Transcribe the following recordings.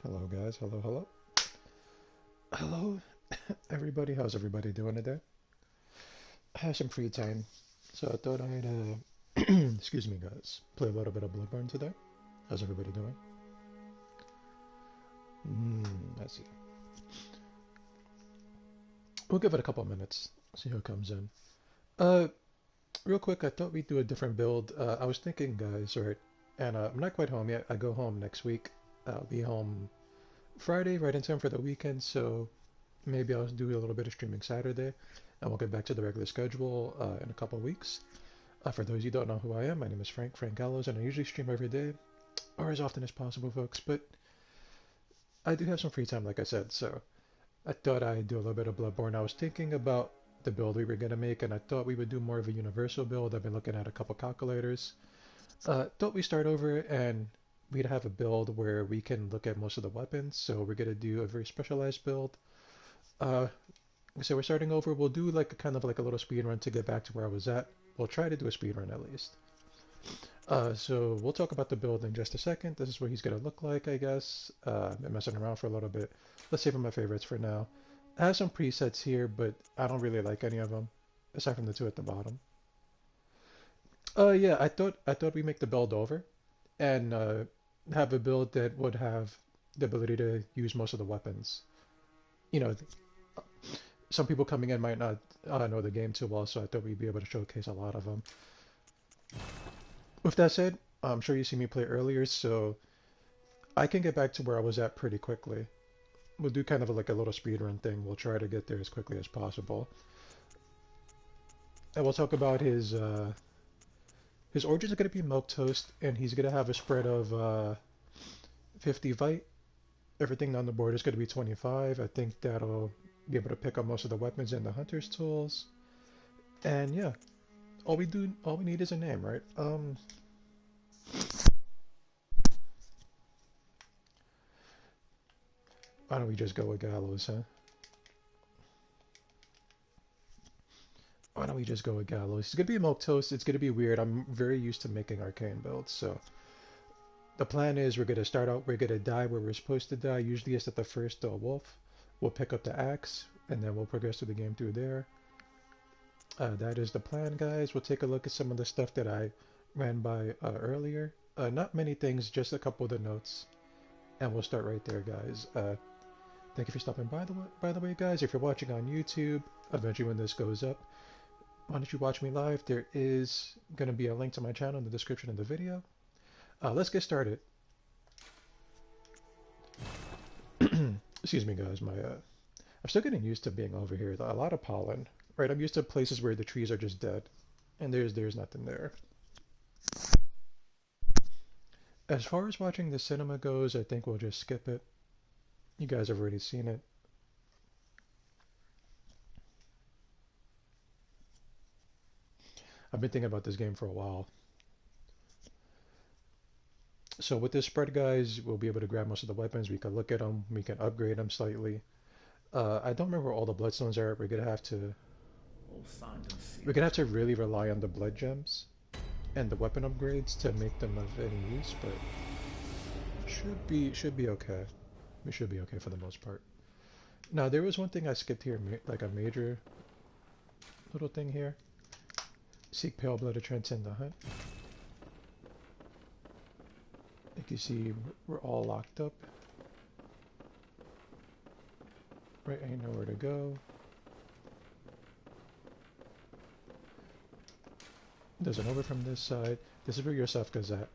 Hello, guys. Hello, hello. Hello, everybody. How's everybody doing today? I have some free time, so I thought I'd, excuse me, guys, play a little bit of Bloodborne today. How's everybody doing? Let's see. We'll give it a couple minutes, see who comes in. Uh, Real quick, I thought we'd do a different build. I was thinking, guys, right, and I'm not quite home yet. I go home next week. I'll be home Friday, right in time for the weekend, so maybe I'll do a little bit of streaming Saturday, and we'll get back to the regular schedule in a couple weeks. For those of you who don't know who I am, my name is Frank Gallows, and I usually stream every day, or as often as possible, folks. But I do have some free time, like I said, so I thought I'd do a little bit of Bloodborne. I was thinking about the build we were gonna make, and I thought we would do more of a universal build. I've been looking at a couple calculators. Thought we start over and we'd have a build where we can look at most of the weapons. So we're gonna do a very specialized build. Uh, so we're starting over. We'll do like a kind of like a little speed run to get back to where I was at. We'll try to do a speed run at least. So we'll talk about the build in just a second. This is what he's going to look like, I guess. I've been messing around for a little bit. Let's save my favorites for now. I have some presets here, but I don't really like any of them, aside from the two at the bottom. Yeah, I thought we make the build over and have a build that would have the ability to use most of the weapons. You know, some people coming in might not know the game too well, so I thought we'd be able to showcase a lot of them. With that said, I'm sure you see me play earlier, so I can get back to where I was at pretty quickly. We'll do kind of like a little speedrun thing. We'll try to get there as quickly as possible. And we'll talk about his origins are going to be Milquetoast, and he's going to have a spread of 50 vite. Everything on the board is going to be 25. I think that'll be able to pick up most of the weapons and the hunter's tools. And yeah, all we need is a name, right? Why don't we just go with Gallows, huh? Why don't we just go with Gallows? It's gonna be a Milquetoast. It's gonna be weird. I'm very used to making arcane builds, so the plan is we're gonna start out. We're gonna die where we're supposed to die. Usually it's at the first wolf. We'll pick up the axe, and then we'll progress through the game through there. That is the plan, guys. We'll take a look at some of the stuff that I ran by earlier. Not many things, just a couple of the notes, and we'll start right there, guys. Thank you for stopping by. By the way, guys, if you're watching on YouTube, eventually when this goes up, why don't you watch me live? There is going to be a link to my channel in the description of the video. Let's get started. Excuse me, guys. I'm still getting used to being over here. A lot of pollen, right? I'm used to places where the trees are just dead, and there's nothing there. As far as watching the cinema goes, I think we'll just skip it. You guys have already seen it. I've been thinking about this game for a while. So with this spread, guys, we'll be able to grab most of the weapons. We can look at them. We can upgrade them slightly. I don't remember where all the bloodstones are. We're gonna have to really rely on the blood gems and the weapon upgrades to make them of any use, but should be okay. We should be okay for the most part. Now there was one thing I skipped here, like a major little thing here. Seek pale blood to transcend the hunt. Like you see, we're all locked up. Right, ain't nowhere to go. There's an over from this side. This is where your stuff goes at.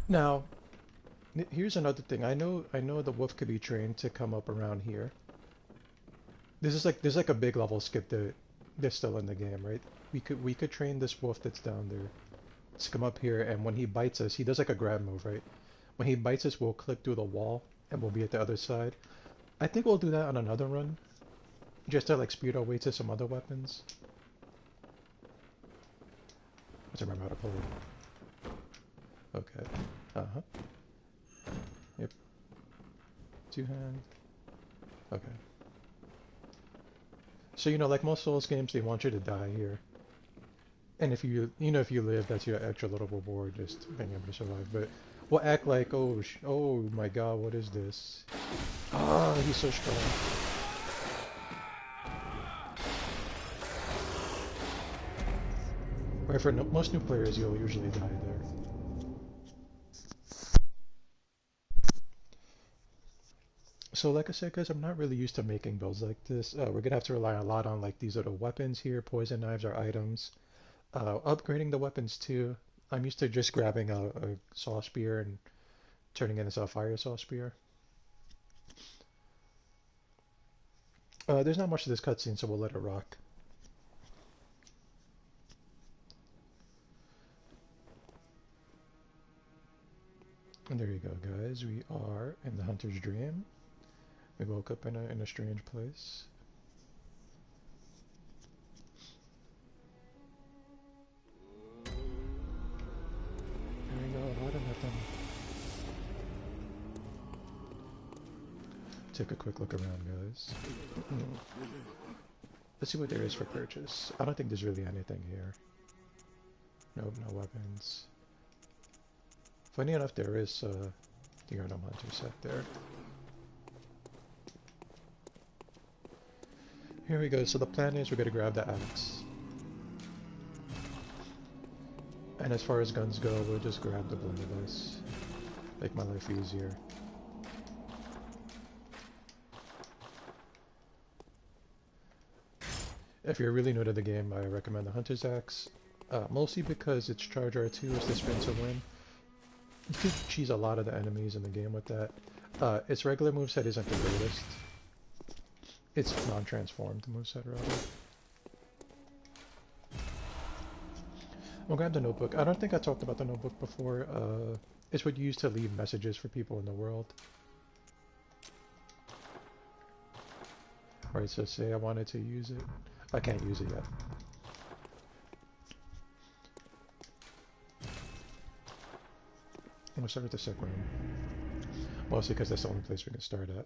Now, here's another thing. I know the wolf could be trained to come up around here. There's like a big level skip that's still in the game, right? We could train this wolf that's down there to come up here, and when he bites us, he does like a grab move, right? When he bites us, we'll click through the wall, and we'll be at the other side. I think we'll do that on another run, just to like speed our way to some other weapons. Let's remember how to pull it. Okay. Uh-huh. Yep. Two hand. Okay. So, you know, like most Souls games, they want you to die here. And if you, if you live, that's your extra little reward, just being able to survive. But we'll act like, oh, oh my god, what is this? Ah, he's so strong. Right, for most new players, you'll usually die there. So like I said, guys, I'm not really used to making builds like this. We're gonna have to rely a lot on like these little weapons here. Poison knives are items. Upgrading the weapons too. I'm used to just grabbing a saw spear and turning it into a fire saw spear. There's not much to this cutscene, so we'll let it rock. And there you go, guys. We are in the hunter's dream. We woke up in a strange place. There we go. A lot of nothing. Take a quick look around, guys. Let's see what there is for purchase. I don't think there's really anything here. Nope, no weapons. Funny enough, there is the Arnhem Hunter set there. Here we go. So the plan is we're going to grab the axe. And as far as guns go, we'll just grab the blunderbuss. Make my life easier. If you're really new to the game, I recommend the Hunter's Axe. Mostly because its charge R2 is the spin to win. You can cheese a lot of the enemies in the game with that. Its regular moveset isn't the greatest. It's non-transformed moveset, rather. We'll grab the notebook. I don't think I talked about the notebook before. It's what you use to leave messages for people in the world. Alright, so say I wanted to use it. I can't use it yet. I'm gonna start with the sick room. Mostly because that's the only place we can start at.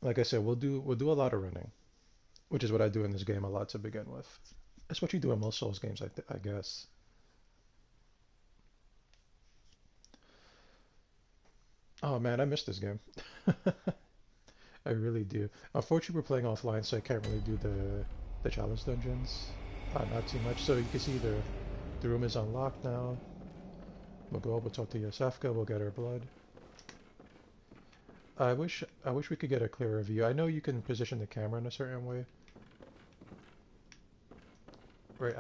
Like I said, we'll do a lot of running, which is what I do in this game a lot to begin with. That's what you do in most Souls games, I guess. Oh man, I missed this game. I really do. Unfortunately, we're playing offline, so I can't really do the challenge dungeons. Not too much. So you can see the room is unlocked now. We'll go up, we'll talk to Yosefka, we'll get her blood. I wish we could get a clearer view. I know you can position the camera in a certain way. Right,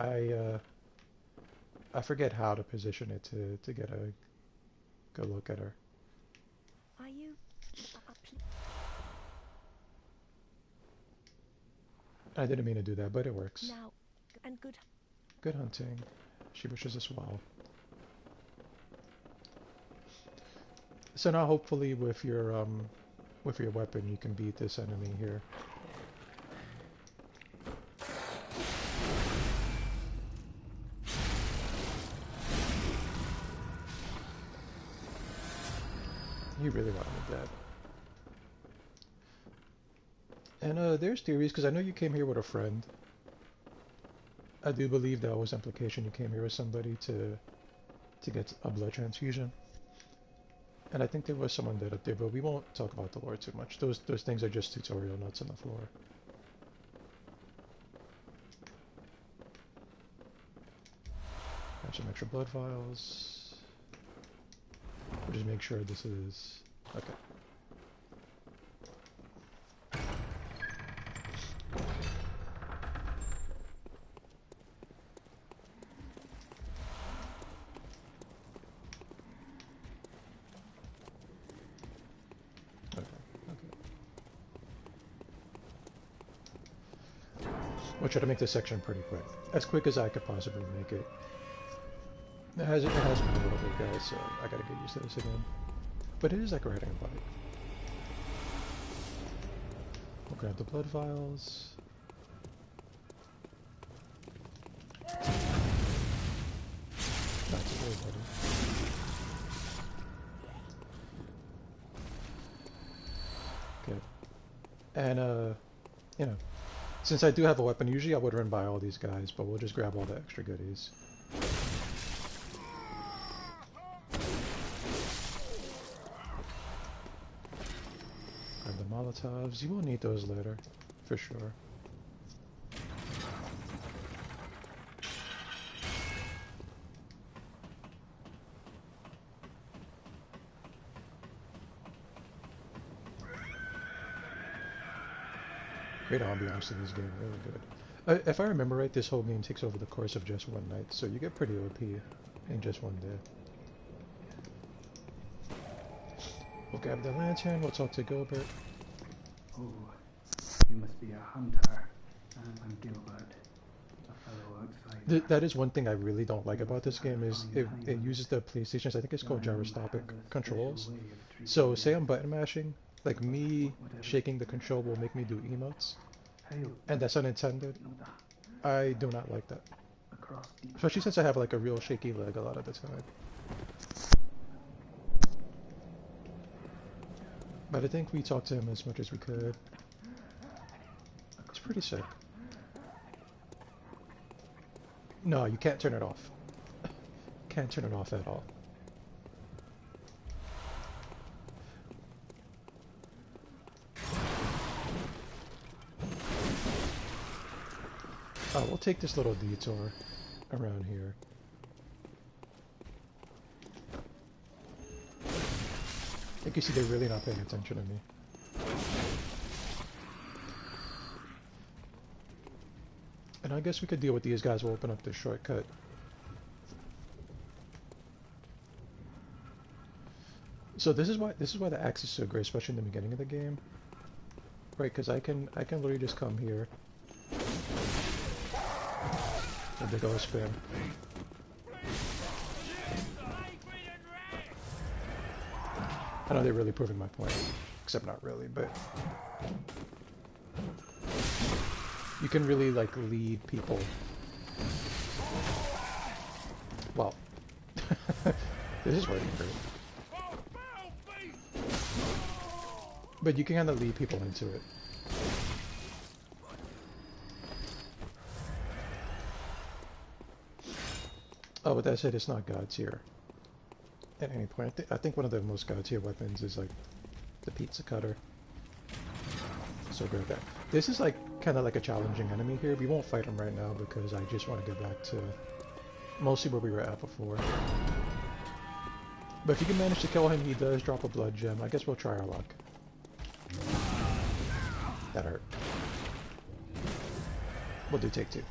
I forget how to position it to get a good look at her. Are you? I didn't mean to do that, but it works. Now, and good. Good hunting. She wishes us well. So now, hopefully, with your weapon, you can beat this enemy here. He really wanted that. And there's theories, because I know you came here with a friend. I do believe that was implication you came here with somebody to get a blood transfusion. And I think there was someone dead up there, but we won't talk about the lore too much. Those things are just tutorial notes on the floor. Have some extra blood vials. We'll just make sure this is okay. We'll try to make this section pretty quick. As quick as I could possibly make it. It has been a little bit, guys, so I gotta get used to this again. But it is like riding a bike. We'll grab the blood vials. Not too worry, buddy. And you know, since I do have a weapon, usually I would run by all these guys, but we'll just grab all the extra goodies. Grab the Molotovs. You will need those later, for sure. Great ambiance in this game, really good. If I remember right, this whole game takes over the course of just one night, so you get pretty OP in just one day. We'll grab the lantern, we'll talk to Gilbert. Oh, you must be a hunter. I'm Gilbert, a fellow outsider. That is one thing I really don't like about this game is it uses the PlayStation's, I think it's called gyroscopic controls. So say I'm button mashing, like me shaking the control will make me do emotes, and that's unintended. I do not like that. Especially since I have like a real shaky leg a lot of the time. But I think we talked to him as much as we could. It's pretty sick. No, you can't turn it off. Can't turn it off at all. We'll take this little detour around here. I think you see they're really not paying attention to me. And I guess we could deal with these guys. We'll open up this shortcut. So this is why the axe is so great, especially in the beginning of the game. Right, because I can literally just come here. A big old spin. I know they're really proving my point, except not really, but you can really like lead people. Well, this is working great. But you can kind of lead people into it. Oh, but that said, it's not God tier at any point. I think one of the most God tier weapons is like the pizza cutter. So grab that. This is like kind of like a challenging enemy here. We won't fight him right now because I just want to get back to mostly where we were at before. But if you can manage to kill him, he does drop a blood gem. I guess we'll try our luck. That hurt. We'll do take two.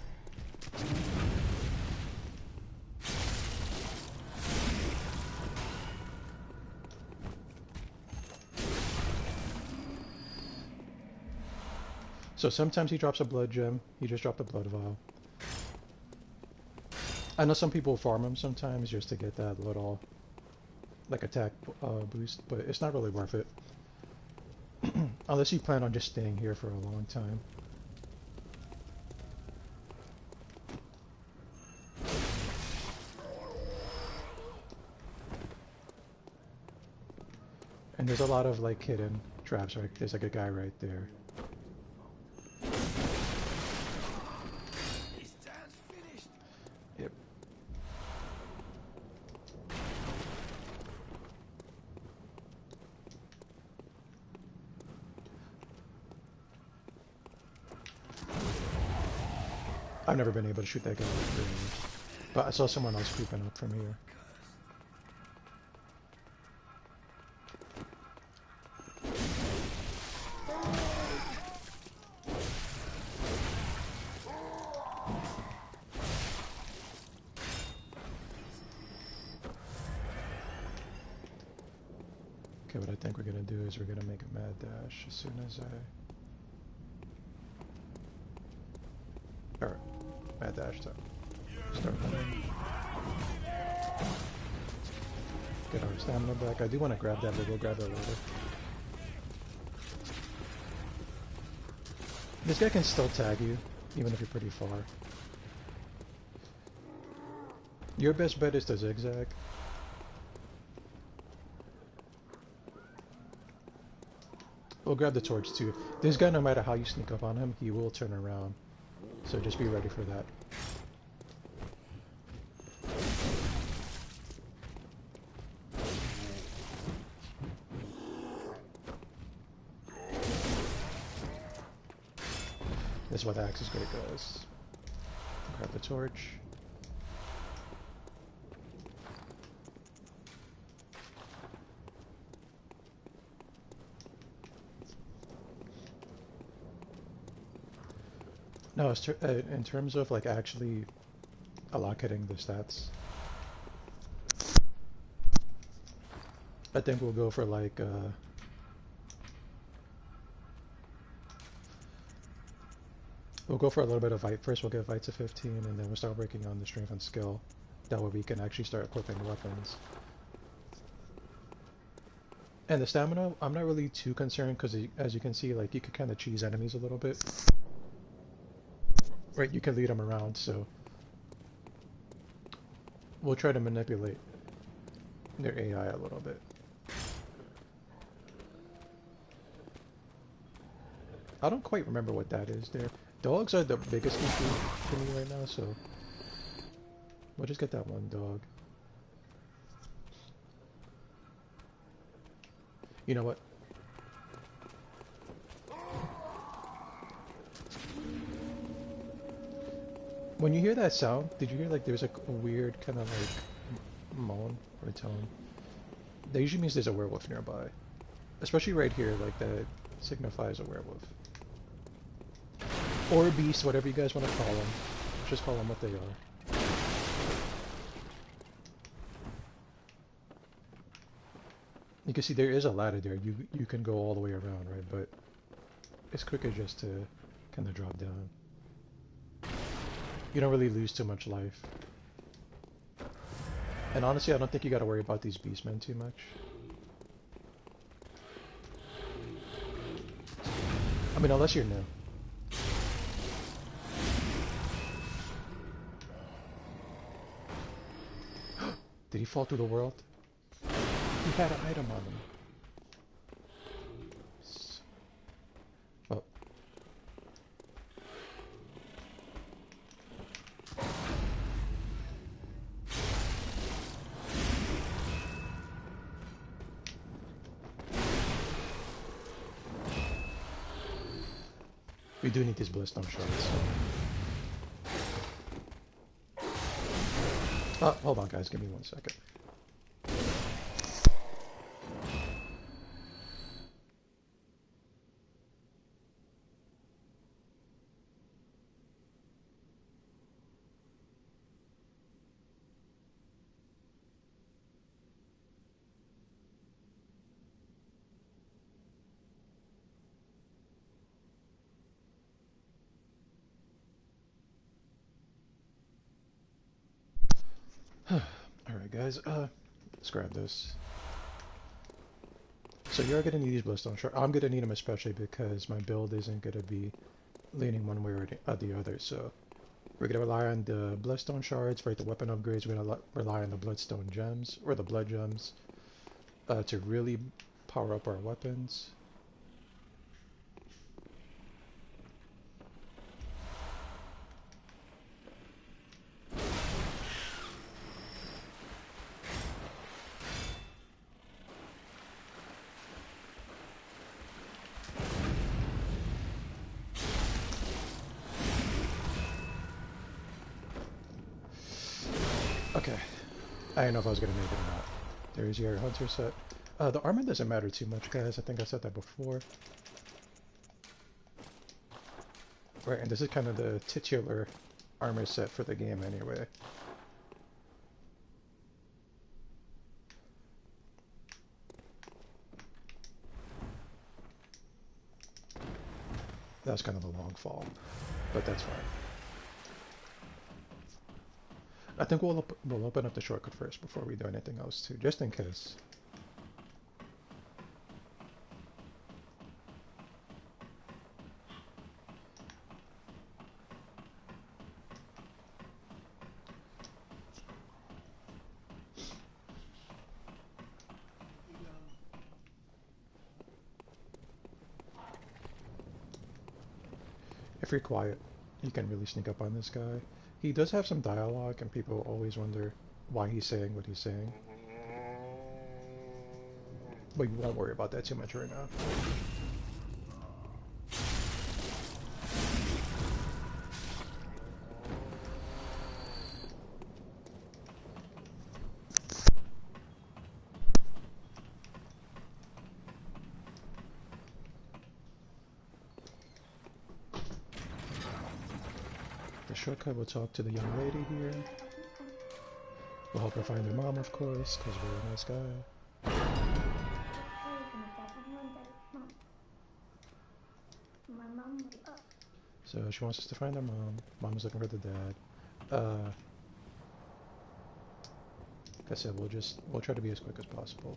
So sometimes he drops a blood gem. He just dropped a blood vial. I know some people farm him sometimes just to get that little like attack boost, but it's not really worth it. Unless you plan on just staying here for a long time. And there's a lot of like hidden traps, right? There's like a guy right there. Yep. I've never been able to shoot that guy with a grenade, but I saw someone else creeping up from here. Okay, what I think we're gonna do is we're gonna make a mad dash as soon as I... Alright, mad dash time. Start running. Get our stamina back. I do want to grab that, but we'll grab that later. This guy can still tag you, even if you're pretty far. Your best bet is to zigzag. we'll grab the torch too. This guy, no matter how you sneak up on him, he will turn around. So just be ready for that. This is what the axe is great, guys. Grab the torch. No, in terms of like actually allocating the stats, I think we'll go for like we'll go for a little bit of fight. First we'll get fight to 15 and then we'll start working on the strength and skill. That way we can actually start equipping weapons. And the stamina, I'm not really too concerned because as you can see, like you could kind of cheese enemies a little bit. Right, you can lead them around, so we'll try to manipulate their AI a little bit. I don't quite remember what that is there. Dogs are the biggest issue for me right now, so we'll just get that one dog. You know what? When you hear that sound, did you hear like there's like a weird kind of like moan or tone? That usually means there's a werewolf nearby. Especially right here, like that signifies a werewolf. Or a beast, whatever you guys want to call them. Just call them what they are. You can see there is a ladder there. You can go all the way around, right? But it's quicker just to kind of drop down. You don't really lose too much life. And honestly, I don't think you gotta worry about these beastmen too much. I mean, unless you're new. Did he fall through the world? He had an item on him. Oh. We do need these bloodstone shards. Oh, hold on guys, give me 1 second. Alright guys, let's grab this. So you're gonna need these bloodstone shards. I'm gonna need them especially because my build isn't gonna be leaning one way or the other, so we're gonna rely on the bloodstone shards for the weapon upgrades. We're gonna rely on the bloodstone gems, or the blood gems, to really power up our weapons. Okay, I didn't know if I was gonna make it or not. There's your hunter set. The armor doesn't matter too much, guys. I think I said that before. Right, and this is kind of the titular armor set for the game anyway. That was kind of a long fall, but that's fine. I think we'll open up the shortcut first before we do anything else too, just in case. if you're quiet, you can really sneak up on this guy. He does have some dialogue, and people always wonder why he's saying what he's saying. But you won't worry about that too much right now. The shortcut will talk to the young lady here. We'll help her find her mom, of course, because we're a nice guy. So she wants us to find her mom. Mom's looking for the dad. Like I said, we'll try to be as quick as possible.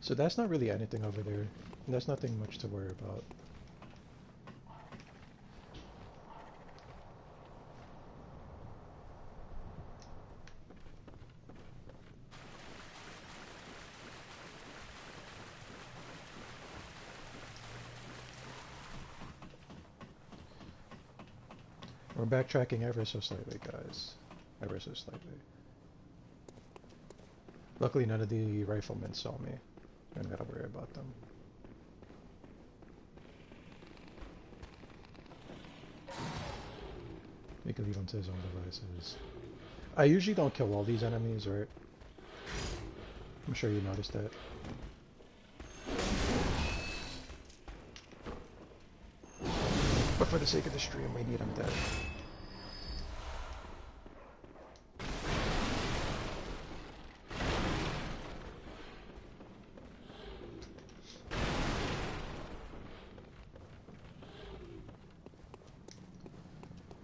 So that's not really anything over there. There's nothing much to worry about. We're backtracking ever so slightly, guys. Ever so slightly. Luckily, none of the riflemen saw me. I don't gotta worry about them. You can leave them to his own devices. I usually don't kill all these enemies, right? I'm sure you noticed that. But for the sake of the stream, we need them dead.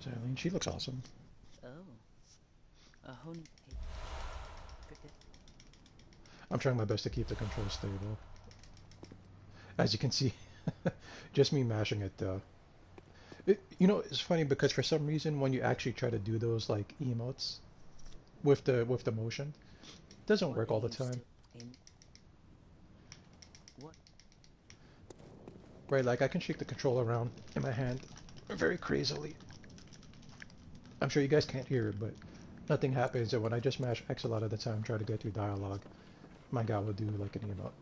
Eileen, she looks awesome. Oh. A honey. I'm trying my best to keep the controls stable. As you can see, just me mashing it though. You know, it's funny because for some reason when you actually try to do those like emotes with the motion, it doesn't work all the time. What? Right, like I can shake the controller around in my hand very crazily. I'm sure you guys can't hear it, but nothing happens, and when I just mash X a lot of the time, try to get through dialogue, my guy will do like an emote.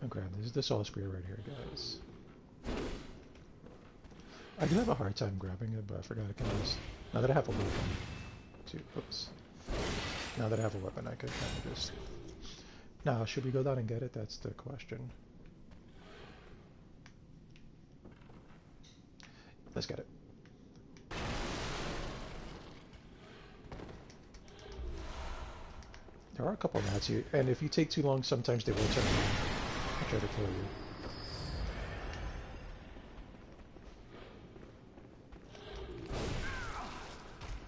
I'll grab this all spear right here, guys. I do have a hard time grabbing it, but I forgot I can just... Now that I have a weapon... Oops. Now that I have a weapon, I could kind of just... Now, should we go down and get it? That's the question. Let's get it. There are a couple rats here, and if you take too long, sometimes they will turn around and try to kill you.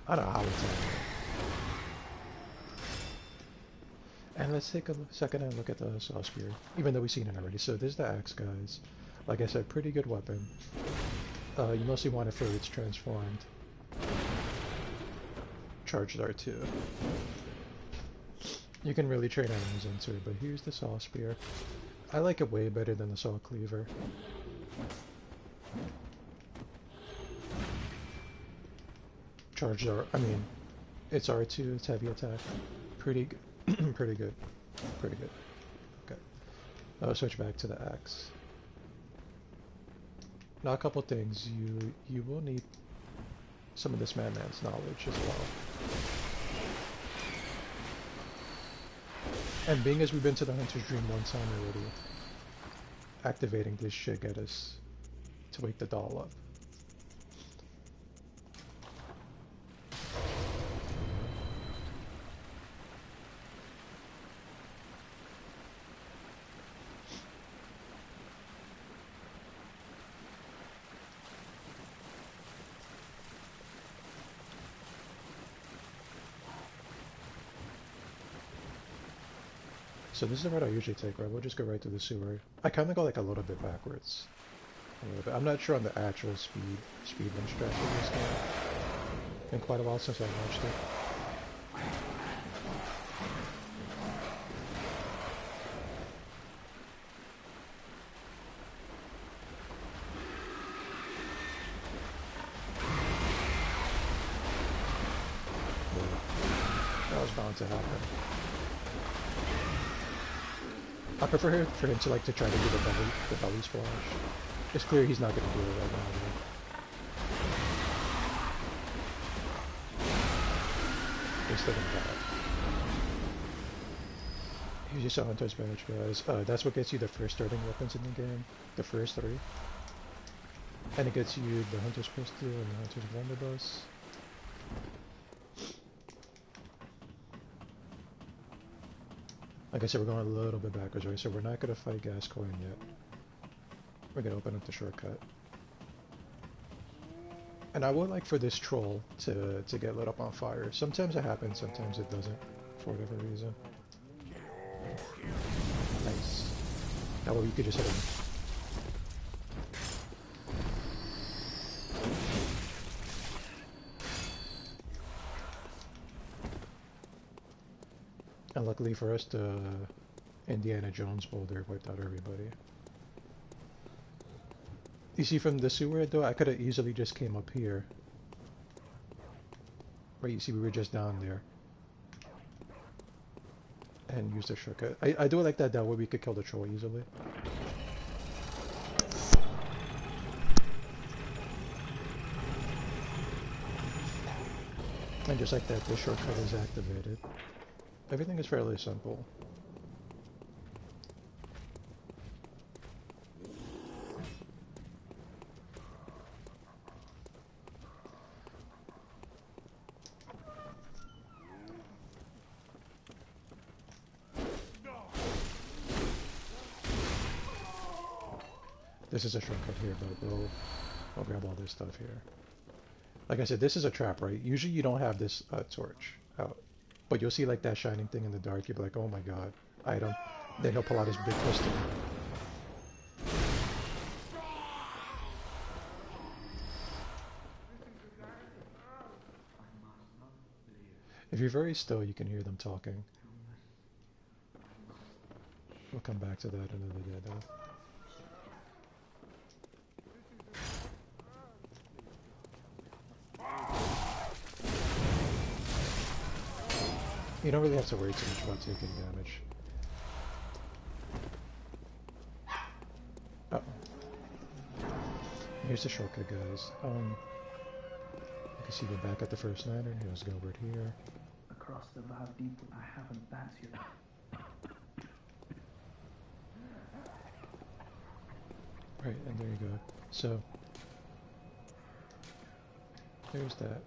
I don't know how it's happening. And let's take a second and look at the saw spear, even though we've seen it already. So there's the axe, guys. Like I said, pretty good weapon. You mostly want it for its transformed. Charged R2. You can really trade enemies into it, but here's the saw spear. I like it way better than the saw cleaver. Charged R, I mean, it's R2, it's heavy attack. Pretty good. Pretty good. Pretty good. Okay. Now I'll switch back to the axe. Now a couple things. You will need some of this madman's knowledge as well. And being as we've been to the Hunter's Dream one time already, activating this should get us to wake the doll up. So this is the route I usually take, right? We'll just go right through the sewer. I kind of go like a little bit backwards. A little bit. I'm not sure on the actual speed run stretch of this game. Been quite a while since I watched it. That was bound to happen. I prefer for him to like to try to do the belly splash. It's clear he's not going to do it right now. He's still gonna die. He's just a hunter's badge, guys. That's what gets you the first starting weapons in the game. The first 3. And it gets you the hunter's pistol and the hunter's blunderbuss. Like I said, we're going a little bit backwards, right? So we're not going to fight Gascoigne yet. We're going to open up the shortcut. And I would like for this troll to get lit up on fire. Sometimes it happens, sometimes it doesn't, for whatever reason. Nice. That way you could just hit him. And luckily for us, the Indiana Jones boulder wiped out everybody. You see, from the sewer though, I could have easily just came up here. Right, you see we were just down there. And used the shortcut. I do like that way we could kill the troll easily. And just like that, the shortcut is activated. Everything is fairly simple. This is a shortcut here, but we'll grab all this stuff here. Like I said, this is a trap, right? Usually you don't have this torch out. But you'll see like that shining thing in the dark, you'll be like, oh my god, item. Then he'll pull out his big pistol. If you're very still, you can hear them talking. We'll come back to that another day though. You don't really have to worry too much about taking damage. Uh oh. Here's the shortcut, guys. You can see we're back at the first lantern. Let's go over here. Across the valley, I haven't that's yet. Right, and there you go. So, there's that.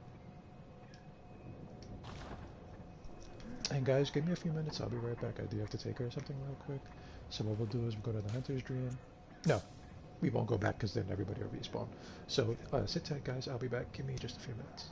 And guys, give me a few minutes, I'll be right back. I do have to take care of something real quick. So what we'll do is we'll go to the Hunter's Dream. No, we won't go back because then everybody will respawn. So sit tight guys, I'll be back. Give me just a few minutes.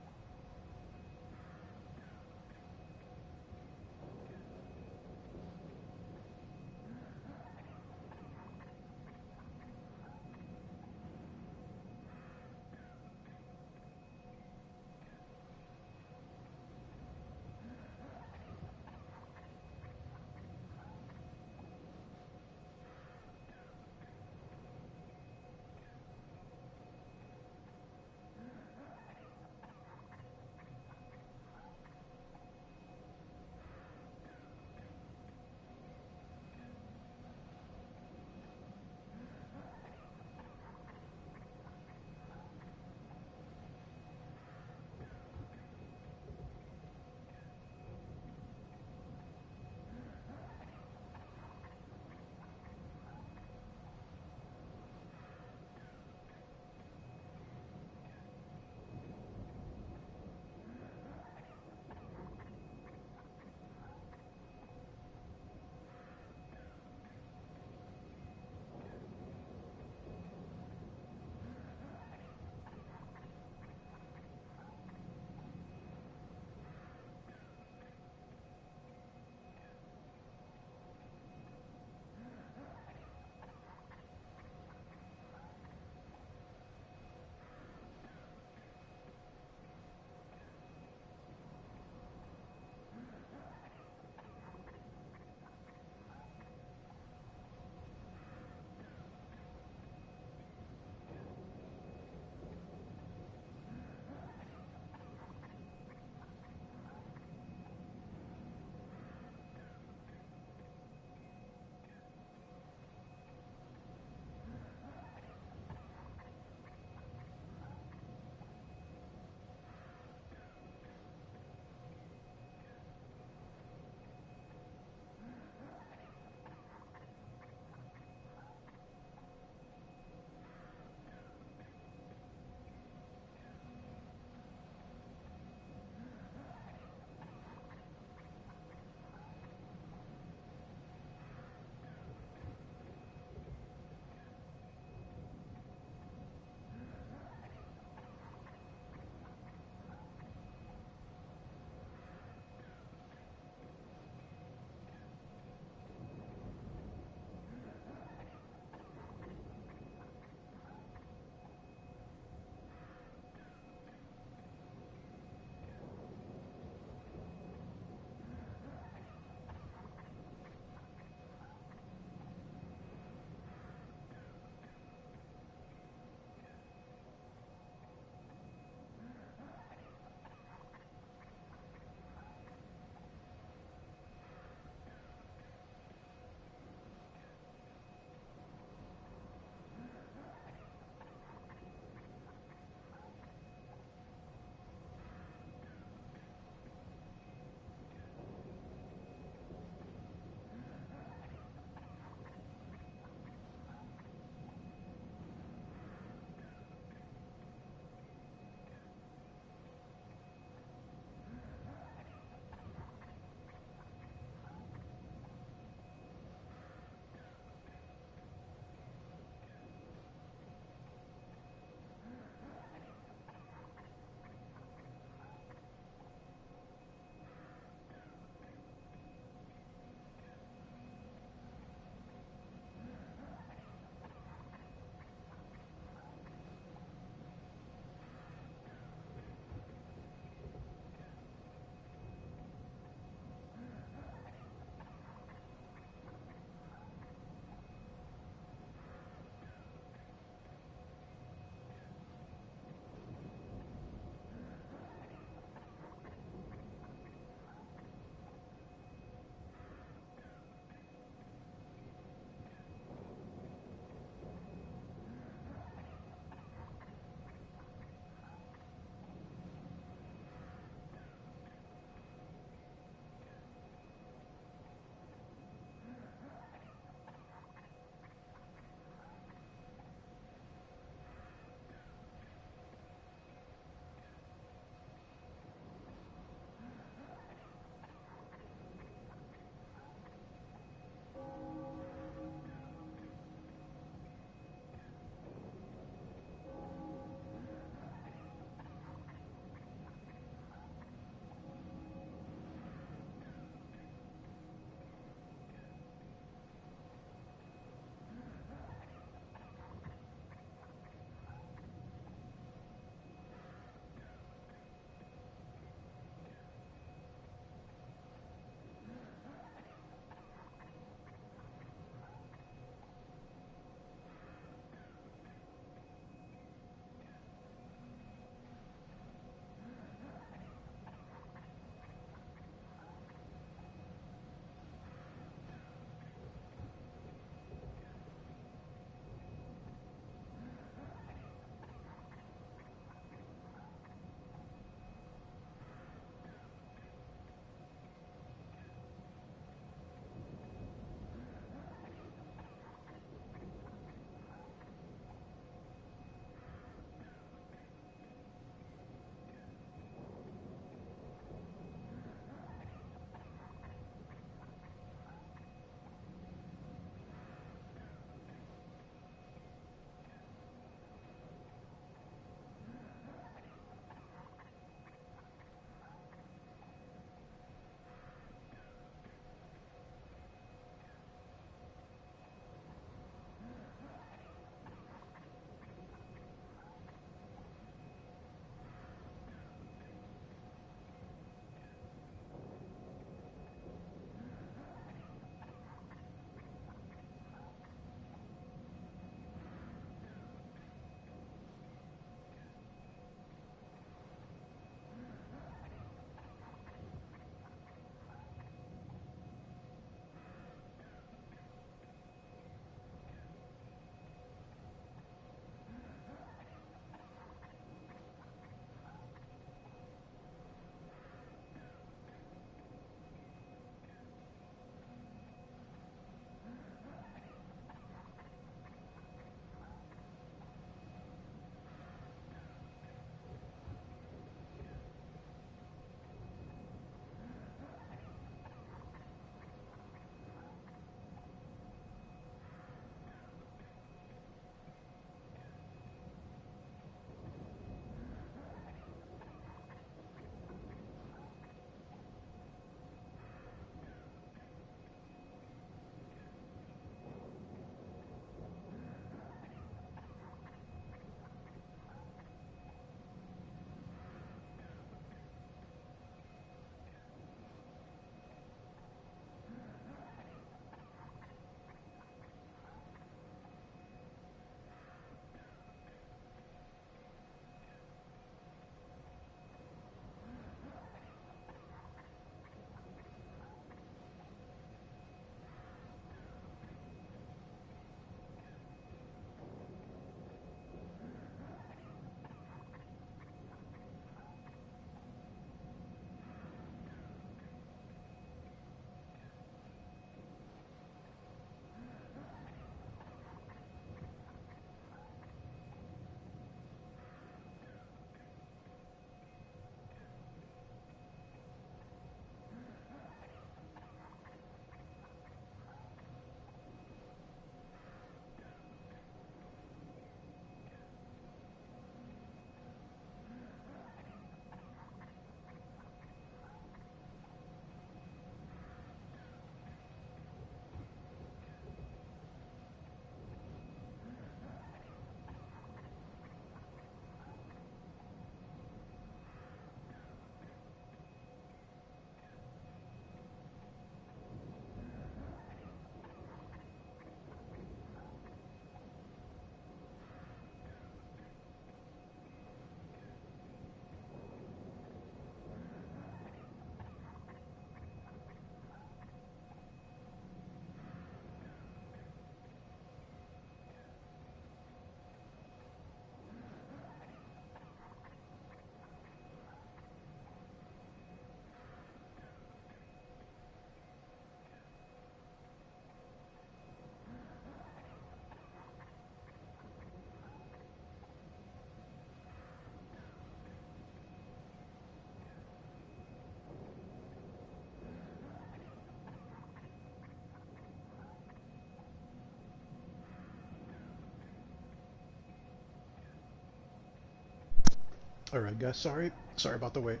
Alright, guys, sorry. Sorry about the wait.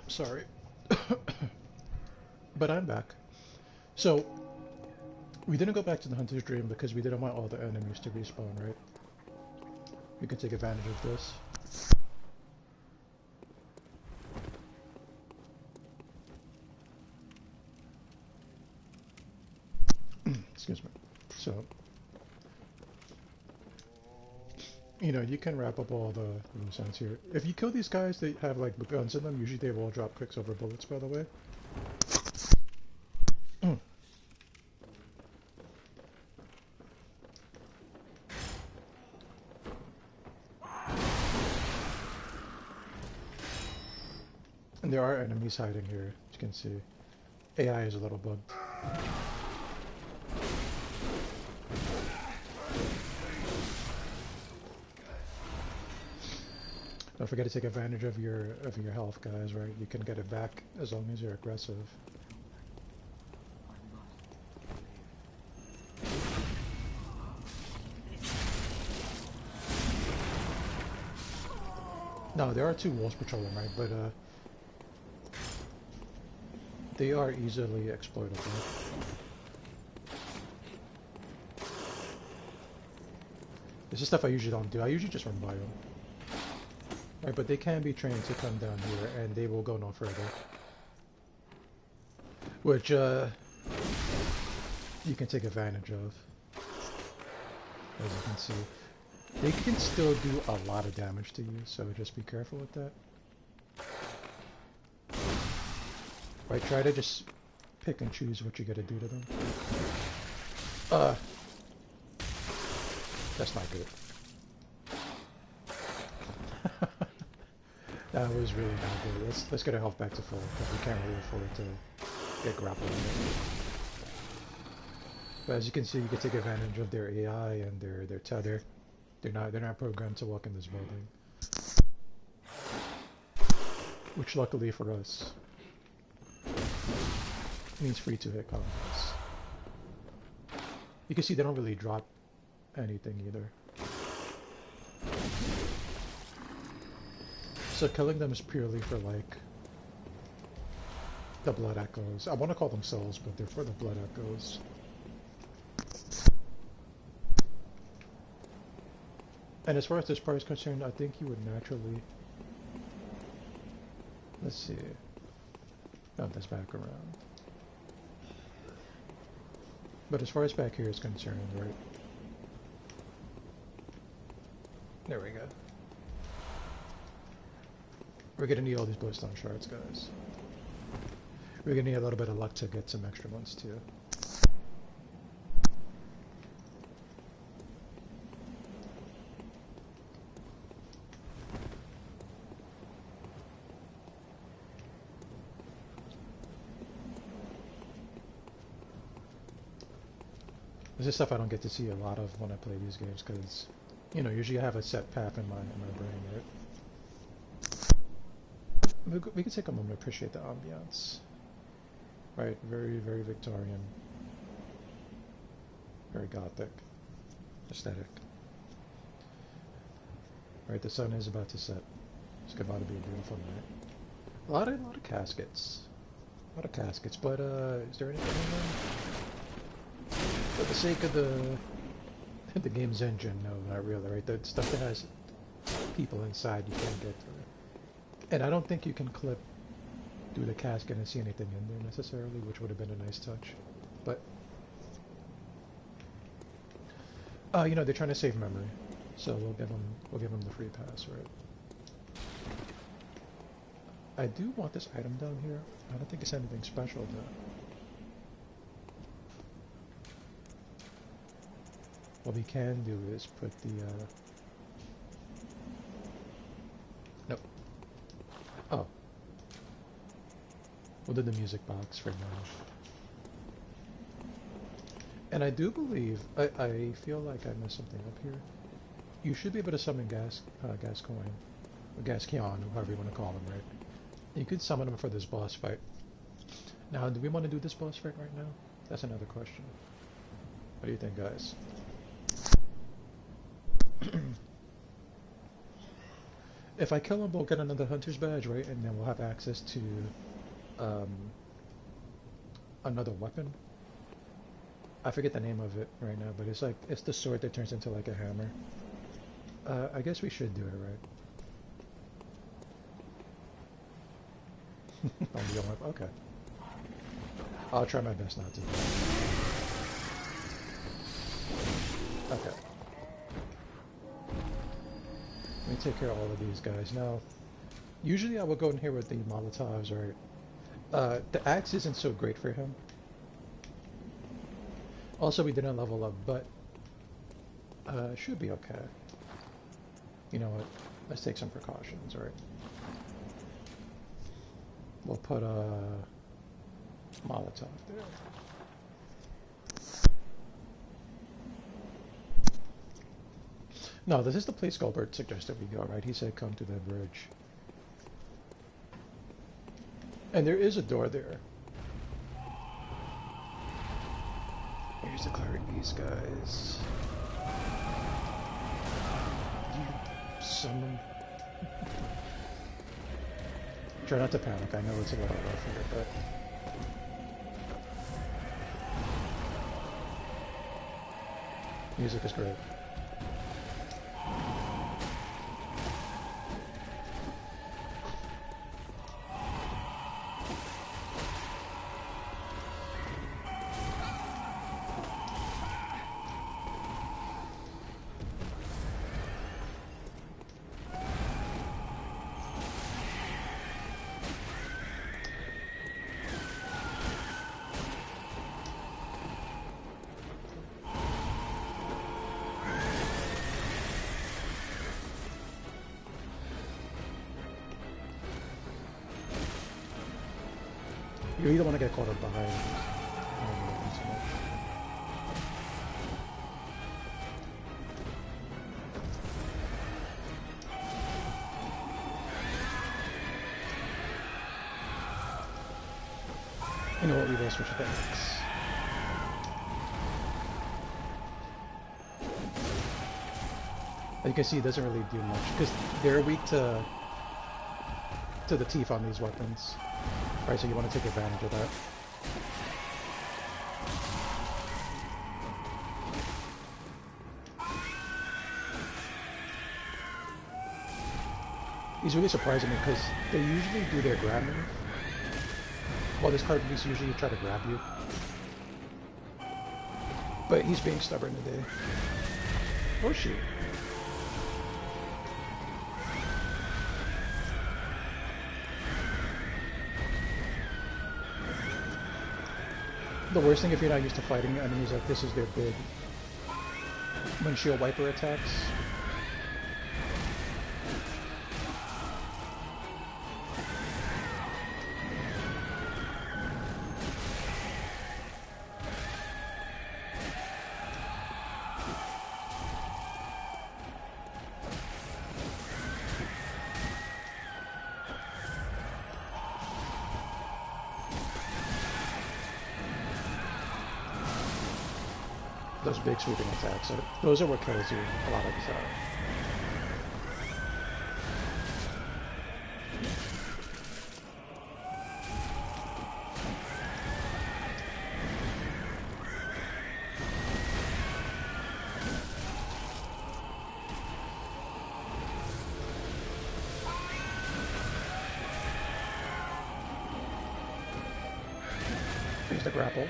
Sorry. But I'm back. So, we didn't go back to the Hunter's Dream because we didn't want all the enemies to respawn, right? We could take advantage of this. Excuse me. So, you know, you can wrap up all the loose ends here. If you kill these guys that have like guns in them, usually they will drop quicksilver bullets, by the way. And there are enemies hiding here, as you can see. AI is a little bugged. Don't forget to take advantage of your health, guys, right? You can get it back as long as you're aggressive. No, there are two wolves patrolling, right? But they are easily exploitable. This is stuff I usually don't do. I usually just run by them. Right, but they can be trained to come down here, and they will go no further. Which, you can take advantage of. As you can see. They can still do a lot of damage to you, so just be careful with that. Right, try to just pick and choose what you gotta do to them. That's not good. That was really not good. Let's get our health back to full, because we can't really afford to get grappled. But as you can see, you can take advantage of their AI and their tether. They're not programmed to walk in this building. Which luckily for us means free to hit combos. You can see they don't really drop anything either. So killing them is purely for like the blood echoes. I want to call them souls, but they're for the blood echoes. And as far as this part is concerned, I think you would naturally... Let's see. Mount this back around. But as far as back here is concerned, right? There we go. We're gonna need all these glowstone shards, guys. We're gonna need a little bit of luck to get some extra ones, too. This is stuff I don't get to see a lot of when I play these games, because, you know, usually I have a set path in my brain, right? We can take a moment to appreciate the ambiance. Right, very, very Victorian. Very gothic. Aesthetic. Right, the sun is about to set. It's about to be a beautiful night. A lot of caskets. A lot of caskets, but is there anything in them? For the sake of the game's engine, no, not really, right? The stuff that has people inside you can't get through. And I don't think you can clip through the casket and see anything in there necessarily, which would have been a nice touch. But you know, they're trying to save memory, so we'll give them the free pass, right? I do want this item down here. I don't think it's anything special though. What we can do is put the nope. Oh. We'll do the music box for now. And I do believe, I feel like I messed something up here. You should be able to summon Gascoigne, or Gascion, however you want to call him, right? You could summon him for this boss fight. Now, do we want to do this boss fight right now? That's another question. What do you think, guys? If I kill him, we'll get another hunter's badge, right? And then we'll have access to um, another weapon. I forget the name of it right now, but it's like it's the sword that turns into like a hammer. I guess we should do it, right? On the only, okay. I'll try my best not to. Okay. Let me take care of all of these guys. Now, usually I would go in here with the Molotovs, right? The axe isn't so great for him. Also, we didn't level up, but should be okay. You know what? Let's take some precautions, right? We'll put a Molotov there. No, this is the place Goldberg suggested we go, right? He said come to that bridge. And there is a door there. Here's declaring these guys. You summon. Try not to panic. I know it's a little rough here, but music is great. You either want to get caught up behind. You know what, we will switch to X. As you can see, it doesn't really do much, because they're weak to the teeth on these weapons. Right, so you want to take advantage of that. He's really surprising me because they usually do their grab move. Well, this card piece usually try to grab you. But he's being stubborn today. Oh shoot. The worst thing if you're not used to fighting enemies like this is their big windshield wiper attacks. Those big sweeping attacks. So those are what kills you a lot of the time. Here's the grapple.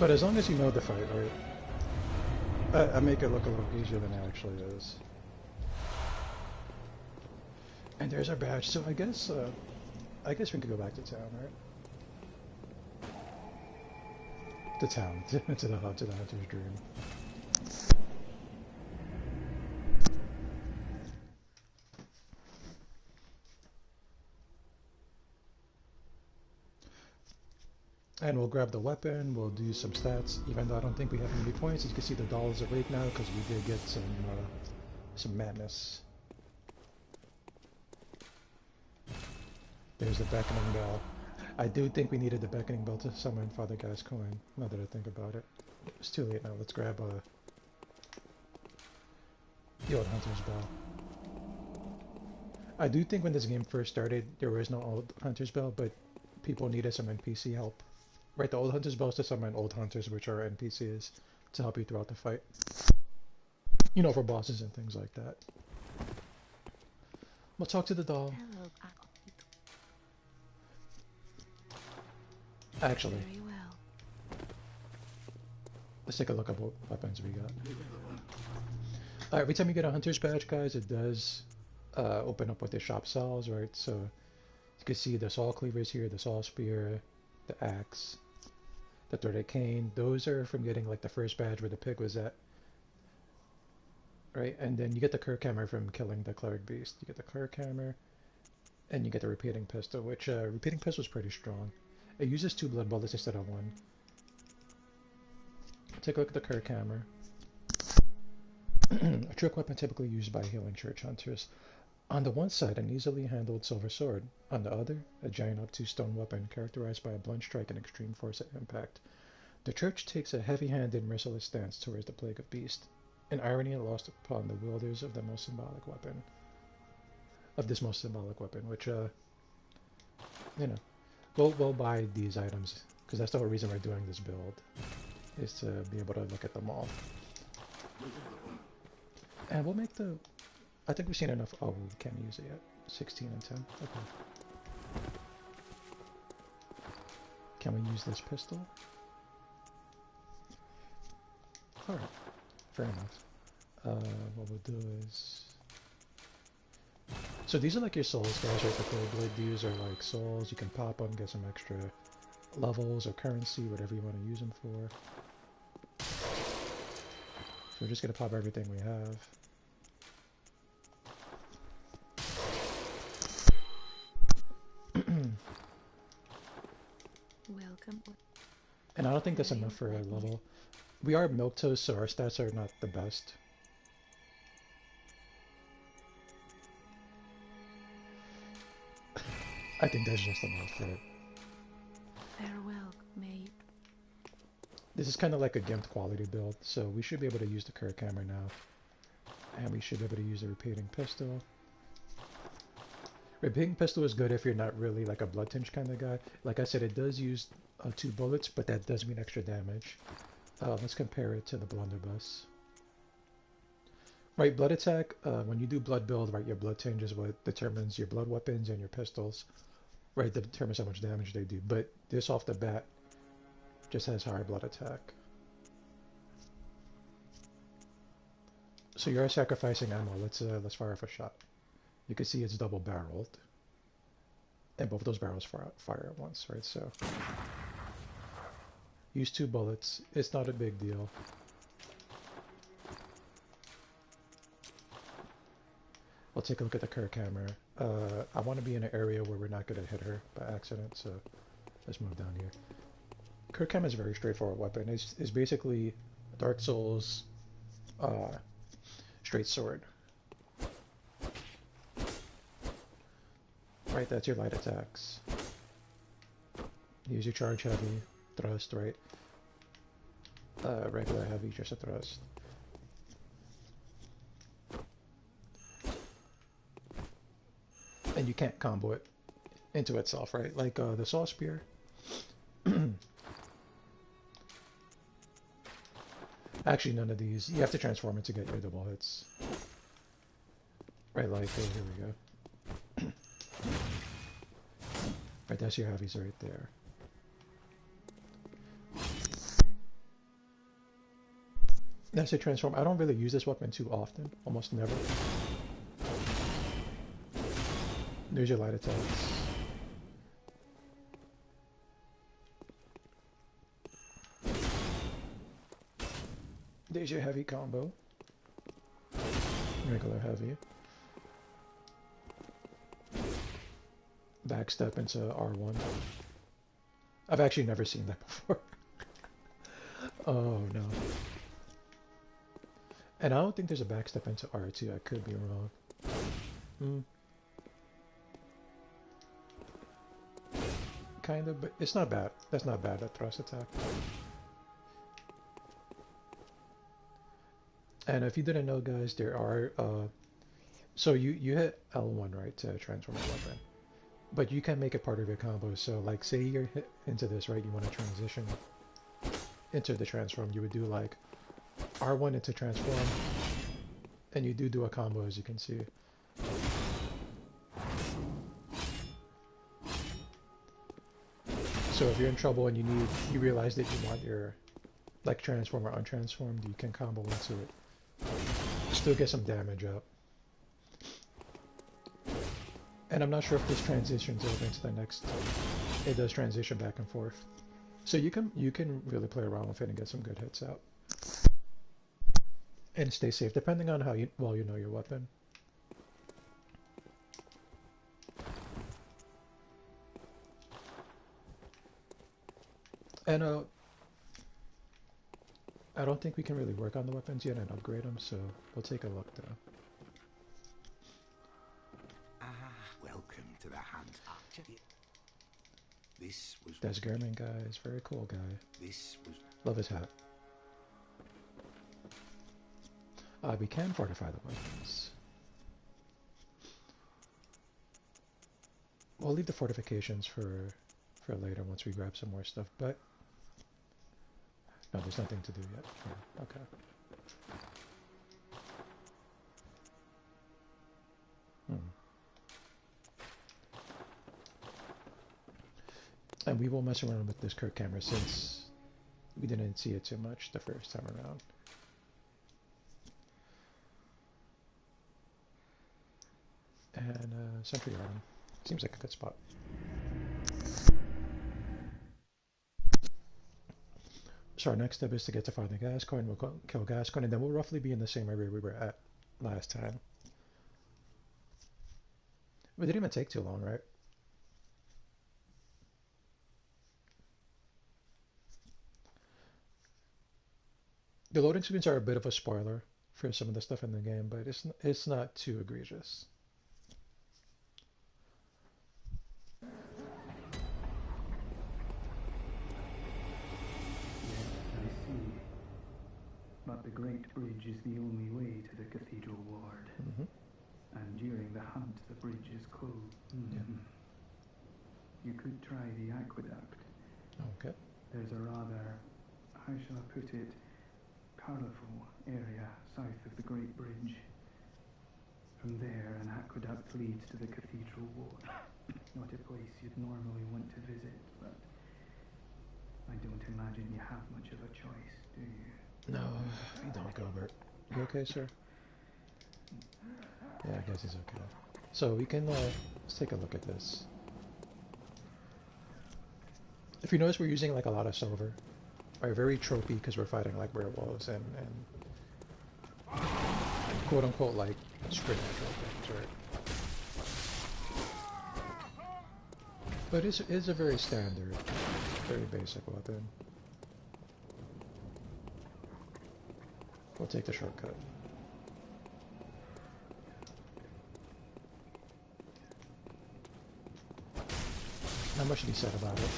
But as long as you know the fight, right? I make it look a little easier than it actually is. And there's our badge. So I guess we can go back to town, right? To town, to the hunter's dream. And we'll grab the weapon, we'll do some stats, even though I don't think we have any points. As you can see, the dollars are rate now because we did get some madness. There's the beckoning bell. I do think we needed the beckoning bell to summon Father Gascoigne, now that I think about it. It's too late now, let's grab The old Hunter's Bell. I do think when this game first started, there was no old Hunter's Bell, but people needed some NPC help. Right, the old Hunter's Bell is to summon old hunters, which are NPCs, to help you throughout the fight. You know, for bosses and things like that. We'll talk to the doll. Hello. Actually, Very well. let's take a look at what weapons we got. Every time you get a hunter's badge, guys, it does open up what the shop sells, right? So you can see the saw cleavers here, the saw spear, the axe, the threaded cane. Those are from getting like the first badge where the pig was at, right? And then you get the clerk hammer from killing the cleric beast. You get the clerk hammer, and you get the repeating pistol, which repeating pistol is pretty strong. It uses 2 blood bullets instead of 1. Take a look at the clerk hammer. A trick weapon typically used by healing church hunters. On the one side, an easily handled silver sword. On the other, a giant obtuse stone weapon characterized by a blunt strike and extreme force at impact. The church takes a heavy-handed, merciless stance towards the plague of beast, an irony lost upon the wielders of the most symbolic weapon. Of this most symbolic weapon, which, you know, we'll buy these items, because that's the whole reason we're doing this build, is to be able to look at them all. And we'll make the... I think we've seen enough... Oh, we can't use it yet. 16 and 10. Okay. Can we use this pistol? Alright. Fair enough. What we'll do is... So these are like your souls, guys, right? The gold blade dues are like souls. You can pop them, get some extra levels or currency, whatever you want to use them for. So we're just going to pop everything we have. Welcome. And I don't think that's enough for a level. We are Milquetoast, so our stats are not the best. I think that's just enough for it. Farewell, maid. This is kind of like a gimped quality build, so we should be able to use the clerk hammer now. And we should be able to use the repeating pistol. Repeating pistol is good if you're not really like a blood tinge kind of guy. Like I said, it does use 2 bullets, but that does mean extra damage. Let's compare it to the blunderbuss. Right, blood attack, when you do blood build, right, your blood tinge is what determines your blood weapons and your pistols. Right, that determines how much damage they do. But this off the bat just has higher blood attack. So you're sacrificing ammo. Let's fire off a shot. You can see it's double barreled. And both those barrels fire at once, right? So use 2 bullets. It's not a big deal. We'll take a look at the clerk hammer. I want to be in an area where we're not going to hit her by accident, so let's move down here. Clerk hammer is a very straightforward weapon. It's basically Dark Souls straight sword. Right, that's your light attacks. Use your charge heavy, thrust, right? Regular heavy, just a thrust. And you can't combo it into itself, right? Like the saw spear. Actually, none of these. You have to transform it to get your double hits. Right, like, here we go. Right, that's your heavies right there. That's a transform. I don't really use this weapon too often, almost never. There's your light attacks. There's your heavy combo. Regular heavy. Backstep into R1. I've actually never seen that before. Oh no. And I don't think there's a backstep into R2. I could be wrong. Kind of, but it's not bad. That's not bad, that thrust attack. And if you didn't know, guys, there are so you hit L1, right, to transform a weapon, but you can make it part of your combo. So like, say you're hit into this, right? You want to transition into the transform. You would do like R1 into transform, and you do a combo, as you can see. So if you're in trouble and you realize that you want your like transform or untransformed, you can combo into it. Still get some damage up. And I'm not sure if this transitions over into the next. It does transition back and forth, so you can really play around with it and get some good hits out, and stay safe depending on how well you know your weapon. And I don't think we can really work on the weapons yet and upgrade them, so we'll take a look though. Welcome to the hunt, Archer. This was... Des German guy is a very cool guy. This was... Love his hat. We can fortify the weapons. We'll leave the fortifications for later once we grab some more stuff, but no, there's nothing to do yet. Yeah, okay. And we will mess around with this Kirk camera since we didn't see it too much the first time around. And Sentry Arm seems like a good spot. So our next step is to get to find the gas coin. We'll kill gas coin, and then we'll roughly be in the same area we were at last time. But it didn't even take too long, right? The loading screens are a bit of a spoiler for some of the stuff in the game, but it's not too egregious. But the Great Bridge is the only way to the Cathedral Ward. And during the hunt, the bridge is closed. Yeah. You could try the aqueduct. Okay. There's a rather, how shall I put it, colourful area south of the Great Bridge. From there, an aqueduct leads to the Cathedral Ward. Not a place you'd normally want to visit, but I don't imagine you have much of a choice, do you? No, you don't, Gilbert. You okay, sir? Yeah, I guess he's okay. So we can, let's take a look at this. If you notice, we're using like a lot of silver. Right, very tropey because we're fighting like werewolves and quote unquote like supernatural things, right? But it's a very standard, very basic weapon. We'll take the shortcut. Not much to be said about it.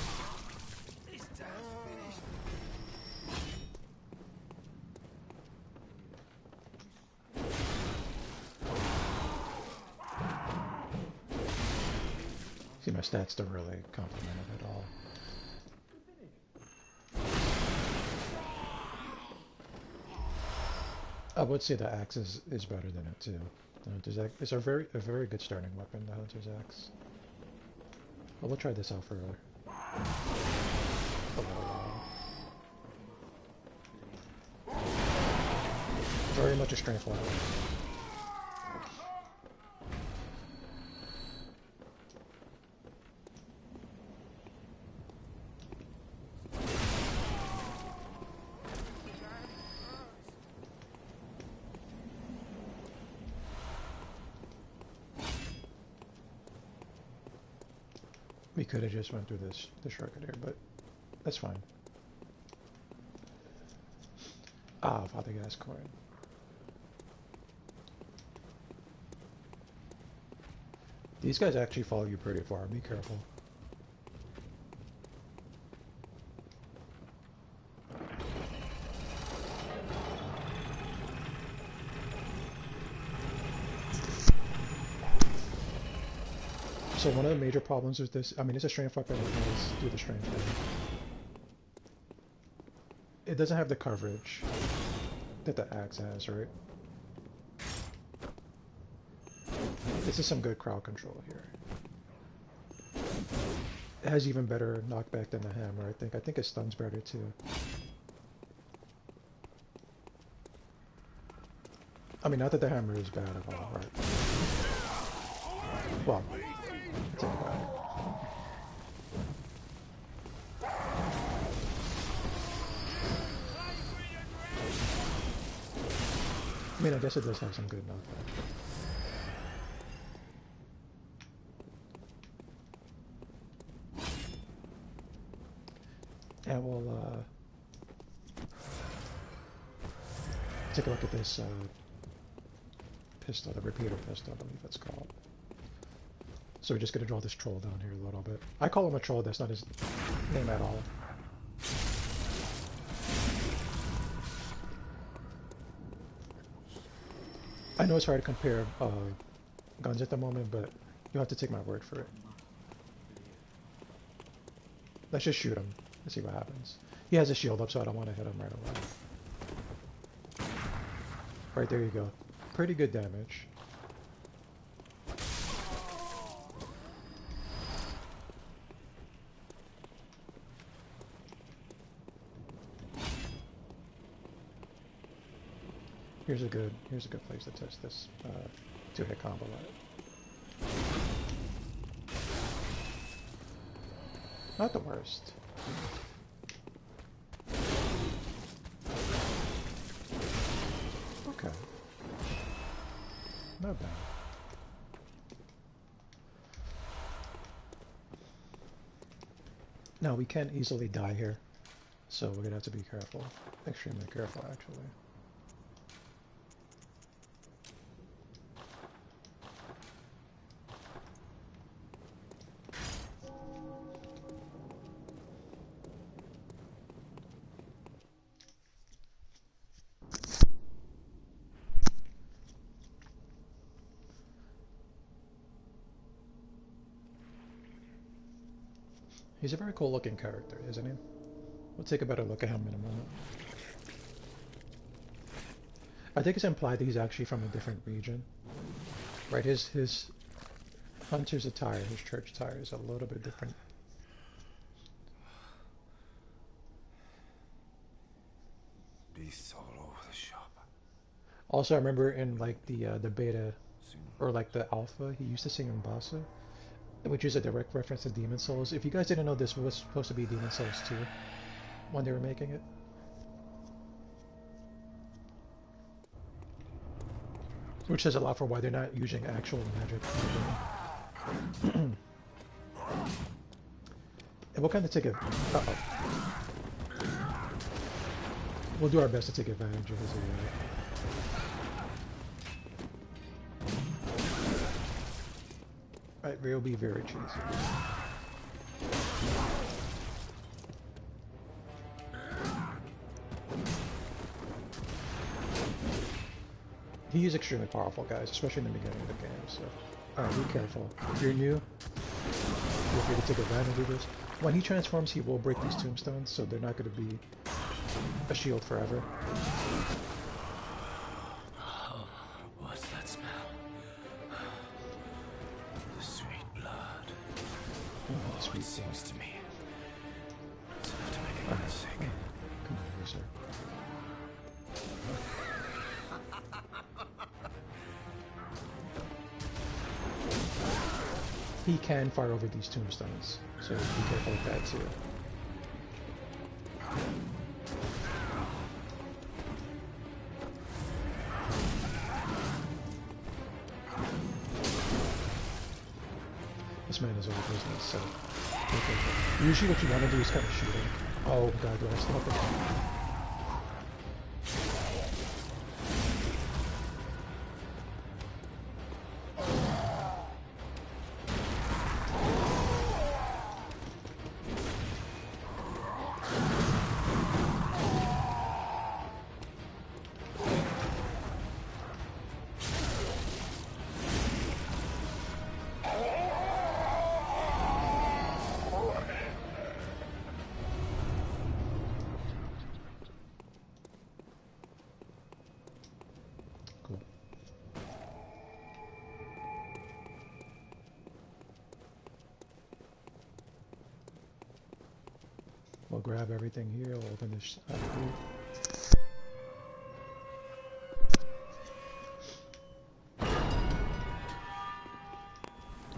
See, my stats don't really compliment it at all. I would say the axe is better than it too. It's a very good starting weapon, the Hunter's Axe. But we'll try this out for a little while. Very much a strength weapon. We could have just went through this shortcut here, but that's fine. Ah, Father Gas Coin. These guys actually follow you pretty far. Be careful. So one of the major problems with this, I mean, it's a strength weapon, it does do the strength thing. It doesn't have the coverage that the axe has, right? This is some good crowd control here. It has even better knockback than the hammer, I think. I think it stuns better too. I mean, not that the hammer is bad at all, right? Well, it's not bad. I mean, I guess it does have some good knockback. And we'll take a look at this pistol, the repeater pistol, I believe it's called. So we're just going to draw this troll down here a little bit. I call him a troll, that's not his name at all. I know it's hard to compare guns at the moment, but you'll have to take my word for it. Let's just shoot him and see what happens. He has a shield up, so I don't want to hit him right away. Right, there you go. Pretty good damage. Here's a good place to test this two-hit combo at it. Not the worst. Okay. Not bad. Now we can easily die here, so we're gonna have to be careful. Extremely careful, actually. He's a very cool looking character, isn't he? We'll take a better look at him in a moment. I think it's implied that he's actually from a different region. Right, his hunter's attire, his church attire is a little bit different. Beasts all over the shop. Also, I remember in like the beta, or like the alpha, he used to sing in Bassa, which is a direct reference to Demon Souls. If you guys didn't know, this was supposed to be Demon Souls 2 when they were making it. Which says a lot for why they're not using actual magic. And we'll kind of take a... We'll do our best to take advantage of his Right, we'll be very cheesy. He is extremely powerful, guys, especially in the beginning of the game, so be careful. If you're new, feel free to take advantage of this. When he transforms, he will break these tombstones, so they're not going to be a shield forever. Oh, what's that smell? The sweet blood. Oh, sweet it seems blood. to me. It's enough to make a man sick. Come on, here, sir. He can fire over these tombstones, so be careful with that too. This man is over business, so be careful. Usually what you want to do is kind of shoot him. Oh god, do I stop it? we'll grab everything here. We'll open this here.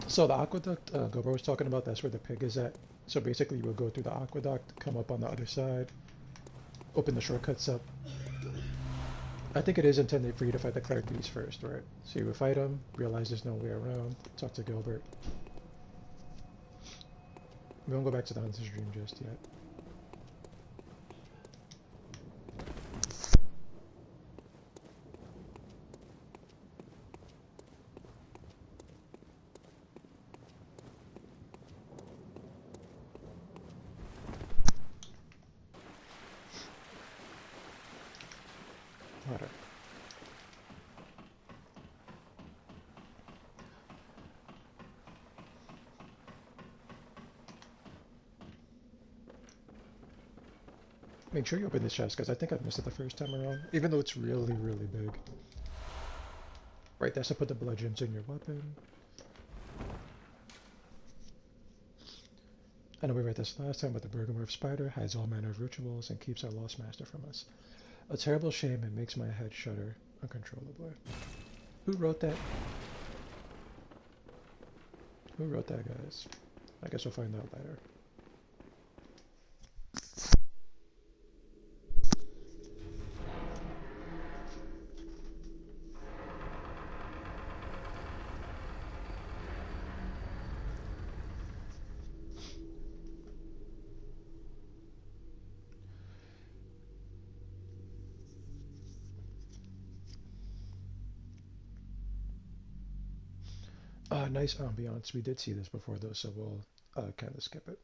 So the aqueduct Gober was talking about, that's where the pig is at. So basically we'll go through the aqueduct, come up on the other side, open the shortcuts up. I think it is intended for you to fight the cleric beast first, right? So you would fight him, realize there's no way around, talk to Gilbert. We won't go back to the Hunter's Dream just yet. Alright. Make sure you open this chest, because I think I missed it the first time around, even though it's really, really big. Right, that's to put the bludgeons in your weapon. I know we read this last time, but the Bergamorph spider hides all manner of rituals and keeps our lost master from us. A terrible shame, it makes my head shudder uncontrollably. Who wrote that? Who wrote that, guys? I guess we'll find out later. Nice ambiance. We did see this before though, so we'll kind of skip it.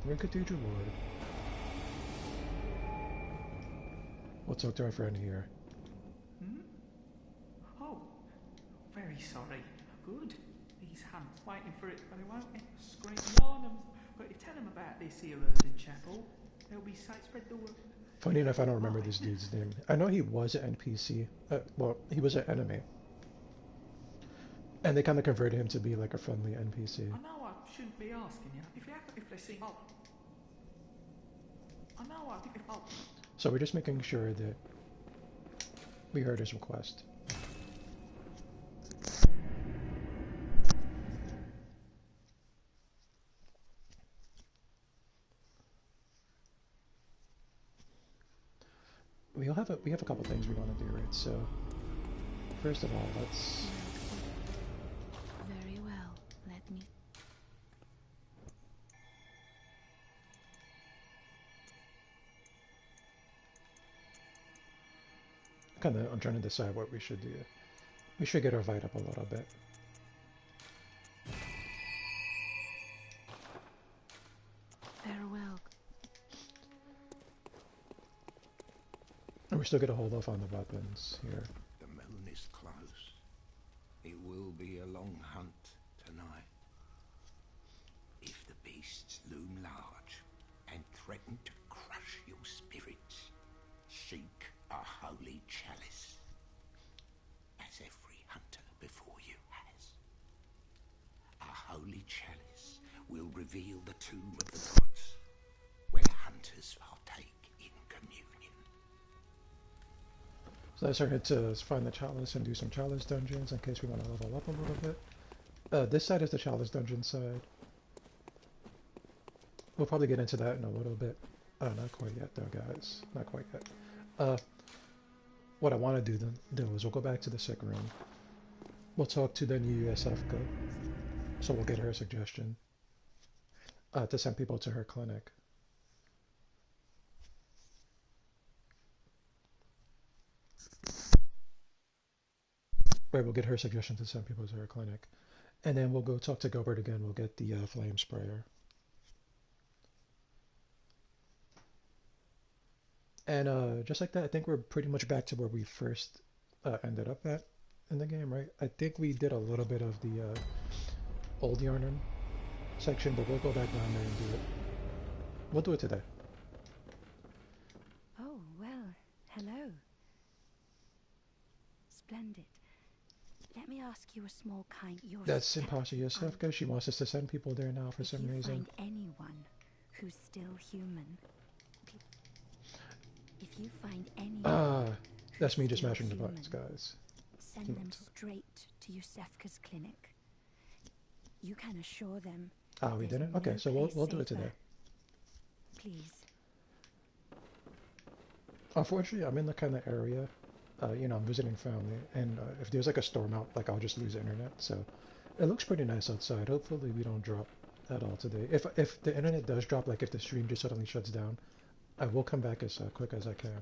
We're in Cathedral Ward. We'll talk to our friend here. Hmm? Oh, very sorry. Good. These hands waiting for it, but they won't scream on them. But you tell them about this here Urban Chapel. They'll be sight spread the word. Funny enough, I don't remember this dude's name. I know he was an NPC. Well, he was an enemy. And they kind of converted him to be like a friendly NPC. I know I shouldn't be asking you. If they seem odd. I know I think if I... So we're just making sure that we heard his request. We have a couple things we want to do, right? So first of all, let's... Very well. Let me. I'm trying to decide what we should do. We should get our fight up a little bit. Farewell. And we're still gonna hold off on the weapons here. The moon is close. It will be a long hunt tonight. If the beasts loom large and threaten to crush your spirits, seek a holy chalice, as every hunter before you has. A holy chalice will reveal the tomb of the gods, where hunters partake in communion. So let's head to find the chalice and do some chalice dungeons in case we want to level up a little bit. This side is the chalice dungeon side. We'll probably get into that in a little bit. Not quite yet though, guys. Not quite yet. What I want to do is we'll go back to the sick room. We'll talk to the new USFCO. So we'll get her a suggestion to send people to her clinic. Right, we'll get her suggestion to send people to her clinic. And then we'll go talk to Gilbert again. We'll get the flame sprayer. And just like that, I think we're pretty much back to where we first ended up at in the game, right? I think we did a little bit of the old Yarnum section, but we'll go back down there and do it. We'll do it today. Oh, well, hello. Splendid. Let me ask you a small kind. That's Imposter Yosefka. She wants us to send people there now for If some you reason. find anyone who's still human. If you find any That's me who's just still mashing the human, buttons, guys. send them straight to Yusefka's clinic. You can assure them. We there's didn't? Okay, no so place we'll do it safer. today. Please. Unfortunately, I'm in the kind of area, you know, I'm visiting family, and if there's like a storm out, like I'll just lose the internet. So it looks pretty nice outside. Hopefully we don't drop at all today. If the internet does drop, like if the stream just suddenly shuts down, I will come back as quick as I can.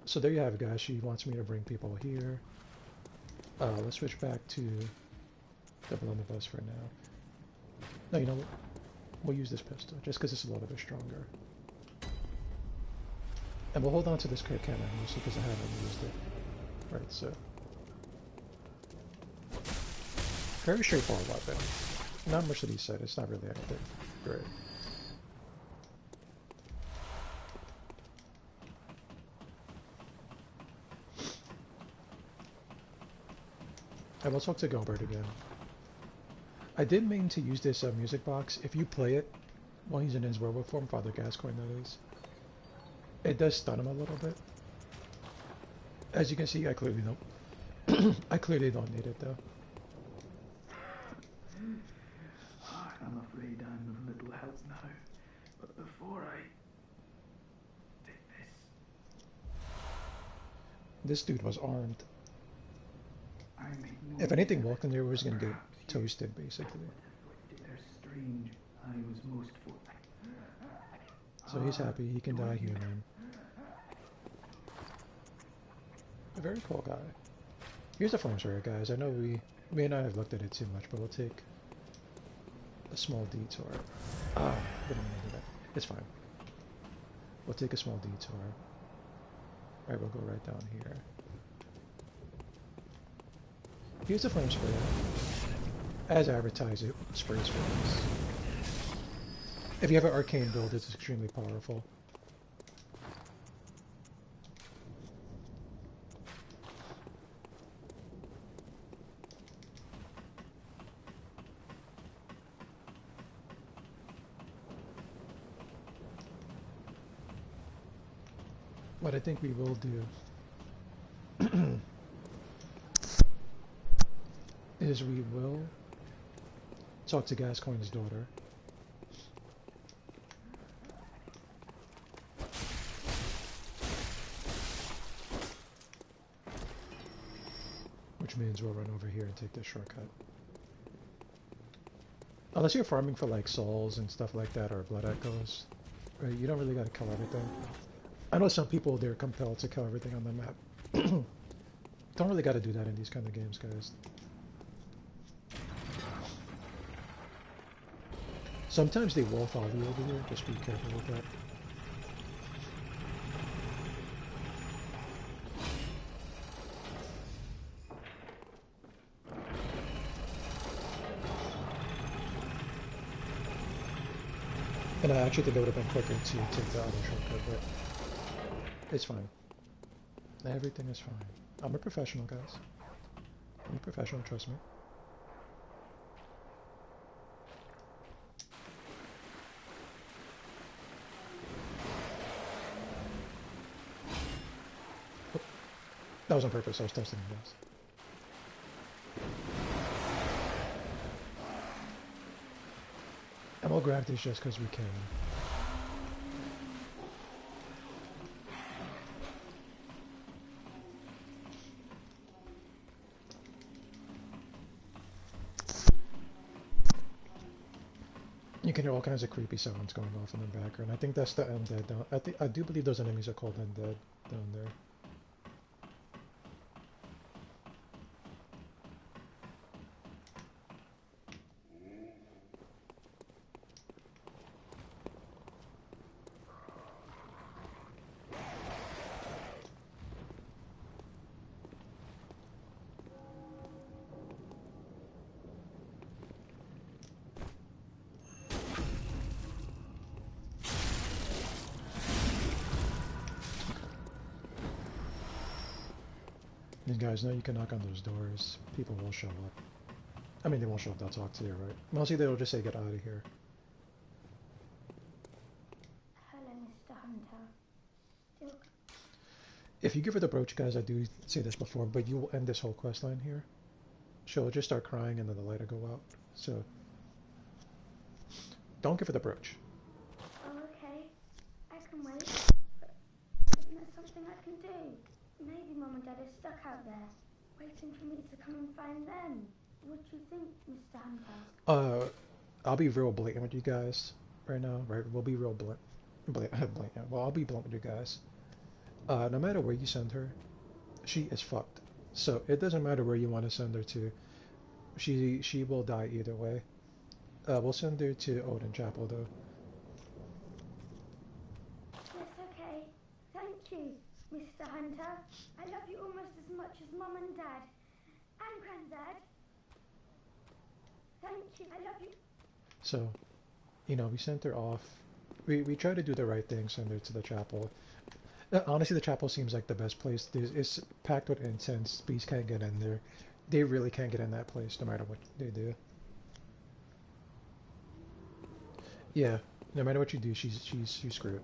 So there you have it, guys. She wants me to bring people here. Let's switch back to the blunderbuss for now. No, you know what? We'll use this pistol, just because it's a little bit stronger. And we'll hold on to this crit cannon, mostly because I haven't used it. Right, so. Very straightforward weapon. Not much to be said, it's not really anything great. And we'll talk to Gilbert again. I did mean to use this music box. If you play it while he's in his werewolf form, Father Gascoigne that is, it does stun him a little bit. As you can see, I clearly don't. I clearly don't need it though. I'm afraid I'm of little help now. But before I did This dude was armed. I made no If anything, use of walking there was it, gonna get perhaps you toasted, basically. afflicted their strange. I was most fortunate. So he's happy he can die human. A very cool guy. Here's the flamethrower, guys. I know we may not have looked at it too much, but we'll take a small detour. Didn't mean to do that. It's fine. We'll take a small detour. Alright, we'll go right down here. Here's the flame sprayer. As advertised, it sprays flames. If you have an arcane build, it's extremely powerful. What I think we will do is we will talk to Gascoigne's daughter. Which means we'll run over here and take this shortcut. Unless you're farming for like souls and stuff like that, or blood echoes, right? You don't really gotta kill everything. I know some people, they're compelled to kill everything on the map. Don't really gotta do that in these kind of games, guys. Sometimes they will follow you over here, just be careful with that. And I actually think it would have been quicker to take the other shortcut, but it's fine. Everything is fine. I'm a professional, guys. I'm a professional, trust me. Oh, that was on purpose, I was testing you guys. And we'll grab these just because we can. You can hear all kinds of creepy sounds going off in the background. I think that's the undead down. I do believe those enemies are called undead down there. You guys know you can knock on those doors. People will show up. I mean, they won't show up, they'll talk to you, right? Mostly they'll just say, get out of here. If you give her the brooch, guys, I do say this before, but you will end this whole quest line here. She'll just start crying and then the light will go out. So, don't give her the brooch. Oh, okay. I can wait. But isn't there something I can do? Maybe Mum and Dad are stuck out there, waiting for me to come and find them. What do you think, Mr. Hunter? I'll be real blatant with you guys right now, right? We'll be real blatant. Well, I'll be blunt with you guys. No matter where you send her, she is fucked. So it doesn't matter where you want to send her to. She will die either way. We'll send her to Odin Chapel though. Yes, okay. Thank you, Mr. Hunter. I love you almost as much as Mum and Dad. And Granddad. Thank you. I love you. So, you know, we sent her off. We try to do the right thing, send her to the chapel. Honestly, the chapel seems like the best place. It's packed with incense. Beasts can't get in there. They really can't get in that place, no matter what they do. Yeah, no matter what you do, she's screwed.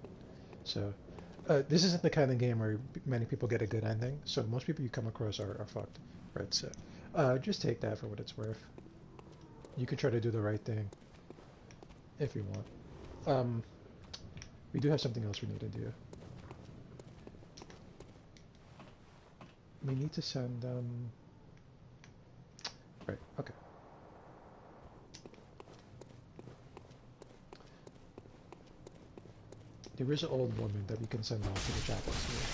So, this isn't the kind of game where many people get a good ending. So most people you come across are fucked, right? So, just take that for what it's worth. You can try to do the right thing if you want. We do have something else we need to do. We need to send right, okay. There is an old woman that we can send off to the chapel here.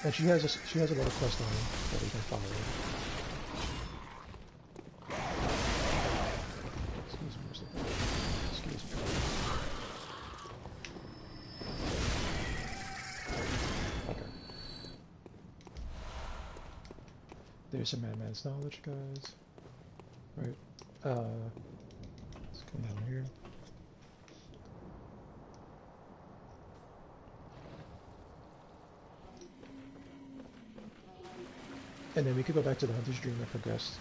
And she has a little quest line that we can follow. Excuse me, where's the excuse me. Okay. There's a madman's knowledge, guys. Right. Let's come down here. And then we could go back to the Hunter's Dream and progress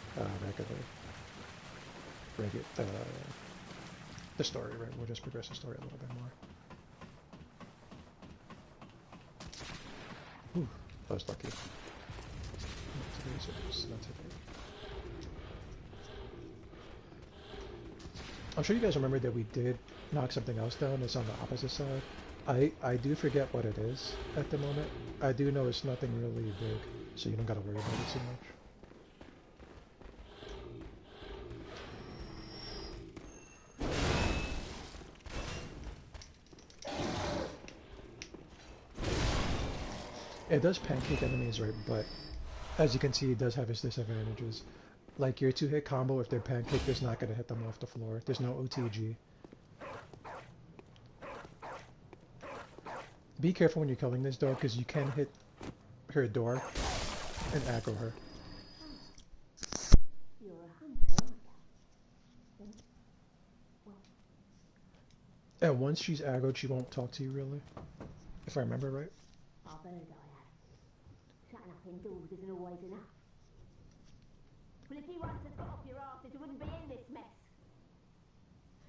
the story, right? We'll just progress the story a little bit more. Ooh, that was lucky. Not today. I'm sure you guys remember that we did knock something else down. It's on the opposite side. I do forget what it is at the moment. I do know it's nothing really big, so you don't gotta worry about it too much. It does pancake enemies, right? But as you can see, it does have its disadvantages. Like your 2-hit combo, if they're pancaked, it's not going to hit them off the floor. There's no OTG. Be careful when you're killing this dog, because you can hit her door and aggro her. You're a hunter, aren't you? Well, And once she's aggroed, she won't talk to you, really. If I remember right. I've heard I have. Shutting up indoors isn't always enough. Well, if you once had got off your arses, you wouldn't be in this mess.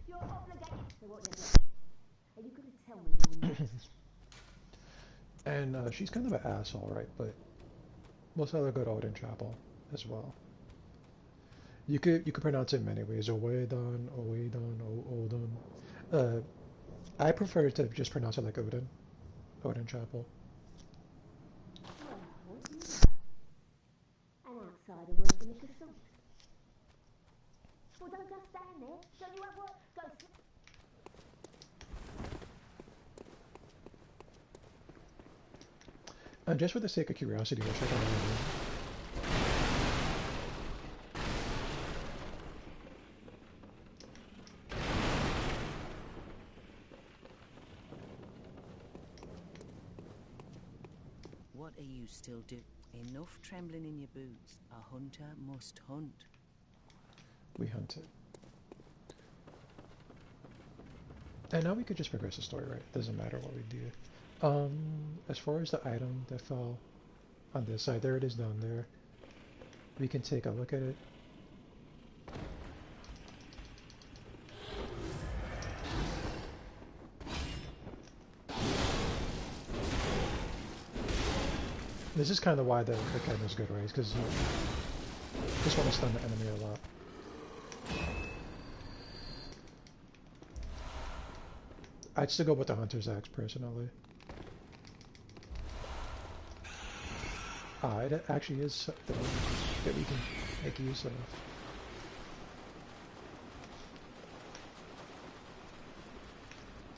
You're obligated to what you're doing. Are you going to tell me your name? And she's kind of an asshole, right? But we'll tell her go to Odin Chapel as well. You could pronounce it many ways. Oedon, Odin. I prefer to just pronounce it like Odin. Odin Chapel. Well, an outsider working at a salt. Well, don't just stand there. Don't you have work? Go. And just for the sake of curiosity, we'll check out another room. What are you still doing? Enough trembling in your boots. A hunter must hunt. We hunted. And now we could just progress the story, right? It doesn't matter what we do. As far as the item that fell on this side, there it is down there. We can take a look at it. This is kind of why the camera's good, right? Because you just want to stun the enemy a lot. I'd still go with the Hunter's Axe, personally. Ah, it actually is something that we can make use of.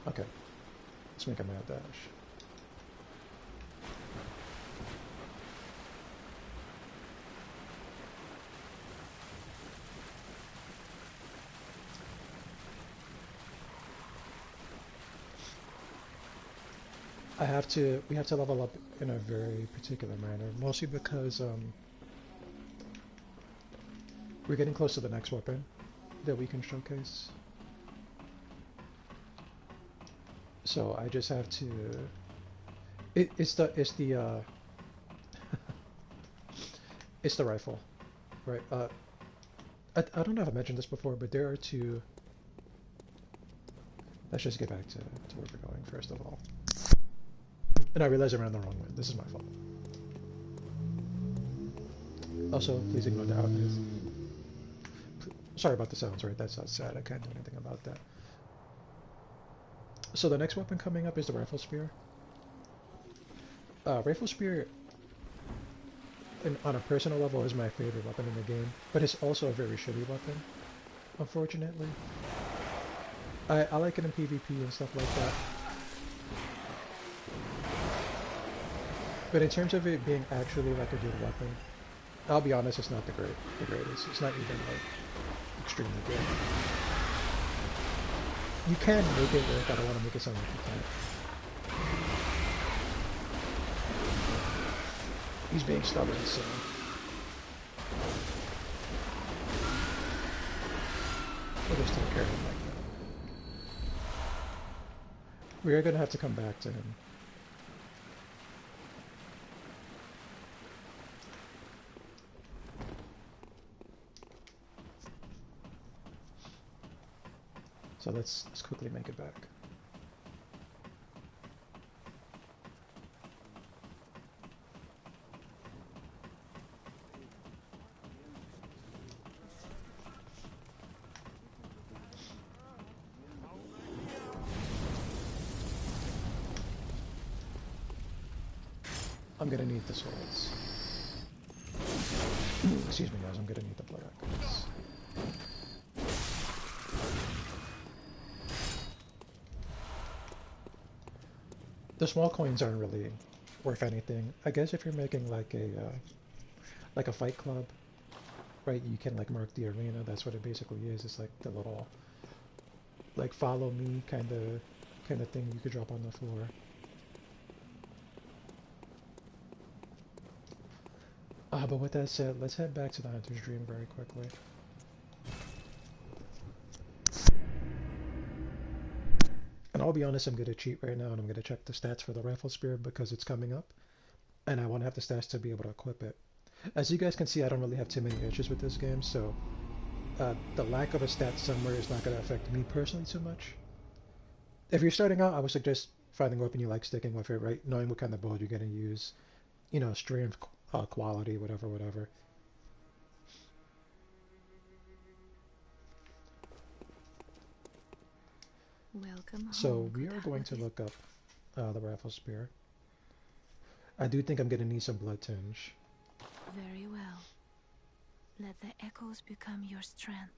Okay, let's make a mad dash. We have to level up in a very particular manner, mostly because we're getting close to the next weapon that we can showcase. So I just have to. It's the it's the rifle, right? I don't know if I mentioned this before, but there are two. Let's just get back to where we're going first of all. And I realize I ran the wrong way. This is my fault. Also, please ignore the out noise. Sorry about the sounds, right? That sounds sad. I can't do anything about that. So the next weapon coming up is the Rifle Spear. Rifle Spear, on a personal level, is my favorite weapon in the game, but it's also a very shitty weapon, unfortunately. I like it in PvP and stuff like that. But in terms of it being actually like a good weapon, I'll be honest, it's not the greatest. It's not even like extremely good. You can make it work. I don't want to make it sound like you can't. He's being stubborn, so we'll just take care of him like that. We are gonna have to come back to him. So let's quickly make it back. I'm gonna need the swords. Excuse me guys, I'm gonna need the blood records. The small coins aren't really worth anything. I guess if you're making like a fight club, right? You can like mark the arena. That's what it basically is. It's like the little like follow me kind of thing you could drop on the floor. But with that said, let's head back to the Hunter's Dream very quickly. And I'll be honest, I'm going to cheat right now and I'm going to check the stats for the Rifle Spear because it's coming up. And I want to have the stats to be able to equip it. As you guys can see, I don't really have too many issues with this game, so the lack of a stat somewhere is not going to affect me personally too much. If you're starting out, I would suggest finding a weapon you like, sticking with it, right? Knowing what kind of bow you're going to use, you know, strength, quality, whatever. Welcome home. So we are going to look up the Rifle Spear. I do think I'm going to need some blood tinge. Very well. Let the echoes become your strength.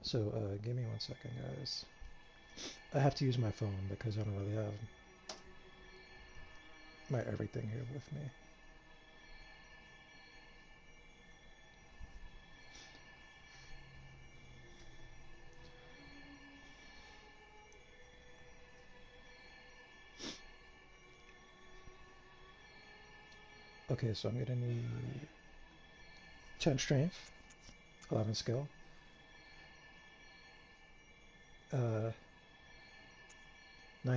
So give me 1 second, guys. I have to use my phone because I don't really have my everything here with me. Okay, so I'm gonna need 10 strength, 11 skill, 9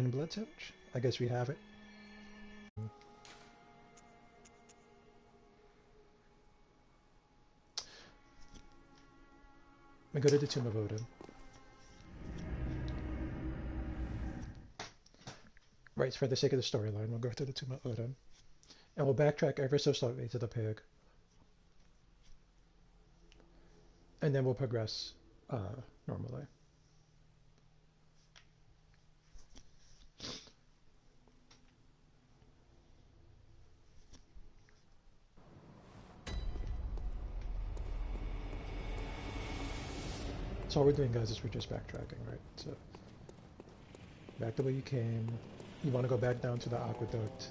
blood tinge. I guess we have it. We go to the Tomb of Odin. Right, for the sake of the storyline, we'll go through the Tomb of Odin. And we'll backtrack ever so slightly to the pig. And then we'll progress normally. So all we're doing, guys, is we're just backtracking, right? So back the way you came. You want to go back down to the aqueduct.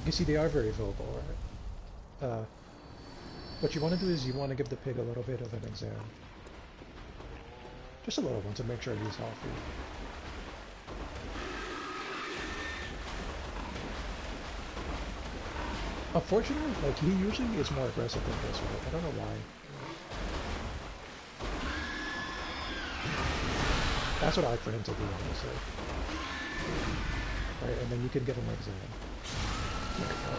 You see, they are very vocal, right? What you want to do is you want to give the pig a little bit of an exam. Just a little one to make sure he's healthy. Unfortunately, like, he usually is more aggressive than this, right? I don't know why. That's what I'd like for him to do, honestly. Right, and then you can give him an exam. There we go.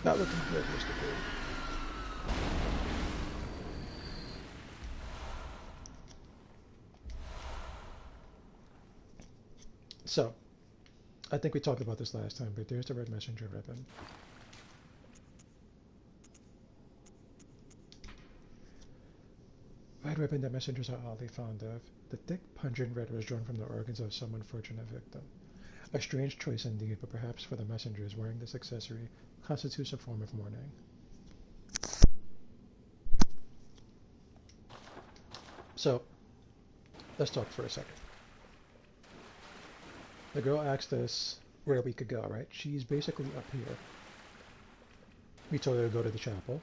Not looking good, Mr. Pig. So, I think we talked about this last time, but there's the red messenger ribbon. Red ribbon that messengers are oddly fond of. The thick, pungent red was drawn from the organs of some unfortunate victim. A strange choice indeed, but perhaps for the messengers, wearing this accessory constitutes a form of mourning. So, let's talk for a second. The girl asked us where we could go, right? She's basically up here. We told her to go to the chapel.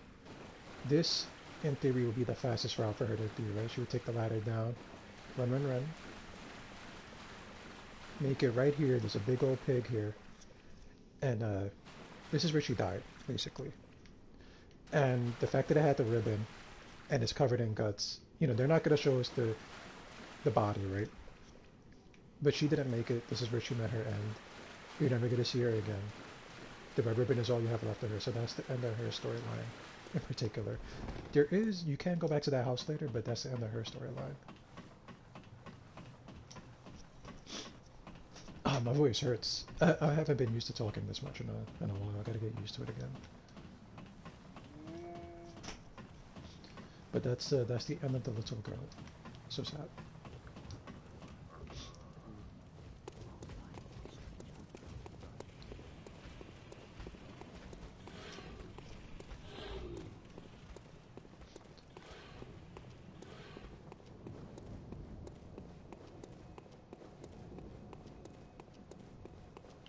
This, in theory, would be the fastest route for her to do, right? She would take the ladder down, run, run, run. Make it right here. There's a big old pig here. And this is where she died, basically. And the fact that it had the ribbon and it's covered in guts, you know, they're not going to show us the body, right? But she didn't make it. This is where she met her end. You're never going to see her again. The red ribbon is all you have left of her, so that's the end of her storyline in particular. There is, you can go back to that house later, but that's the end of her storyline. My voice hurts. I haven't been used to talking this much in a while. I gotta get used to it again. But that's the end of the little girl. So sad.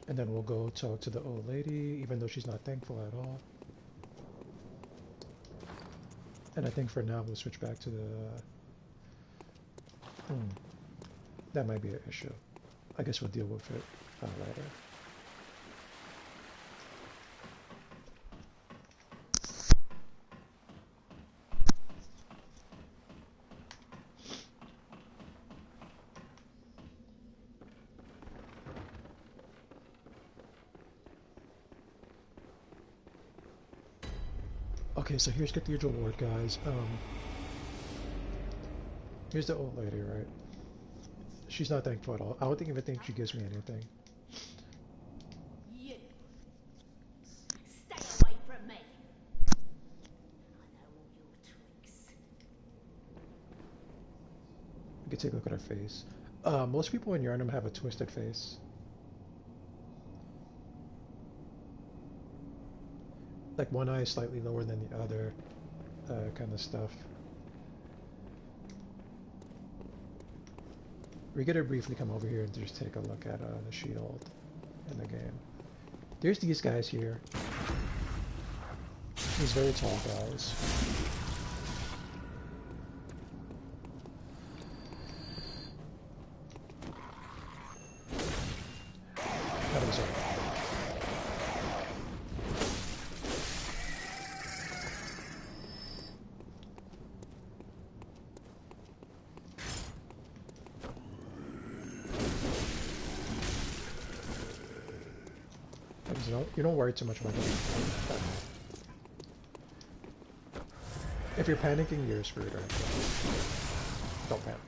And then we'll go talk to the old lady, even though she's not thankful at all. And I think for now we'll switch back to the... that might be an issue. I guess we'll deal with it later. Okay, so here's Cathedral Ward, guys. Here's the old lady, right? She's not thankful at all. I don't even think she gives me anything. You. Stay away from me. I know all your tricks. You can take a look at her face. Most people in Yharnam have a twisted face. Like one eye is slightly lower than the other, kind of stuff. We're gonna briefly come over here and just take a look at the shield in the game. There's these guys here. These very tall guys. That was all. You don't worry too much about it. If you're panicking, you're screwed, right? Don't panic.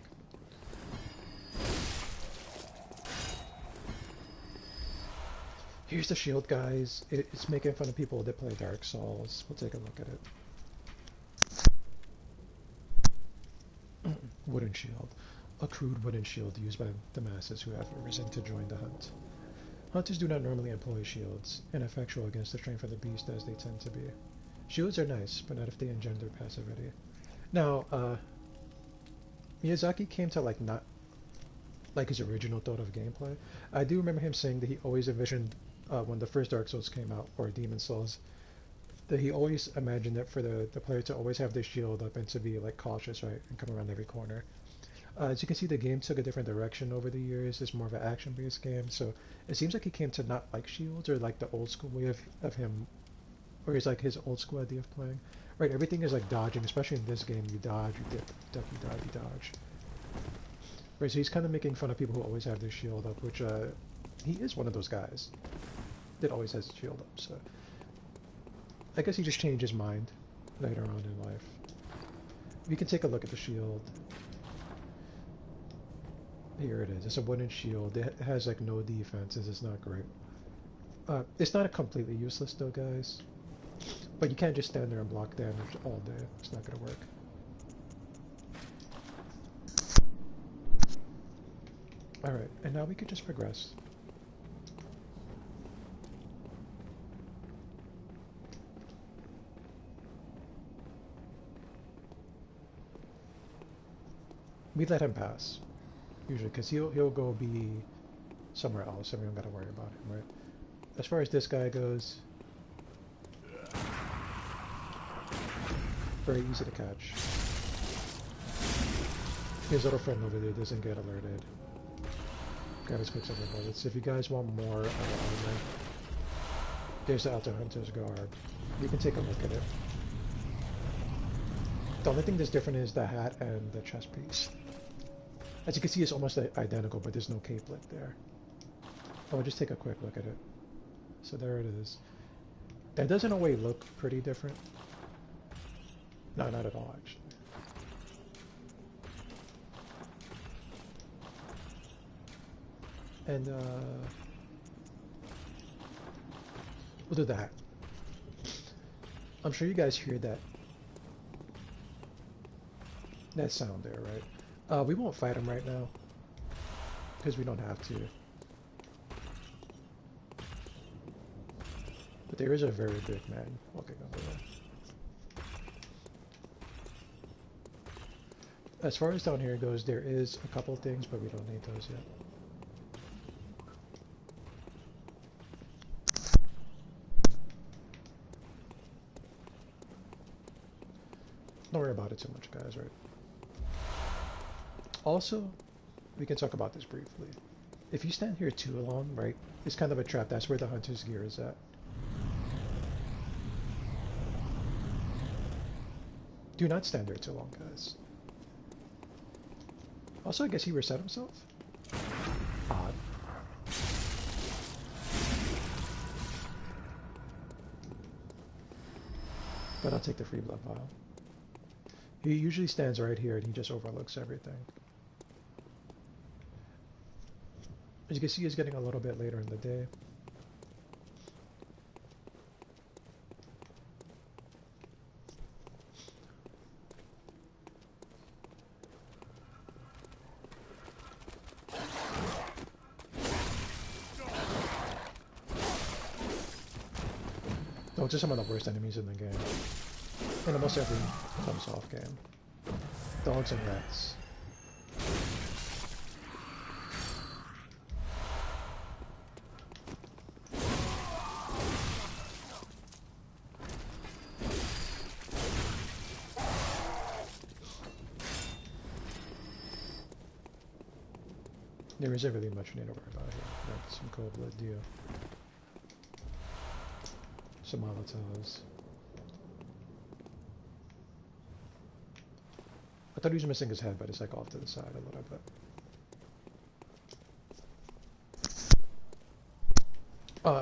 Here's the shield, guys. It's making fun of people that play Dark Souls. We'll take a look at it. Wooden shield. A crude wooden shield used by the masses who have arisen to join the hunt. Hunters do not normally employ shields, ineffectual against the strength of the beast as they tend to be. Shields are nice, but not if they engender passivity. Now, Miyazaki came to not like his original thought of gameplay. I do remember him saying that he always envisioned when the first Dark Souls came out, or Demon Souls, that he always imagined it for the player to always have their shield up and to be cautious, right, and come around every corner. As you can see, the game took a different direction over the years. It's more of an action-based game, so it seems like he came to not like shields or like the old school way of him, or he's like his old school idea of playing. Right, everything is like dodging, especially in this game. You dodge, you dip, duck, you dodge, you dodge. Right, so he's kind of making fun of people who always have their shield up, which he is one of those guys that always has his shield up, so I guess he just changed his mind later on in life. We can take a look at the shield. Here it is. It's a wooden shield. It has no defenses. It's not great. It's not completely useless though, guys. But you can't just stand there and block damage all day. It's not gonna work. Alright, and now we could just progress. We let him pass. Usually, because he'll go be somewhere else, and we don't gotta worry about him, right? As far as this guy goes, very easy to catch. His little friend over there doesn't get alerted. Grab his quicksilver bullets. If you guys want more armor, there's the Alta Hunter's Garb. You can take a look at it. The only thing that's different is the hat and the chest piece. As you can see, it's almost identical, but there's no capelet there. I'll just take a quick look at it. So there it is. That does in a way look pretty different. No, not at all, actually. And, we'll do that. I'm sure you guys hear that sound there, right? We won't fight him right now, because we don't have to. But there is a very big man walking over there. As far as down here goes, there is a couple things, but we don't need those yet. Don't worry about it too much, guys, right? Also, we can talk about this briefly. If you stand here too long, right, it's kind of a trap. That's where the hunter's gear is at. Do not stand there too long, guys. Also, I guess he reset himself? Odd. But I'll take the free blood vial. He usually stands right here and he just overlooks everything. As you can see, it's getting a little bit later in the day. Those are some of the worst enemies in the game. In almost every FromSoft game. Dogs and rats. There isn't really much we need to worry about here. Like some cold blood deal. Some Molotovs. I thought he was missing his head, but it's off to the side a little bit.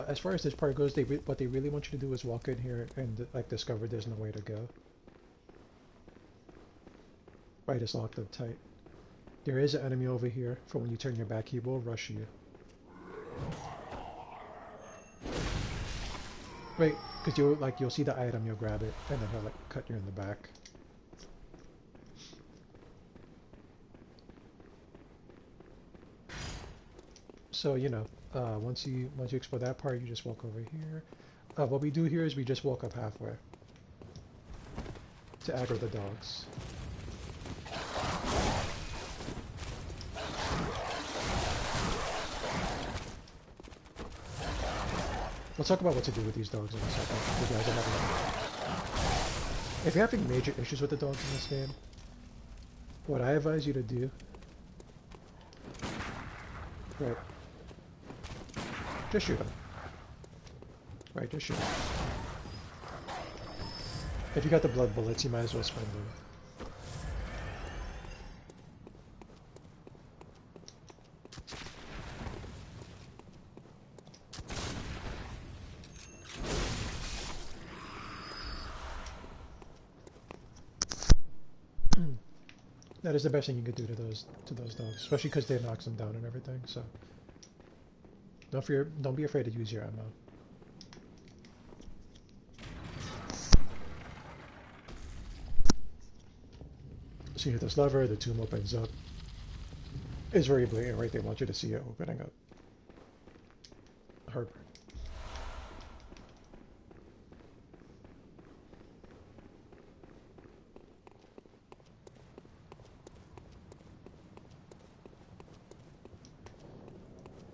As far as this part goes, what they really want you to do is walk in here and discover there's no way to go. Right, it's locked up tight. There is an enemy over here. For when you turn your back, he will rush you. Right, because you'll see the item, you'll grab it, and then he'll like cut you in the back. So once you explore that part, you just walk over here. What we do here is we just walk up halfway to aggro the dogs. We'll talk about what to do with these dogs in a second. You guys are having... If you're having major issues with the dogs in this game, what I advise you to do... Right. Just shoot them. Right, just shoot them. If you got the blood bullets, you might as well spend them. That is the best thing you could do to those dogs, especially because they knocks them down and everything. So don't be afraid to use your ammo. So you hit this lever, the tomb opens up. It's very blatant, right? They want you to see it opening up. Heartburn.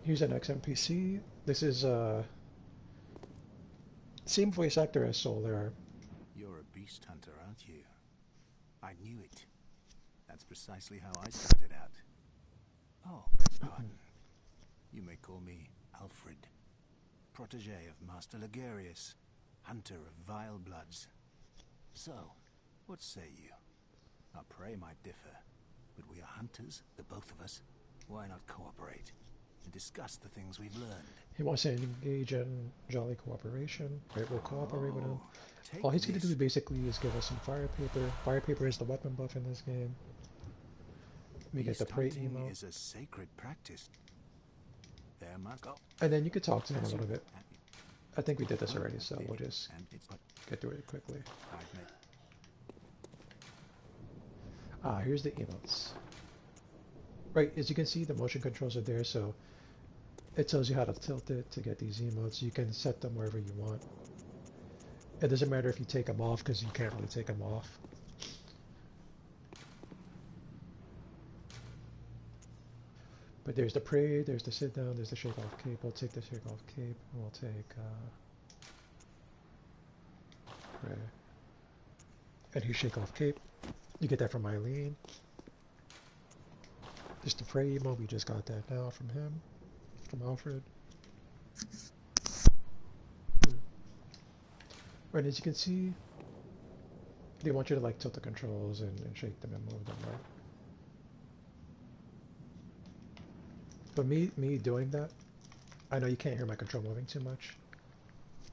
Here's an XNPC. This is same voice actor as Solar. You're a beast hunter, aren't you? I knew it. That's precisely how I started out. Oh, beg pardon. You may call me Alfred, protege of Master Ligurius, hunter of vile bloods. So, what say you? Our prey might differ, but we are hunters, the both of us. Why not cooperate and discuss the things we've learned? He wants to engage in jolly cooperation. Right, we'll cooperate with him. All he's going to do basically is give us some fire paper. Fire paper is the weapon buff in this game. We get the prey emo. Is a sacred practice. There must go. And then you could talk to him a little bit. I think we did this already, so we'll just get through it quickly. Here's the emotes. Right, as you can see, the motion controls are there, so it tells you how to tilt it to get these emotes. You can set them wherever you want. It doesn't matter if you take them off, because you can't really take them off. But there's the pray, there's the sit down, there's the shake off cape. We'll take the shake off cape, and we'll take pray. And here's shake off cape. You get that from Eileen. There's the pray emo, we just got that now from him, from Alfred. Right, as you can see, they want you to like tilt the controls and shake them and move them, right? But me doing that, I know you can't hear my control moving too much.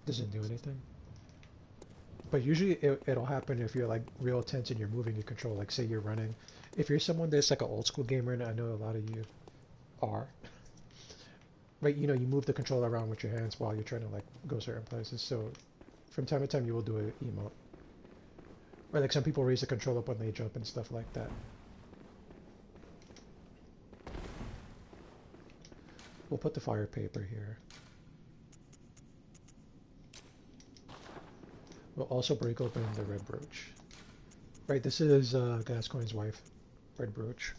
Doesn't do anything. But usually it'll happen if you're like real tense and you're moving your control, like say you're running. If you're someone that's like an old school gamer, and I know a lot of you are, right, you move the control around with your hands while you're trying to like go certain places. So from time to time you will do an emote. Or like some people raise the control up when they jump and stuff like that. We'll put the fire paper here. We'll also break open the red brooch. Right, this is Gascoigne's wife, red brooch.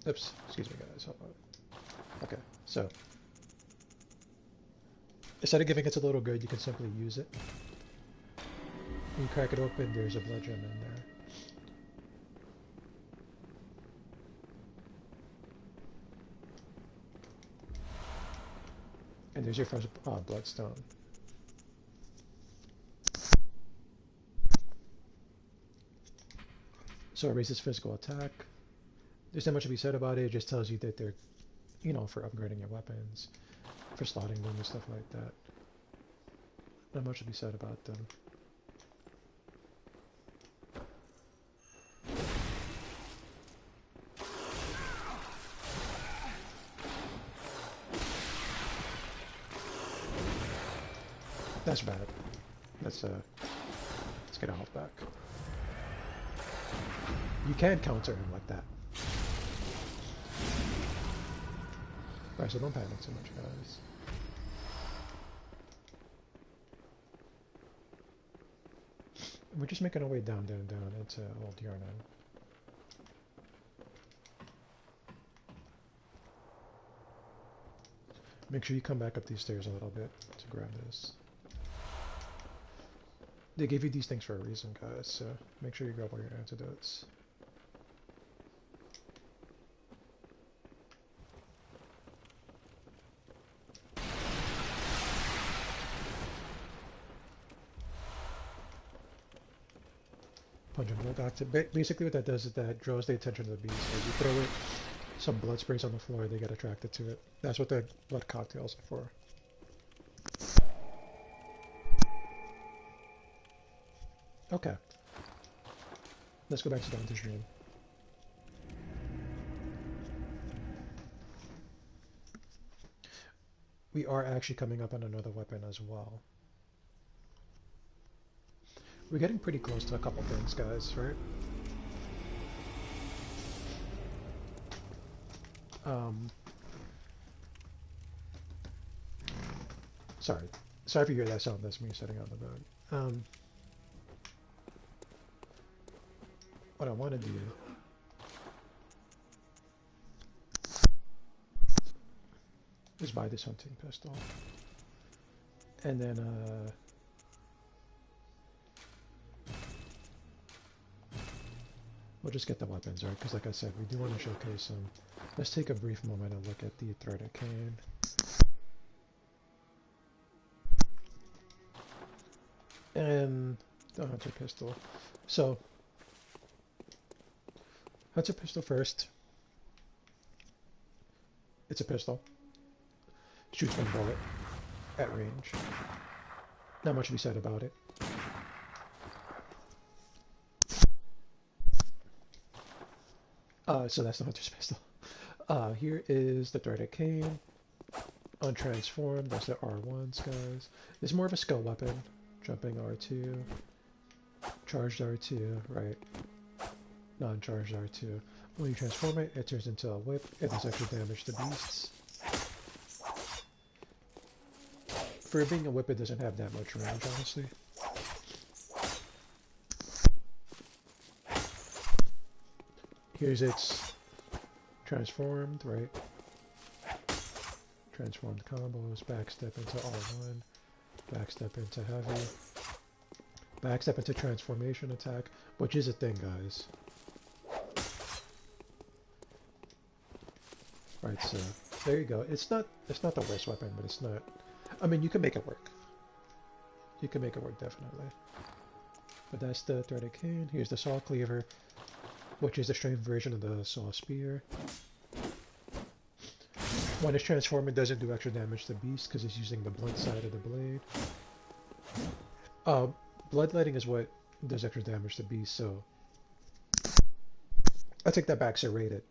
Oops, excuse me guys, hold on. Okay, so instead of giving it to the little girl, you can simply use it. When you crack it open, there's a blood gem in there. And there's your first bloodstone. So it raises physical attack. There's not much to be said about it. It just tells you that they're, for upgrading your weapons, for slotting them and stuff like that. Not much to be said about them. That's bad. Let's get our health back. You can counter him like that. Alright, so don't panic too much, guys. We're just making our way down into Old Yarnan. Make sure you come back up these stairs a little bit to grab this. They gave you these things for a reason, guys, so make sure you grab all your antidotes. Punch and hold active. Basically what that does is that draws the attention of the beast. Like you throw it, some blood sprays on the floor, they get attracted to it. That's what the blood cocktails are for. Okay. Let's go back to Dante's Dream. We are actually coming up on another weapon as well. We're getting pretty close to a couple things, guys, right? Sorry. Sorry if you hear that sound, that's me setting on the bed. What I want to do is buy this hunting pistol. And then, we'll just get the weapons, right? Because like I said, we do want to showcase them. Let's take a brief moment and look at the threaded cane. And the hunter pistol. So, hunter pistol first. It's a pistol. Shoots one bullet at range. Not much to be said about it. So that's the hunter's pistol. Here is the threaded cane. Untransformed, that's the R1s, guys. It's more of a skill weapon. Jumping R2. Charged R2, right. Non-charged R2. When you transform it, it turns into a whip. It does extra damage to beasts. For being a whip, it doesn't have that much range, honestly. Here's its transformed, right? Transformed combos, backstep into R1, backstep into heavy, backstep into transformation attack, which is a thing, guys. Right, so there you go. It's not the worst weapon, but it's not. I mean, you can make it work. You can make it work, definitely. But that's the threaded cane. Here's the saw cleaver, which is the strength version of the saw spear. When it's transformed, it doesn't do extra damage to beast because it's using the blunt side of the blade. Bloodletting is what does extra damage to beast, so I take that back. Serrated,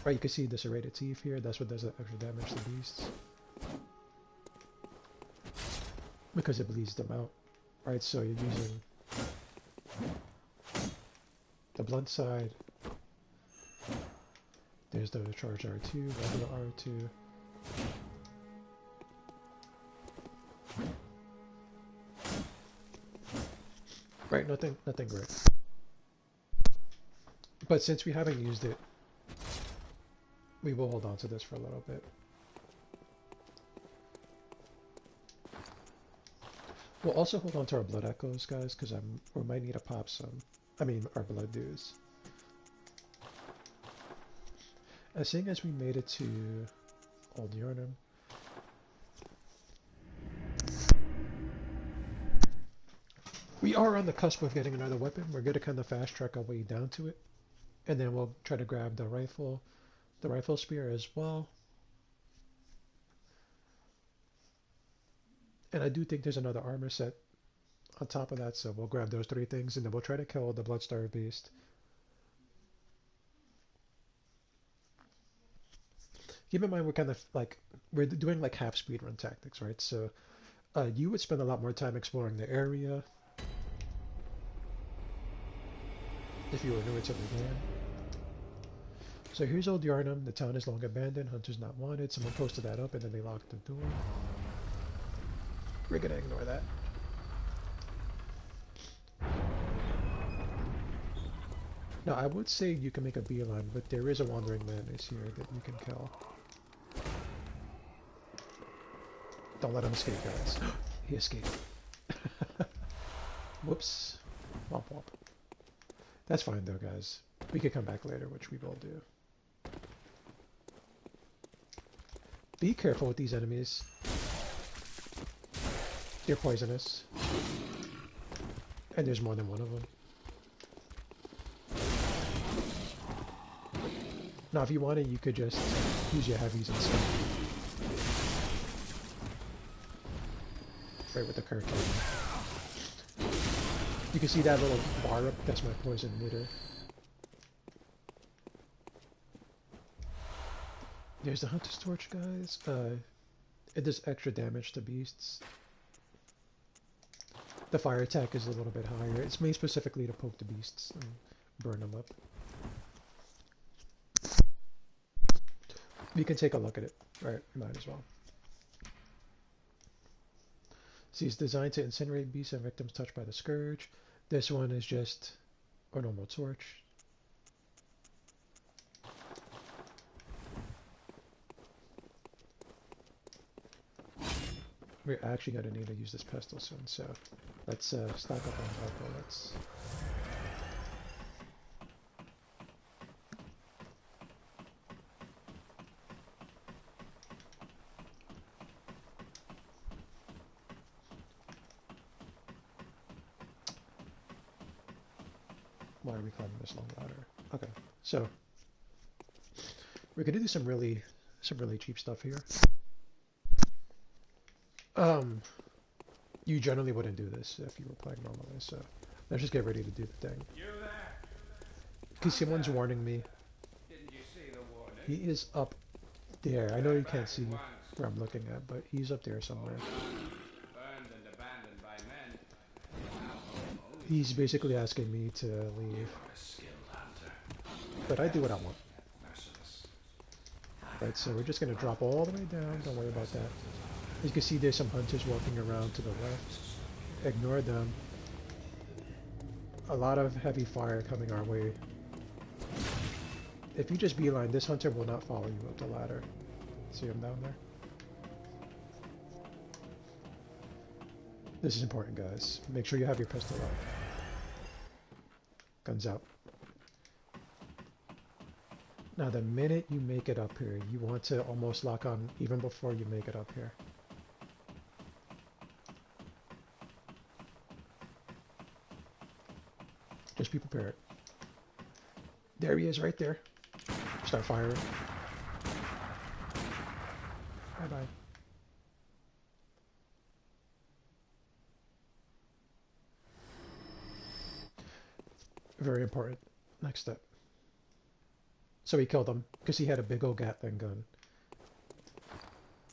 right? You can see the serrated teeth here. That's what does extra damage to beasts because it bleeds them out, right? So you're using the blunt side. There's the charge R2, regular R2. Right, nothing great. But since we haven't used it, we will hold on to this for a little bit. We'll also hold on to our blood echoes, guys, because we might need to pop some. I mean, our blood dews. As seeing as we made it to Old Yarnum, we are on the cusp of getting another weapon. We're going to kind of fast track our way down to it, and then we'll try to grab the rifle spear as well. And I do think there's another armor set on top of that, so we'll grab those three things, and then we'll try to kill the Bloodstar Beast. Keep in mind we're kind of like, we're doing like half speedrun tactics, right? So You would spend a lot more time exploring the area if you were newer to the game. So here's Old Yarnum. The town is long abandoned. Hunters not wanted. Someone posted that up and then they locked the door. We're gonna ignore that. Now I would say you can make a beeline, but there is a wandering madness here that you can kill. Don't let him escape, guys. He escaped. Whoops. Womp womp. That's fine though, guys. We could come back later, which we will do. Be careful with these enemies. They're poisonous. And there's more than one of them. Now if you wanted, you could just use your heavies and stuff. Right with the curtain. You can see that little bar up, that's my poison meter. There's the Hunter's Torch, guys. It does extra damage to beasts. The fire attack is a little bit higher. It's made specifically to poke the beasts and burn them up. You can take a look at it. Right, you might as well. See, it's designed to incinerate beasts and victims touched by the scourge. This one is just a normal torch. We're actually going to need to use this pestle soon, so let's stock up on our bullets. Why are we climbing this long ladder? Okay, so we're going to do some really cheap stuff here. You generally wouldn't do this if you were playing normally, so let's just get ready to do the thing. Because someone's warning me. He is up there. I know you can't see where I'm looking at, but he's up there somewhere. He's basically asking me to leave. But I do what I want. Right, so we're just going to drop all the way down. Don't worry about that. As you can see, there's some hunters walking around to the left. Ignore them. A lot of heavy fire coming our way. If you just beeline, this hunter will not follow you up the ladder. See him down there? This is important, guys. Make sure you have your pistol out. Guns out. Now, the minute you make it up here, you want to almost lock on even before you make it up here. Just be prepared. There he is, right there. Start firing. Bye-bye. Very important. Next step. So he killed him because he had a big old Gatling gun.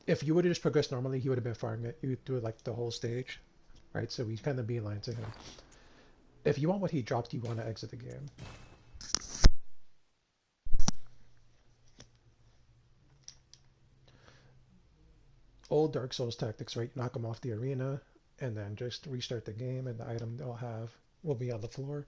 If you would have just progressed normally, he would have been firing at you through like the whole stage, right? So we kind of beeline to him. If you want what he dropped, you want to exit the game. Old Dark Souls tactics, right? Knock him off the arena and then just restart the game, and the item they'll have will be on the floor.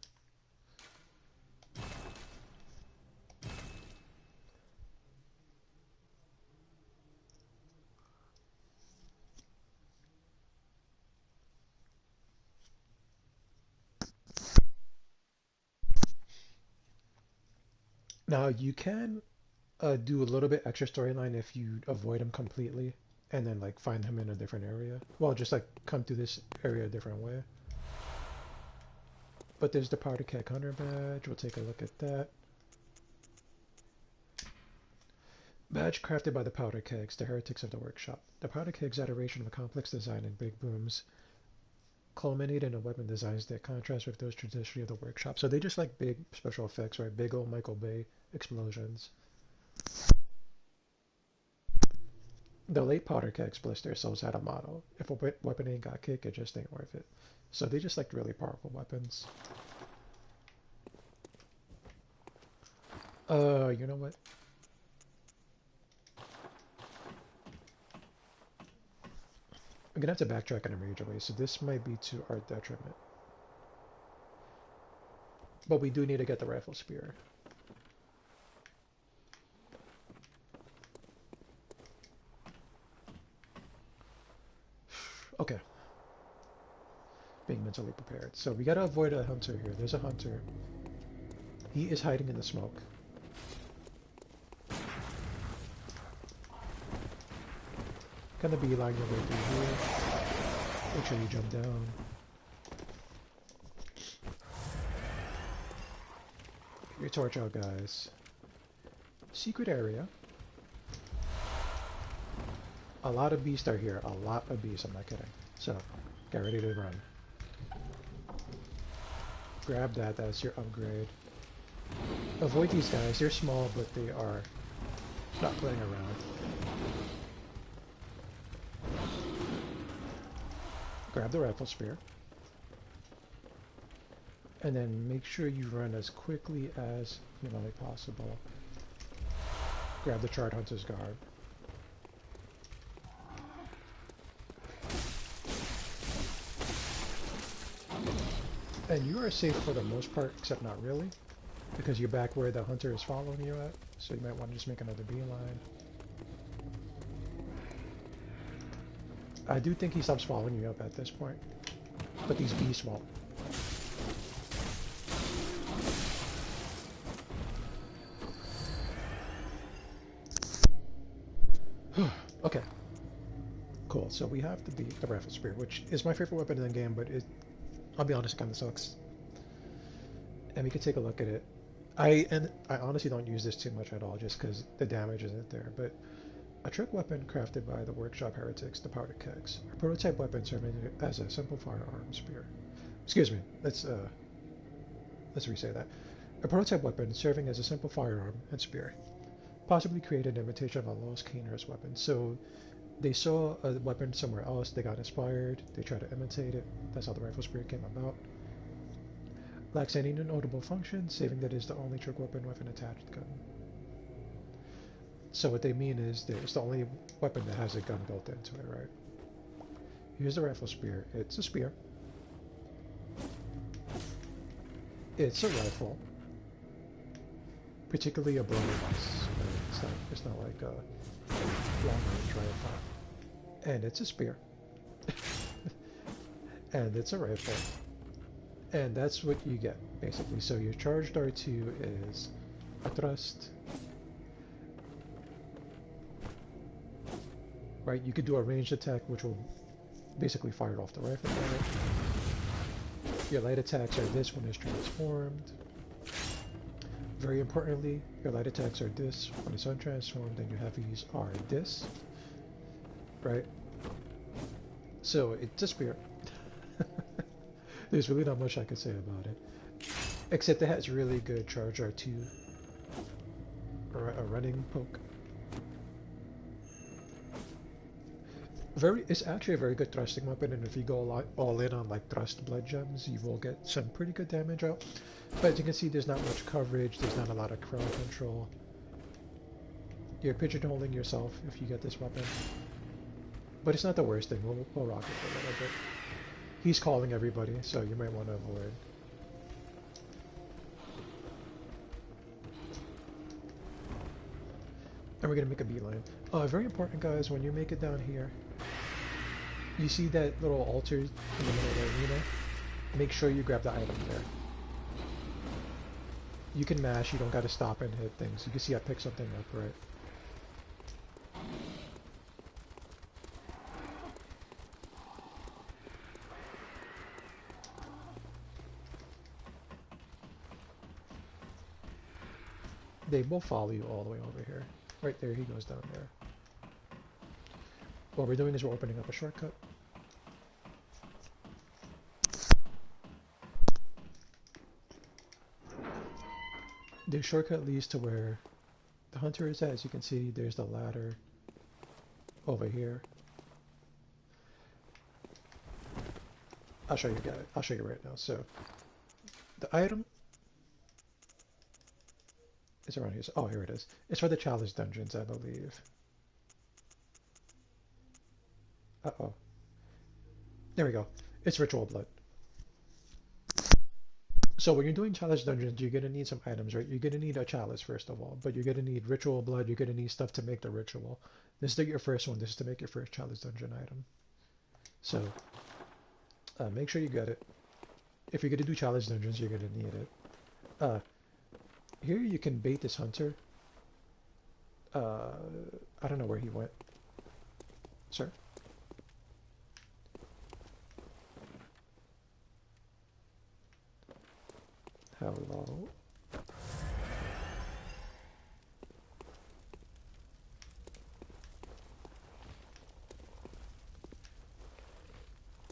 Now you can do a little bit extra storyline if you avoid him completely and then like find him in a different area. Well, just like come through this area a different way. But there's the Powder Keg Hunter badge. We'll take a look at that. Badge crafted by the Powder Kegs, the heretics of the workshop. The Powder Kegs' adoration of a complex design and big booms culminate in a weapon designs that contrast with those traditionally of the workshop. So they just like big special effects, right? Big old Michael Bay explosions. The late powder kegs blister sells had a motto: if a weapon ain't got kick, it just ain't worth it. So they just like really powerful weapons. You know what? I'm gonna have to backtrack in a major way, so this might be to our detriment. But we do need to get the rifle spear. Okay. Being mentally prepared. So we gotta avoid a hunter here. There's a hunter. He is hiding in the smoke. Gonna beeline your way through here. Make sure you jump down. Get your torch out, guys. Secret area. A lot of beasts are here. A lot of beasts, I'm not kidding. So, get ready to run. Grab that, that's your upgrade. Avoid these guys. They're small, but they are not playing around. Grab the rifle spear. And then make sure you run as quickly as humanly possible. Grab the Charred Hunter's Garb. And you are safe for the most part, except not really, because you're back where the hunter is following you at, so you might want to just make another beeline. I do think he stops following you up at this point, but these beasts won't. Okay. Cool, so we have the rifle spear, which is my favorite weapon in the game, but I'll be honest, it kind of sucks. And we can take a look at it. I honestly don't use this too much at all, just because the damage isn't there. But a trick weapon crafted by the workshop heretics, the powder kegs. A prototype weapon serving as a simple firearm spear. Excuse me. Let's re-say that. A prototype weapon serving as a simple firearm and spear, possibly created an imitation of a lost Keener's weapon. So they saw a weapon somewhere else, they got inspired, they tried to imitate it. That's how the rifle spear came about. Lacks any notable function, saving that it is the only trick weapon with an attached gun. So what they mean is that it's the only weapon that has a gun built into it, right? Here's the rifle spear. It's a spear. It's a rifle. Particularly a broader one. It's not like a long-range rifle. And it's a spear. And it's a rifle. And that's what you get, basically. So your charged R2 is a thrust. Right, you could do a ranged attack, which will basically fire it off the rifle. Your light attacks are this when it's transformed. Very importantly, your light attacks are this when it's untransformed, and your heavies are this. Right? So it's a spear. There's really not much I can say about it. Except it has really good charge R2. Or a running poke. It's actually a very good thrusting weapon, and if you go all in on like thrust blood gems, you will get some pretty good damage out. But as you can see, there's not much coverage, there's not a lot of crowd control. You're pigeonholing yourself if you get this weapon. But it's not the worst thing, we'll rock it for a little bit. He's calling everybody, so you might want to avoid. And we're going to make a beeline. Very important, guys, when you make it down here, you see that little altar in the middle of the arena? Make sure you grab the item there. You can mash, you don't got to stop and hit things. You can see I picked something up, right? They will follow you all the way over here. Right there, he goes down there. What we're doing is we're opening up a shortcut. The shortcut leads to where the hunter is at. As you can see, there's the ladder. over here. I'll show you guys. I'll show you right now. So the item is around here. So, oh, here it is. It's for the challenge dungeons, I believe. Uh-oh. There we go. It's ritual blood. So when you're doing chalice dungeons, you're gonna need some items, right? You're gonna need a chalice first of all, but you're gonna need ritual blood. You're gonna need stuff to make the ritual. This is your first one. This is to make your first chalice dungeon item. So make sure you get it. If you're gonna do chalice dungeons, you're gonna need it. Here you can bait this hunter. I don't know where he went. Sir? Hello?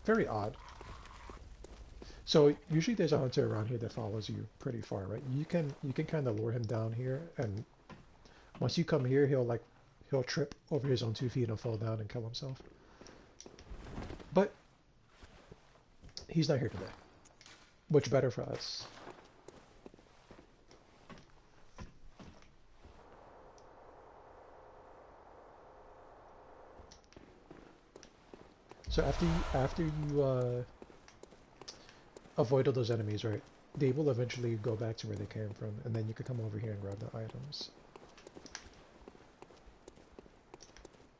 Very odd. So usually there's a hunter around here that follows you pretty far, right? You can kind of lure him down here, and once you come here, he'll trip over his own 2 feet and fall down and kill himself. But he's not here today, which better for us. So after you avoid all those enemies, right? They will eventually go back to where they came from, and then you can come over here and grab the items.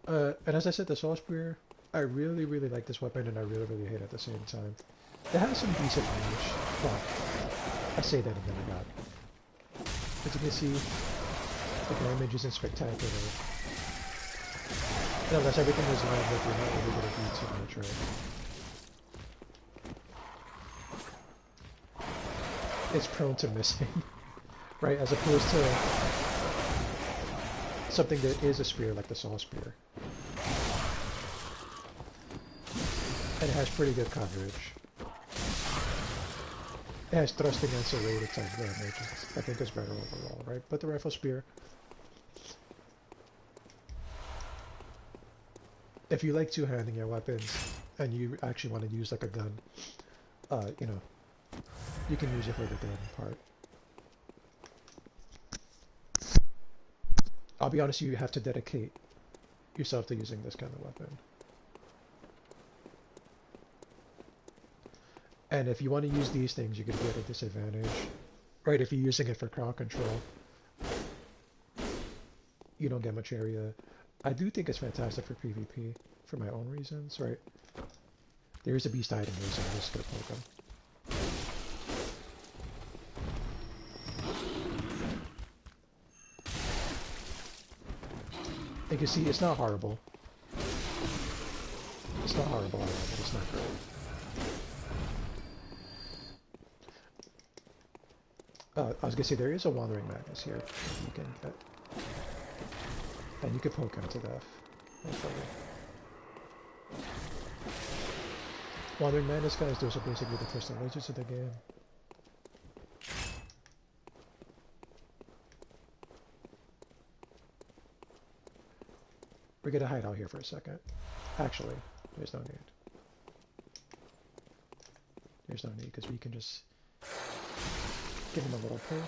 And as I said, the Saw Spear, I really, really like this weapon, and I really, really hate it at the same time. It has some decent range, but I say that and then I got. As you can see, the damage isn't spectacular. And unless everything is lined up, you're not really going to do too much, right? It's prone to missing, right? As opposed to something that is a spear like the Saw Spear. And it has pretty good coverage. It has thrusting and serrated type damage. I think it's better overall, right? But the Rifle Spear, if you like two-handing your weapons and you actually want to use like a gun, you know, you can use it for the gun part. I'll be honest, you have to dedicate yourself to using this kind of weapon. And if you want to use these things, you're going to be at a disadvantage. Right, if you're using it for crowd control, you don't get much area. I do think it's fantastic for PvP, for my own reasons, right? There is a beast hiding here, so I'm just going to poke him. You can see it's not horrible. It's not horrible at all, but it's not great. I was gonna say there is a Wandering Madness here you can get, and you can poke him to death. Wandering Madness, guys, those are basically the crystal legends of the game. We're gonna hide out here for a second. Actually, there's no need. There's no need, because we can just give him a little pull.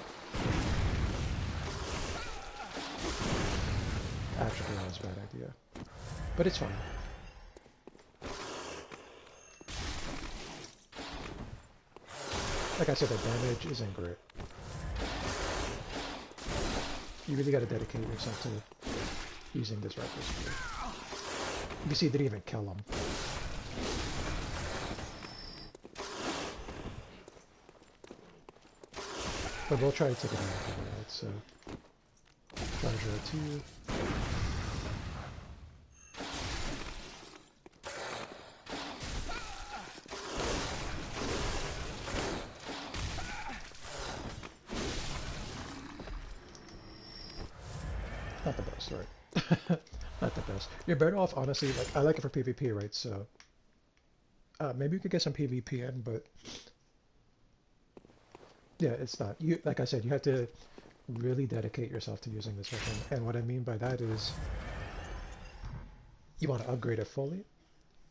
Actually, that was a bad idea. But it's fine. Like I said, the damage isn't great. You really gotta dedicate yourself to using this Rifle Spear. You can see it didn't even kill him. But we'll try to take it out of it, so Treasure 2. Not the best, right? Not the best. You're better off, honestly, like, I like it for PvP, right? So, maybe we could get some PvP in, but yeah, it's not. You, like I said, you have to really dedicate yourself to using this weapon. And what I mean by that is, you want to upgrade it fully.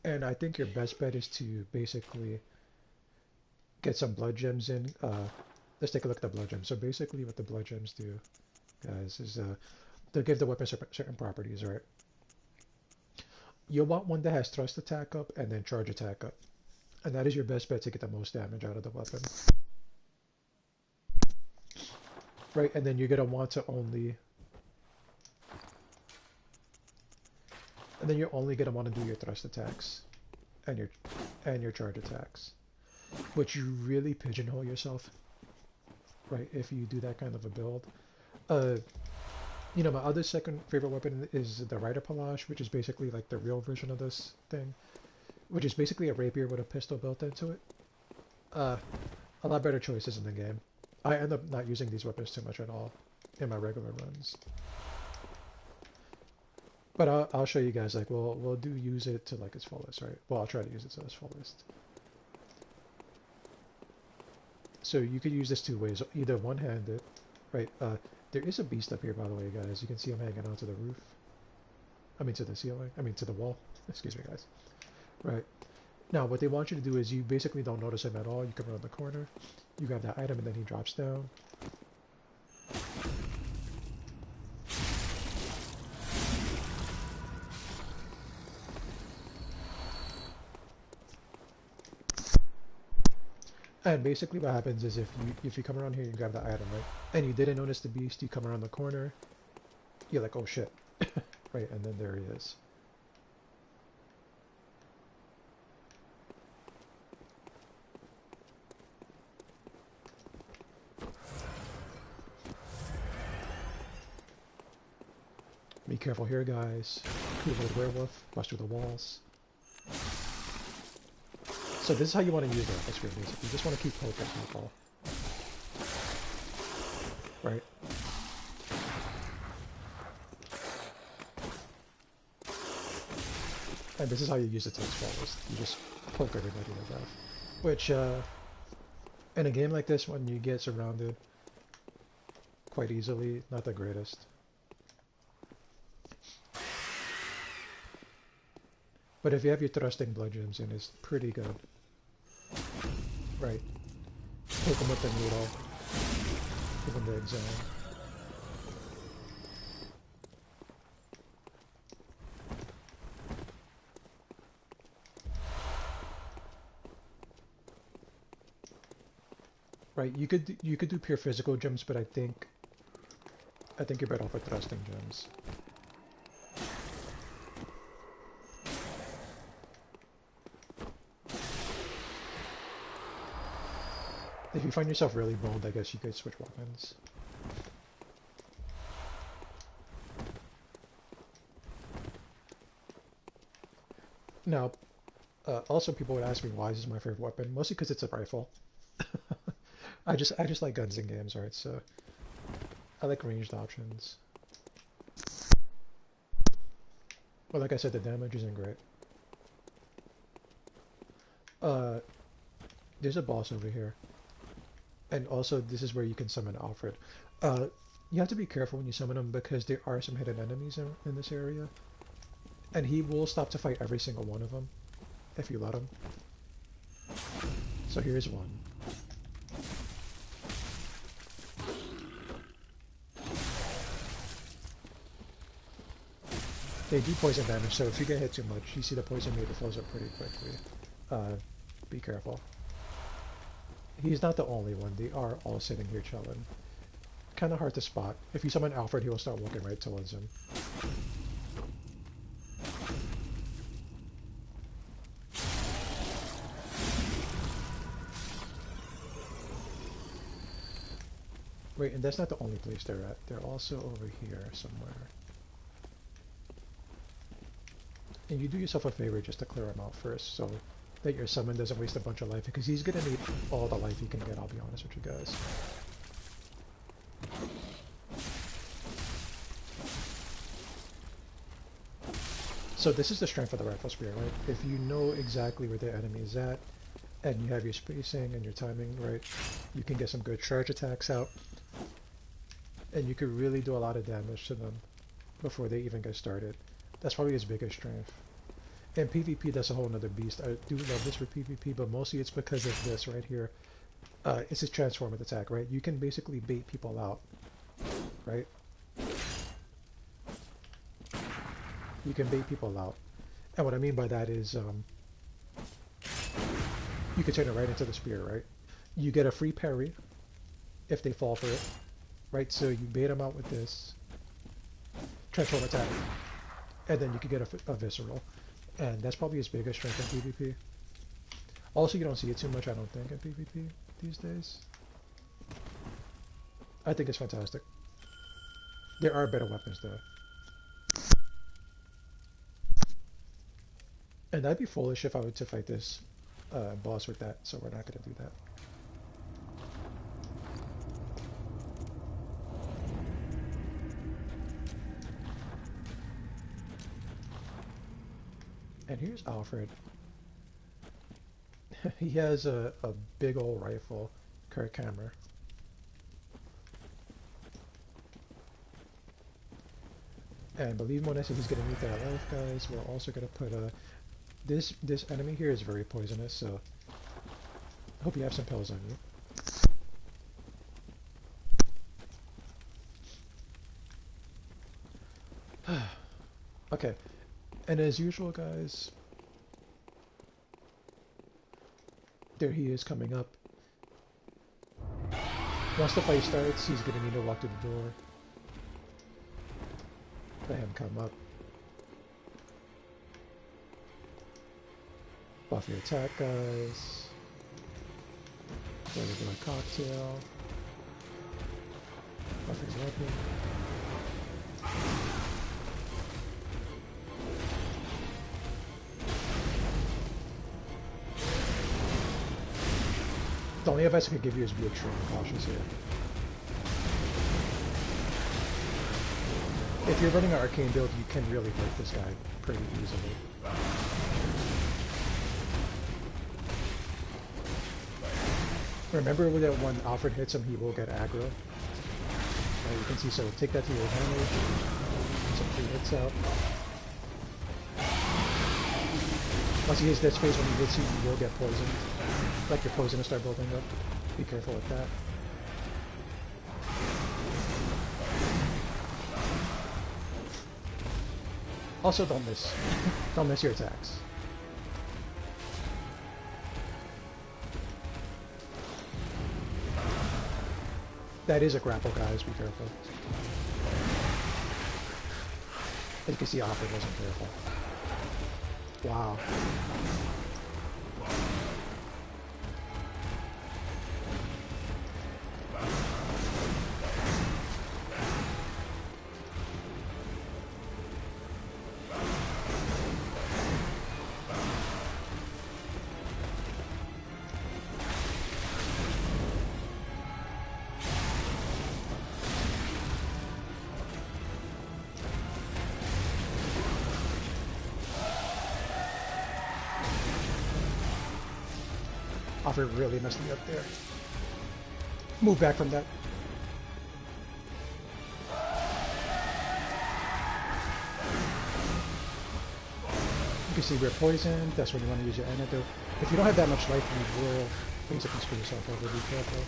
And I think your best bet is to basically get some blood gems in. Let's take a look at the blood gems. So basically what the blood gems do, guys, is they'll give the weapon certain properties, right? You'll want one that has thrust attack up and then charge attack up. And that is your best bet to get the most damage out of the weapon. Right, and then you're going to want to only... And then you're only going to want to do your thrust attacks and your charge attacks. But you really pigeonhole yourself, right, if you do that kind of a build. You know, my other second favorite weapon is the Rider Palage, which is basically like the real version of this thing, which is basically a rapier with a pistol built into it. A lot better choices in the game. I end up not using these weapons too much at all in my regular runs. But I'll show you guys, like, we'll do use it to, like, its fullest, right? Well, I'll try to use it to its fullest. So you could use this two ways, either one-handed, right? There is a beast up here, by the way, guys. You can see him hanging onto the roof. I mean, to the ceiling. I mean, to the wall. Excuse me, guys. Right. Now, what they want you to do is you basically don't notice him at all. You come around the corner, you grab that item, and then he drops down. And basically what happens is if you come around here and grab the item, right, and you didn't notice the beast, you come around the corner, you're like, oh shit, right, and then there he is. Be careful here, guys. Two-legged werewolf, bust through the walls. So this is how you want to use the atmosphere, basically. You just want to keep poking people. Right? And this is how you use it to its fullest. You just poke everybody to death. Which, in a game like this, when you get surrounded quite easily, not the greatest. But if you have your thrusting blood gems in, it's pretty good. Right. Poke them with the needle. Give them the exam. Right, you could do pure physical gems, but I think you're better off with thrusting gems. If you find yourself really bold, I guess you could switch weapons. Now, also people would ask me why this is my favorite weapon, mostly because it's a rifle. I just like guns in games, right? So I like ranged options. But like I said, the damage isn't great. There's a boss over here. And also, this is where you can summon Alfred. You have to be careful when you summon him because there are some hidden enemies in this area. And he will stop to fight every single one of them, if you let him. So here's one. They do poison damage, so if you get hit too much, you see the poison meter flows up pretty quickly. Be careful. He's not the only one. They are all sitting here chilling. Kind of hard to spot. If you summon Alfred, he will start walking right towards him. Wait, and that's not the only place they're at. They're also over here somewhere. And you do yourself a favor just to clear him out first, so that your summon doesn't waste a bunch of life, because he's gonna need all the life he can get, I'll be honest with you guys. So this is the strength of the rifle spear, right? If you know exactly where the enemy is at, and you have your spacing and your timing right, you can get some good charge attacks out, and you could really do a lot of damage to them before they even get started. That's probably his biggest strength. And PvP, that's a whole nother beast. I do love this for PvP, but mostly it's because of this right here. It's his transformative attack, right? You can basically bait people out, right? You can bait people out. And what I mean by that is you can turn it right into the spear, right? You get a free parry if they fall for it, right? So you bait them out with this transform attack, and then you can get a visceral. And that's probably his biggest strength in PvP. Also, you don't see it too much, I don't think, in PvP these days. I think it's fantastic. There are better weapons, though. And I'd be foolish if I were to fight this boss with that, so we're not going to do that. And here's Alfred. He has a big old rifle, Kirk Hammer. And believe me when I say he's going to meet that life, guys, we're also going to put a... This enemy here is very poisonous, so I hope you have some pills on you. Okay, and as usual, guys, there he is coming up. Once the fight starts, he's going to need to walk to the door. Let him come up. Buff your attack, guys. Ready to do a cocktail. Buff his weapon. The only advice I could give you is be extremely cautious here. If you're running an arcane build, you can really hurt this guy pretty easily. Remember that when Alfred hits him, he will get aggro. You can see, so take that to your advantage. Some free hits out. Once he hits that space, when he hits you, you will get poisoned. Like your poison will start building up. Be careful with that. Also, don't miss. Don't miss your attacks. That is a grapple, guys. Be careful. As you can see, Alfred wasn't careful. Wow. Alfred really messed me up there. Move back from that. You can see we're poisoned. That's when you want to use your antidote. If you don't have that much life, you will basically screw yourself over. Be careful.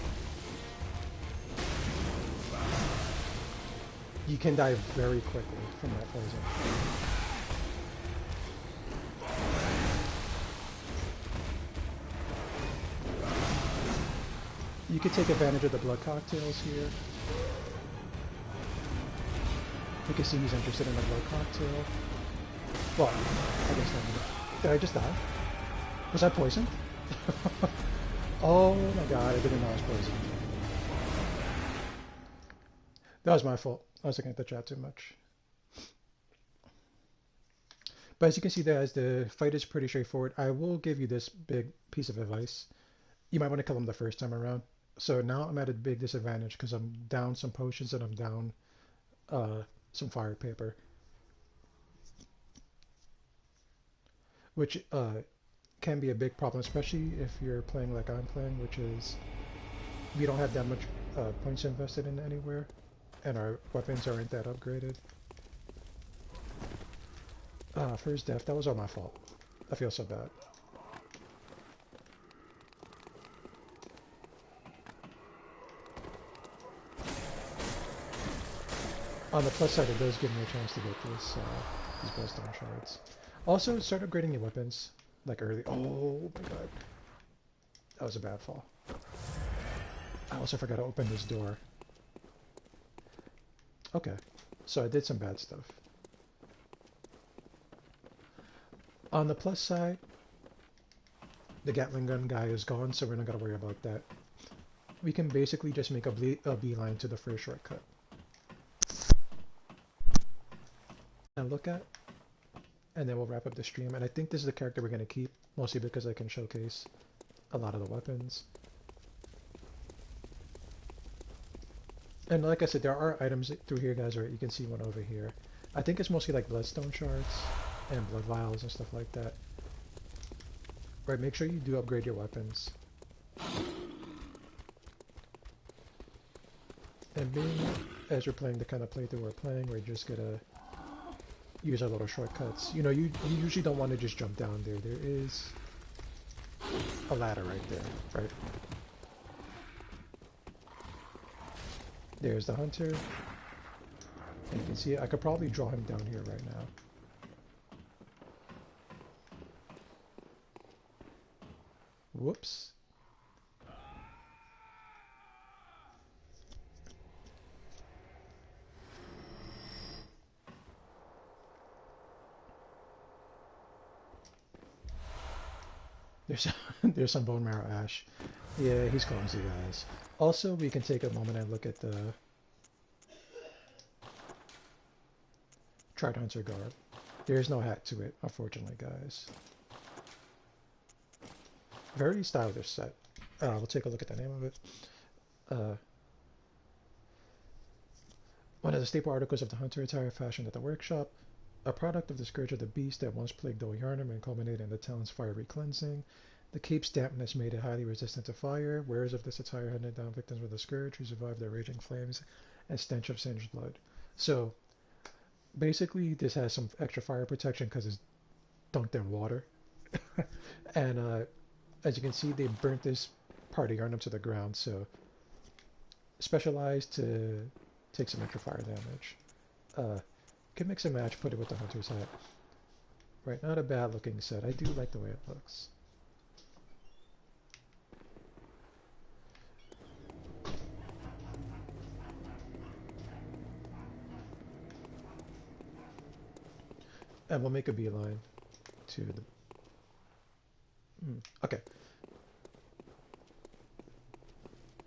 You can die very quickly from that poison. You could take advantage of the blood cocktails here. You can see he's interested in the blood cocktail. Well, I guess not. Did I just die? Was I poisoned? Oh my god, I didn't know I was poisoned. That was my fault. I was looking at the chat too much. But as you can see there, as the fight is pretty straightforward, I will give you this big piece of advice. You might want to kill him the first time around. So now I'm at a big disadvantage because I'm down some potions and I'm down some fire paper. Which can be a big problem, especially if you're playing like I'm playing, which is we don't have that much points invested in anywhere, and our weapons aren't that upgraded. For his death, that was all my fault. I feel so bad. On the plus side, it does give me a chance to get these bloodstone shards. Also, start upgrading your weapons, like early. Oh my god. That was a bad fall. I also forgot to open this door. Okay, so I did some bad stuff. On the plus side, the Gatling gun guy is gone, so we're not gonna worry about that. We can basically just make a beeline to the first shortcut. And look at, and then we'll wrap up the stream. And I think this is the character we're gonna keep, mostly because I can showcase a lot of the weapons. And like I said, there are items through here, guys, right? You can see one over here. I think it's mostly like bloodstone shards and blood vials and stuff like that. Right, make sure you do upgrade your weapons. And being as we're playing the kind of playthrough we're playing, we're just gonna use our little shortcuts. You know, you usually don't want to just jump down there. There is a ladder right there, right? There's the hunter. And you can see I could probably draw him down here right now. Whoops. There's some bone marrow ash. Yeah, he's clumsy, guys. Also, we can take a moment and look at the Tried Hunter garb. There's no hat to it, unfortunately, guys. Very stylish set. We'll take a look at the name of it. One of the staple articles of the hunter attire fashioned at the workshop. A product of the scourge of the beast that once plagued Dol Yarnum and culminated in the town's fiery cleansing. The cape's dampness made it highly resistant to fire. Wearers of this attire hunted down victims with the scourge who survived the raging flames and stench of singed blood. So, basically, this has some extra fire protection because it's dunked in water. And as you can see, they burnt this part of Yarnum to the ground, so specialized to take some extra fire damage. Can mix and match, put it with the hunter's hat. Right, not a bad looking set. I do like the way it looks. And we'll make a beeline to the... Okay.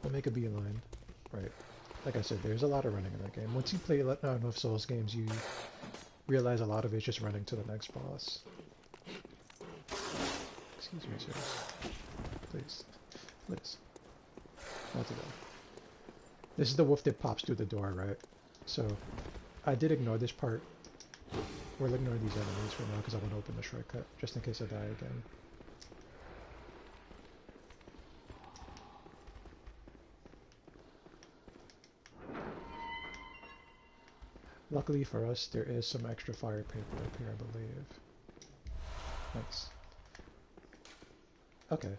We'll make a beeline. Right. Like I said, there's a lot of running in that game. Once you play enough Souls games, you realize a lot of it's just running to the next boss. Excuse me, sir. Please. Please. Not to go. This is the wolf that pops through the door, right? So, I did ignore this part. We'll ignore these enemies for now because I want to open the shortcut, just in case I die again. Luckily for us, there is some extra fire paper up here, I believe. Nice. Okay.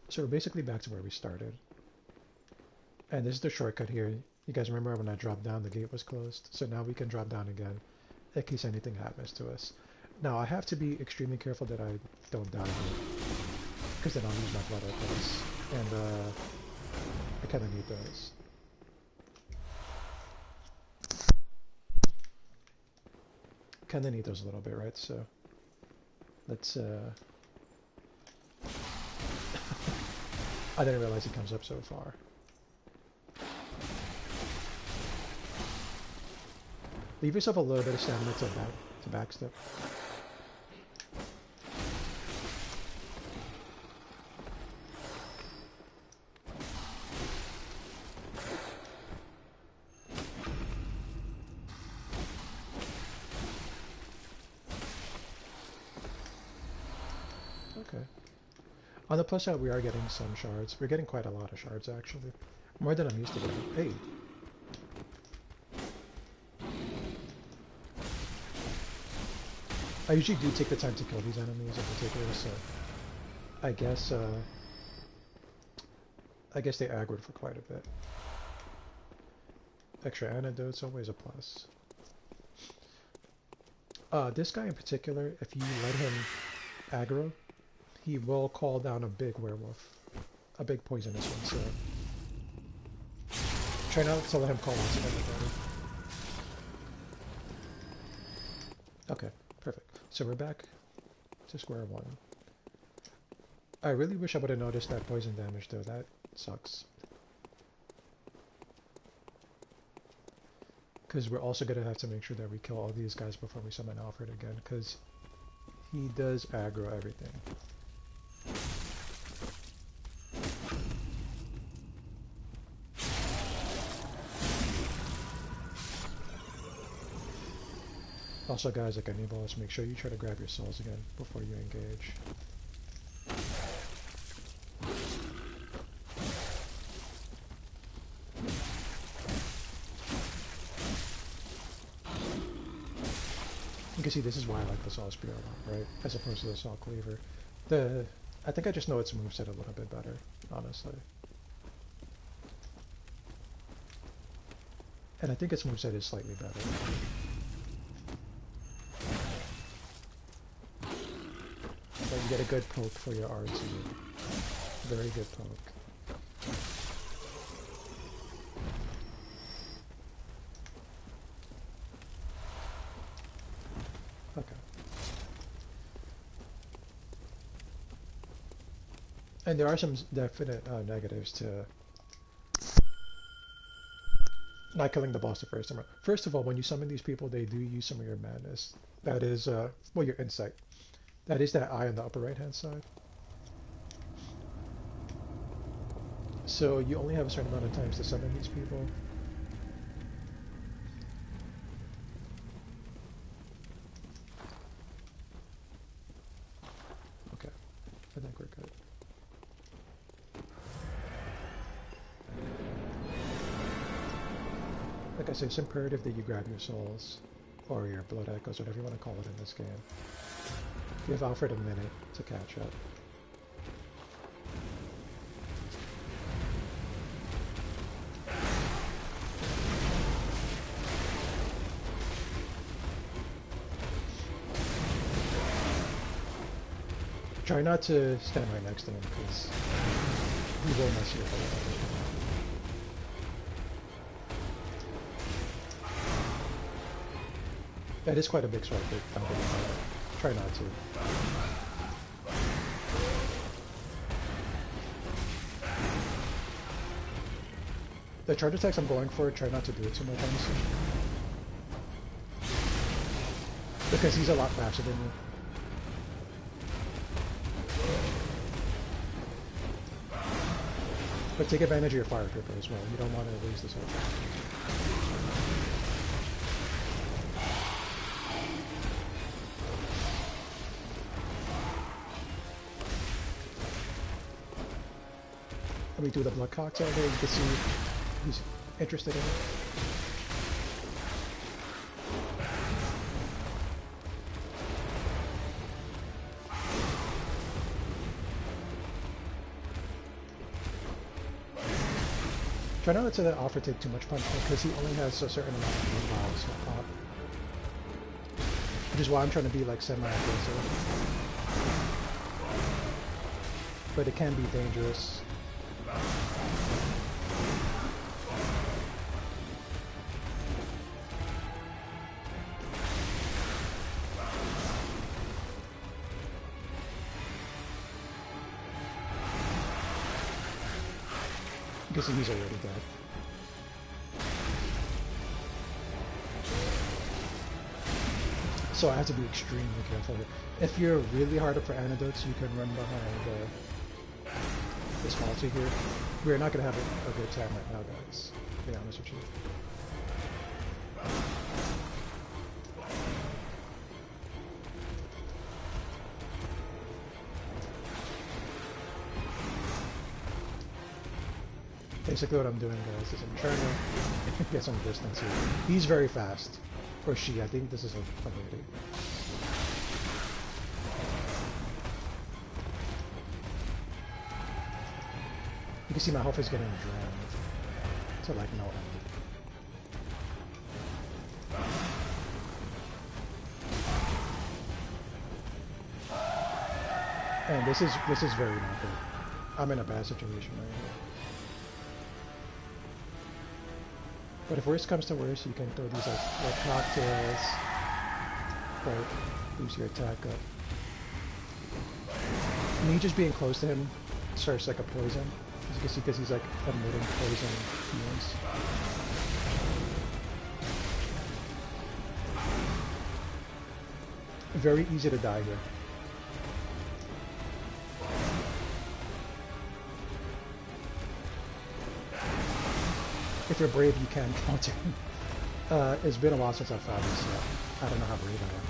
So we're basically back to where we started. And this is the shortcut here. You guys remember when I dropped down, the gate was closed? So now we can drop down again, in case anything happens to us. Now, I have to be extremely careful that I don't die here, because then I'll lose my blood opens. And, I kind of need those. Kind of need those a little bit, right? So let's I didn't realize it comes up so far. Leave yourself a little bit of stamina to backstep. Okay. On the plus side, we are getting some shards. We're getting quite a lot of shards, actually. More than I'm used to getting. Hey! I usually do take the time to kill these enemies in particular, so I guess they aggroed for quite a bit. Extra antidotes, always a plus. This guy in particular, if you let him aggro, he will call down a big werewolf. A big poisonous one, so try not to let him call onto everybody. Okay, perfect. So we're back to square one. I really wish I would have noticed that poison damage though, that sucks. Because we're also going to have to make sure that we kill all these guys before we summon Alfred again, because he does aggro everything. Also guys, like any boss, make sure you try to grab your souls again before you engage. You can see this is why I like the Saw Spear a lot, right? As opposed to the Saw Cleaver. I think I just know its moveset a little bit better, honestly. And I think its moveset is slightly better. But you get a good poke for your RT. Very good poke. Okay. And there are some definite negatives to not killing the boss the first time. First of all, when you summon these people, they do use some of your madness. That is, well, your insight. That is that eye on the upper right-hand side. So you only have a certain amount of times to summon these people. Okay, I think we're good. Like I said, it's imperative that you grab your souls, or your blood echoes, whatever you want to call it in this game. Give Alfred a minute to catch up. Try not to stand right next to him, because he will mess you up a little. That is quite a big swipe, but try not to. The charge attacks I'm going for, try not to do it too much, honestly. Because he's a lot faster than you. But take advantage of your fire tripper as well. You don't want to lose this whole time. Let me do the blood cocktail there. You can see he's interested in it. Try not to let Alfred take too much punishment because he only has a certain amount of vials to pop. Which is why I'm trying to be like semi-aggressive. But it can be dangerous. You can see he's already dead. So I have to be extremely careful. If you're really hard up for antidotes, you can run behind this multi here. We're not going to have a good time right now, guys, to be honest with you. Basically what I'm doing, guys, is I'm trying to get some distance here. He's very fast. Or she, I think this is a lady. You can see my health is getting drained to like no end. And this is very not good. I'm in a bad situation right here. But if worst comes to worst, you can throw these like cocktails, or boost your attack up. Me just being close to him starts like a poison, as you can see, because he's like emitting poison fumes. Very easy to die here. If you're brave, you can counter him. It's been a while since I fought this, so I don't know how brave I am.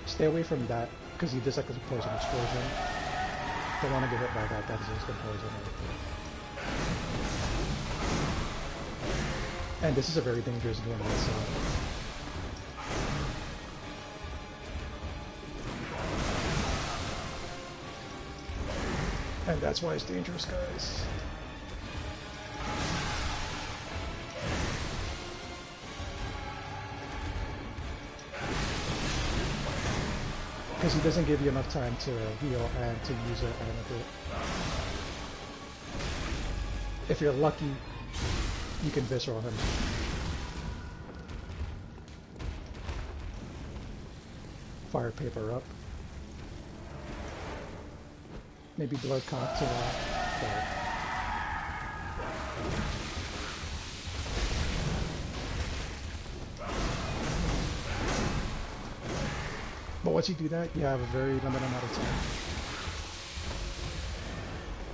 Stay away from that, because he does like a poison explosion. Don't want to get hit by that, that is instant poison. And this is a very dangerous game also. And that's why it's dangerous, guys. Because he doesn't give you enough time to heal and to use it animate. If you're lucky, you can visceral him. Fire paper up. Maybe blood cocktail. But once you do that, you have a very limited amount of time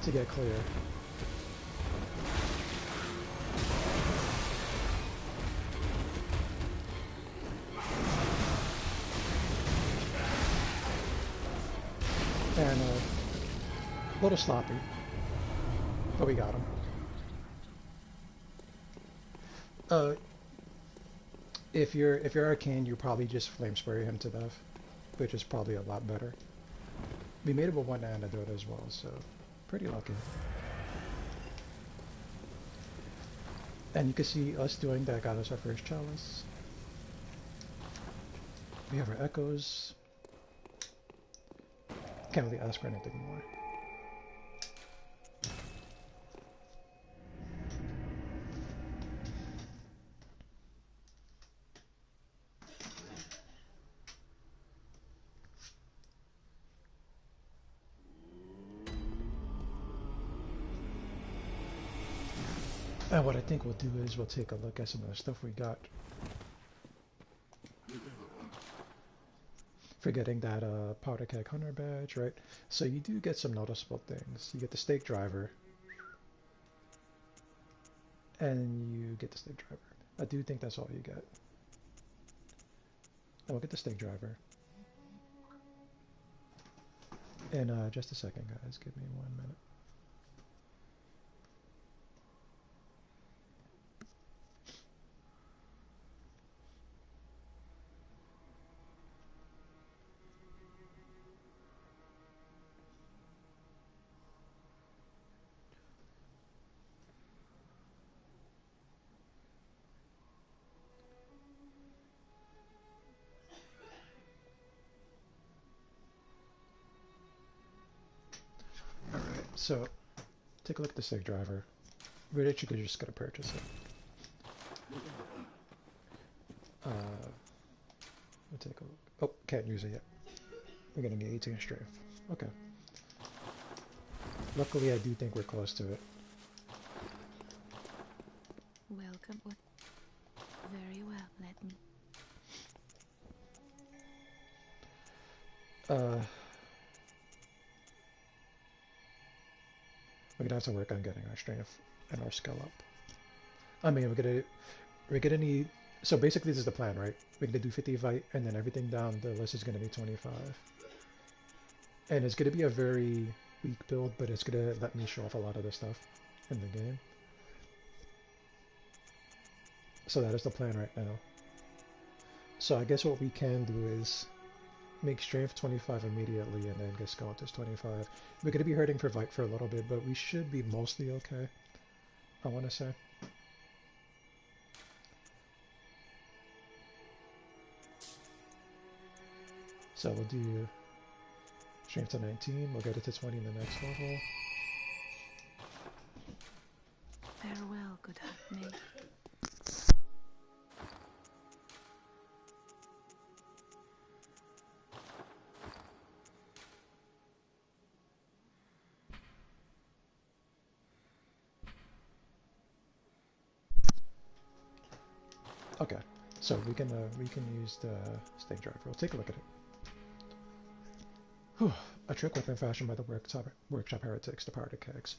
to get clear. And a little sloppy, but we got him. If you're arcane, you probably just flame spray him to death, which is probably a lot better. We made it with one antidote as well, so pretty lucky. And you can see us doing that got us our first chalice. We have our echoes. Can't really ask for anything more. And what I think we'll do is we'll take a look at some of the stuff we got. Forgetting that powder keg hunter badge, right? So you do get some noticeable things. You get the stake driver. And you get the stake driver. I do think that's all you get. And we'll get the stake driver. In just a second, guys. Give me 1 minute. So, take a look at the stake driver. We're literally just gonna purchase it. We'll take a look. Oh, can't use it yet. We're gonna get 18 strength. Okay. Luckily, I do think we're close to it. Welcome. Very well, let me. We're gonna have to work on getting our strength and our skill up. I mean, we're gonna need. So basically, this is the plan, right? We're gonna do 50 fight, and then everything down the list is gonna be 25. And it's gonna be a very weak build, but it's gonna let me show off a lot of the stuff in the game. So that is the plan right now. So I guess what we can do is make strength 25 immediately and then get skeletons 25. We're going to be hurting for Vite for a little bit, but we should be mostly okay, I want to say. So we'll do strength to 19, we'll get it to 20 in the next level. Farewell, good hag me. Okay, so we can use the stake driver. We'll take a look at it. Whew. A trick weapon fashioned by the workshop heretics, the powder kegs.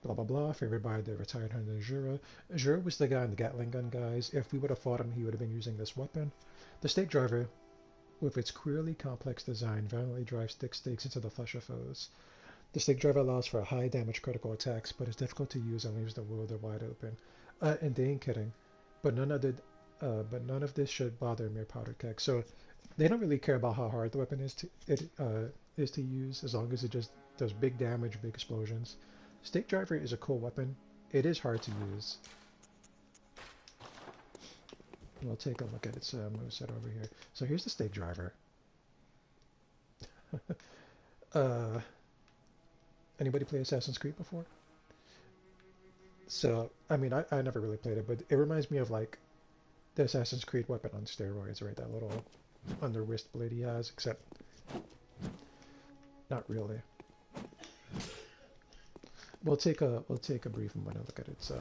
Blah blah blah, favored by the retired hunter Jura. Jura was the guy in the Gatling gun, guys. If we would have fought him, he would have been using this weapon. The stake driver, with its queerly complex design, violently drives thick stakes into the flesh of foes. The stake driver allows for high damage critical attacks, but is difficult to use and leaves the wielder wide open. And they ain't kidding. But none of this should bother mere powder keg. So they don't really care about how hard the weapon is to use, as long as it just does big damage, big explosions. Stake driver is a cool weapon. It is hard to use. We'll take a look at its moveset over here. So here's the stake driver. Anybody play Assassin's Creed before? So, I mean, I never really played it, but it reminds me of like the Assassin's Creed weapon on steroids, right? That little under wrist blade he has, except not really. We'll take a brief moment to look at its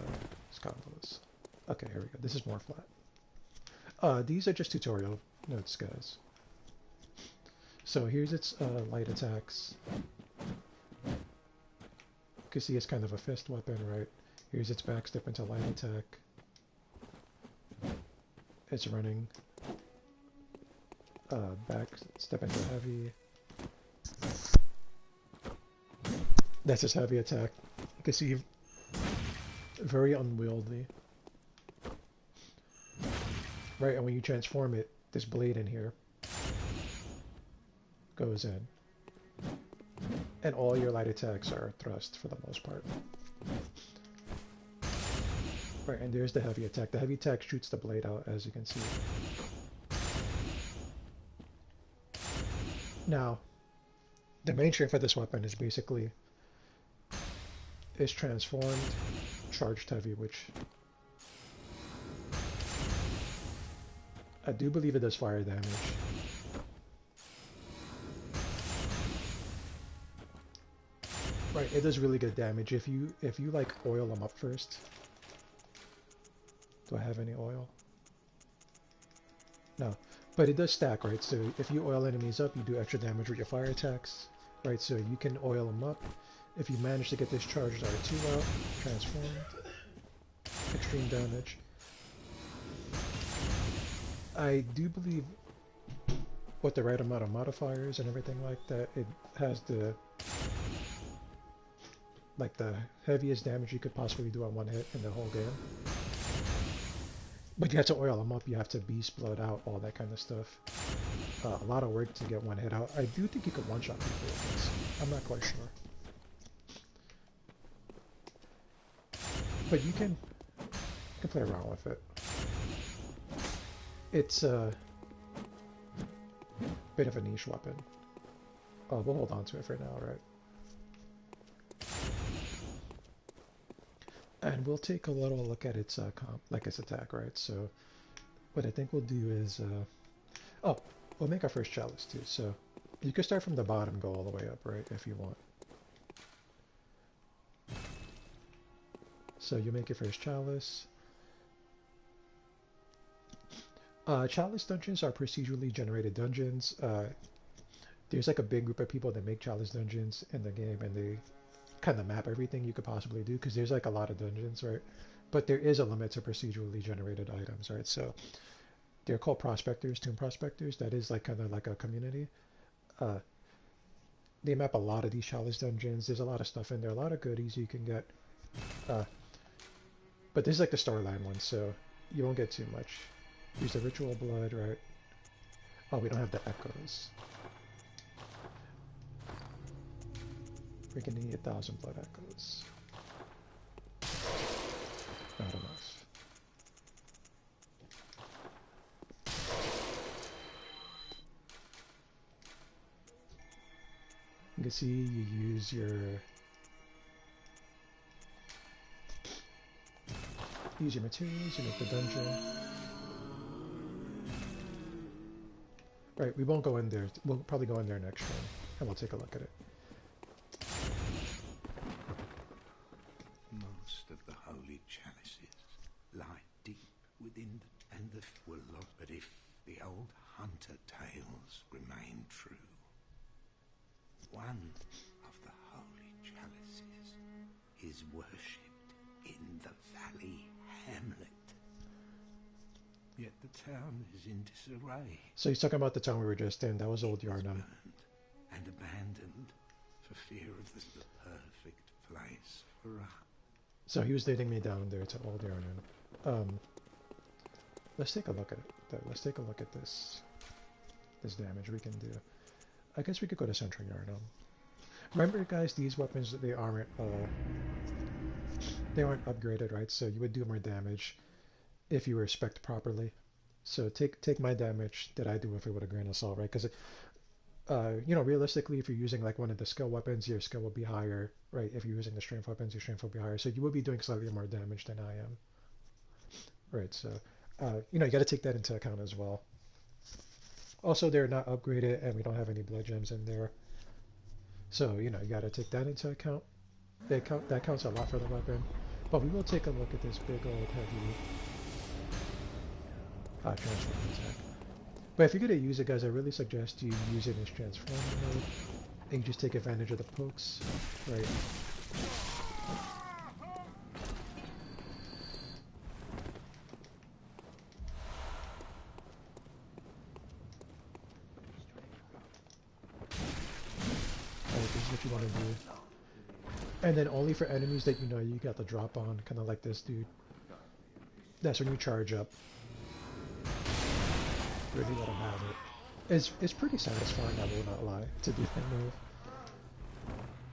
combos. Okay, here we go. This is more flat. These are just tutorial notes, guys. So here's its light attacks. You can see it's kind of a fist weapon, right? Here's its backstep into light attack. It's running back step into heavy. That's his heavy attack. You can see very unwieldy. Right, and when you transform it, this blade in here goes in. And all your light attacks are thrust for the most part. Right, and there's the heavy attack. The heavy attack shoots the blade out, as you can see. Now, the main strength of this weapon is basically transformed, charged heavy, which I do believe it does fire damage. Right, it does really good damage if you like oil them up first. Do I have any oil? No, but it does stack, right? So if you oil enemies up, you do extra damage with your fire attacks, right? So you can oil them up. If you manage to get this charged R2 out, transformed, extreme damage. I do believe with the right amount of modifiers and everything like that, it has the heaviest damage you could possibly do on one hit in the whole game. But you have to oil them up, you have to beast blood out, all that kind of stuff. A lot of work to get one hit out. I do think you could one-shot people with this. I'm not quite sure. But you can play around with it. It's a bit of a niche weapon. Oh, we'll hold on to it for now, right? And we'll take a little look at its its attack, right? So what I think we'll do is, oh, we'll make our first chalice too. So you can start from the bottom, go all the way up, right? If you want. So you make your first chalice. Chalice dungeons are procedurally generated dungeons. There's like a big group of people that make chalice dungeons in the game, and they kind of map everything you could possibly do, because there's like a lot of dungeons, right? But there is a limit to procedurally generated items, right? So they're called prospectors, tomb prospectors. That is like kind of like a community. They map a lot of these chalice dungeons. There's a lot of stuff in there, a lot of goodies you can get. But this is like the storyline one, so you won't get too much. Use the ritual blood, right? Oh, we don't have the echoes. We're gonna need 1,000 blood echoes. Not enough. You can see you use your materials, you make the dungeon. Right, we won't go in there. We'll probably go in there next round, and we'll take a look at it. Most of the holy chalices lie deep within the full of, but if the old hunter tales remain true, one of the holy chalices is worshipped in the valley hamlet. Yet the town is in disarray. So he's talking about the town we were just in. That was Old Yarnum. Burned and abandoned for fear of the perfect place for us. So he was leading me down there to Old Yarnum. Let's take a look at it. Let's take a look at this damage we can do. I guess we could go to Central Yarnum. Remember, guys, these weapons, they aren't upgraded, right? So you would do more damage if you were spec'd properly. So take my damage that I do if it with a grain of salt, right? Because you know, realistically, if you're using like one of the skill weapons, your skill will be higher, right? If you're using the strength weapons, your strength will be higher. So you will be doing slightly more damage than I am, right? So you know, you got to take that into account as well. Also, they're not upgraded, and we don't have any blood gems in there. So you know, you got to take that into account. That counts a lot for the weapon. But we will take a look at this big old heavy transform attack. But if you're going to use it, guys, I really suggest you use it in transform mode, and you just take advantage of the pokes, right? Alright, this is what you want to do. And then only for enemies that you know you got the drop on, kind of like this dude. That's when you charge up. Really let him have it. It's pretty satisfying, I will not lie, to do that move.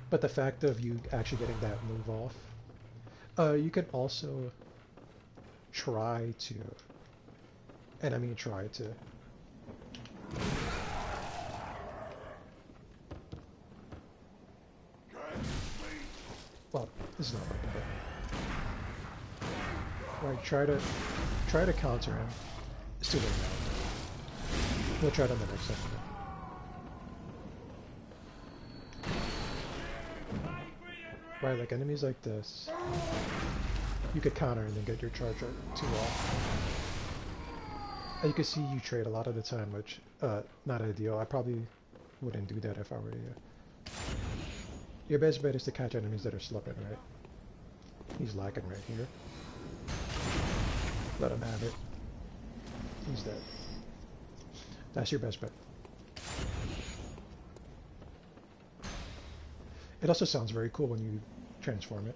But the fact of you actually getting that move off, you can also try to, and I mean try to, well, this is not like that. Right, try to counter him. It's too late now. We'll try it on the next second. Right, like enemies like this, you could counter and then get your charge up too off. And you can see you trade a lot of the time, which not ideal. I probably wouldn't do that if I were you. Your best bet is to catch enemies that are slipping, right? He's lagging right here. Let him have it. He's dead. That's your best bet. It also sounds very cool when you transform it.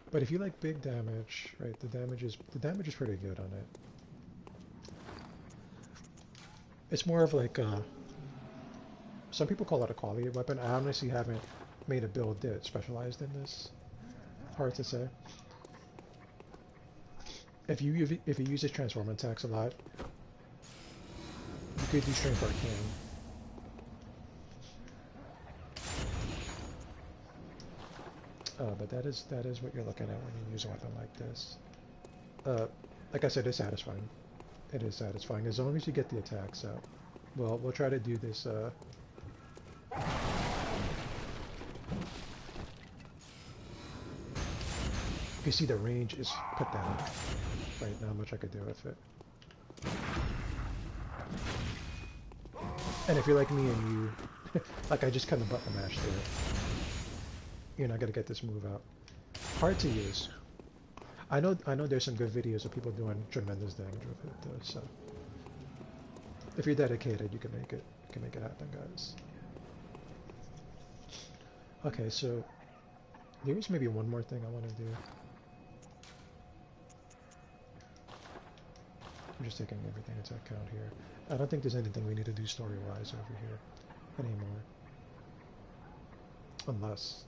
But if you like big damage, right, the damage is pretty good on it. It's more of like some people call it a quality weapon. I honestly haven't made a build that specialized in this. Hard to say. If you use his transform attacks a lot, you could do strength arcane. But that is what you're looking at when you use a weapon like this. Like I said, it's satisfying. It is satisfying as long as you get the attacks out. Well, we'll try to do this. You can see the range is cut down. Right, not much I could do with it. And if you're like me and you, like I just kind of button mashed there, you're not gonna get this move out. Hard to use. I know there's some good videos of people doing tremendous damage with it though, so if you're dedicated, you can make it happen, guys. Okay, so there's maybe one more thing I want to do. I'm just taking everything into account here. I don't think there's anything we need to do story-wise over here. anymore. Unless...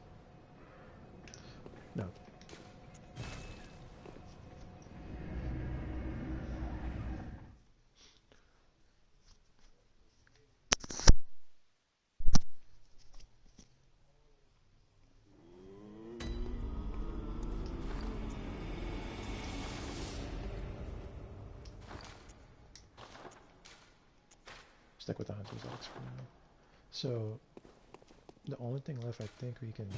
No. Stick with the Hunter's Axe for now. So, the only thing left I think we can do...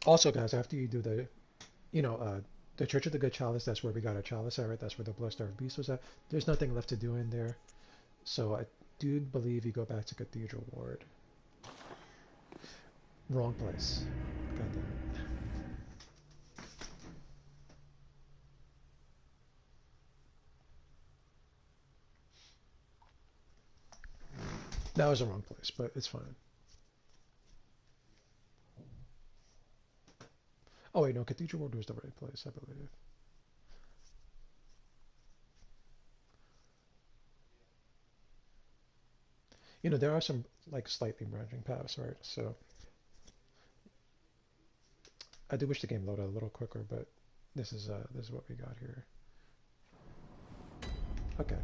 Also, guys, after you do the, the Church of the Good Chalice, that's where we got our chalice at, right? That's where the Blood-Starved Beast was at. There's nothing left to do in there. So I do believe you go back to Cathedral Ward. Wrong place. God damn it. That was the wrong place, but it's fine. Oh wait, no, Cathedral Ward was the right place, I believe. There are some like slightly branching paths, right? So I do wish the game loaded a little quicker, but this is what we got here. Okay.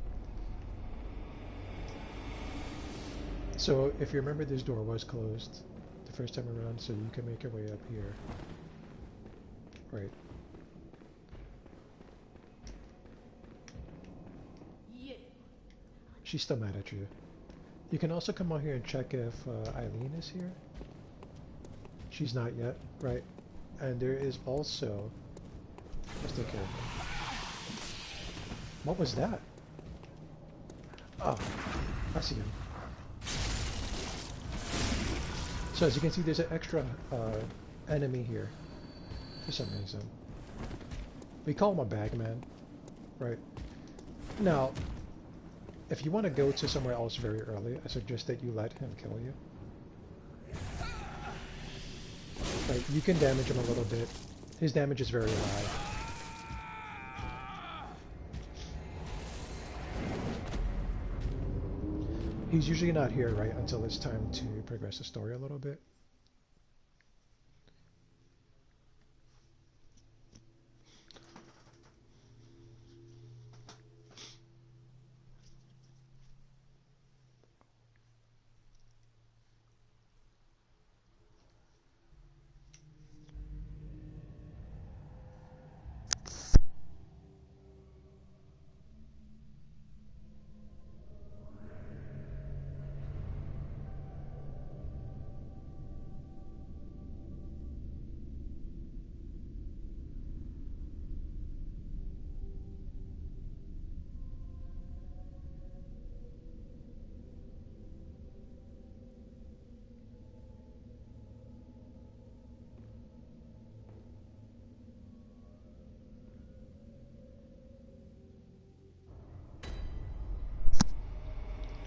So if you remember, this door was closed the first time around, so you can make your way up here. Right. Yeah. She's still mad at you. You can also come out here and check if Eileen is here. She's not yet, right? And there is also... Let's take care of her. What was that? Oh, I see him. So as you can see, there's an extra enemy here for some reason. We call him a bagman, right? Now, if you want to go to somewhere else very early, I suggest that you let him kill you. Right, you can damage him a little bit. His damage is very high. He's usually not here, right, until it's time to progress the story a little bit.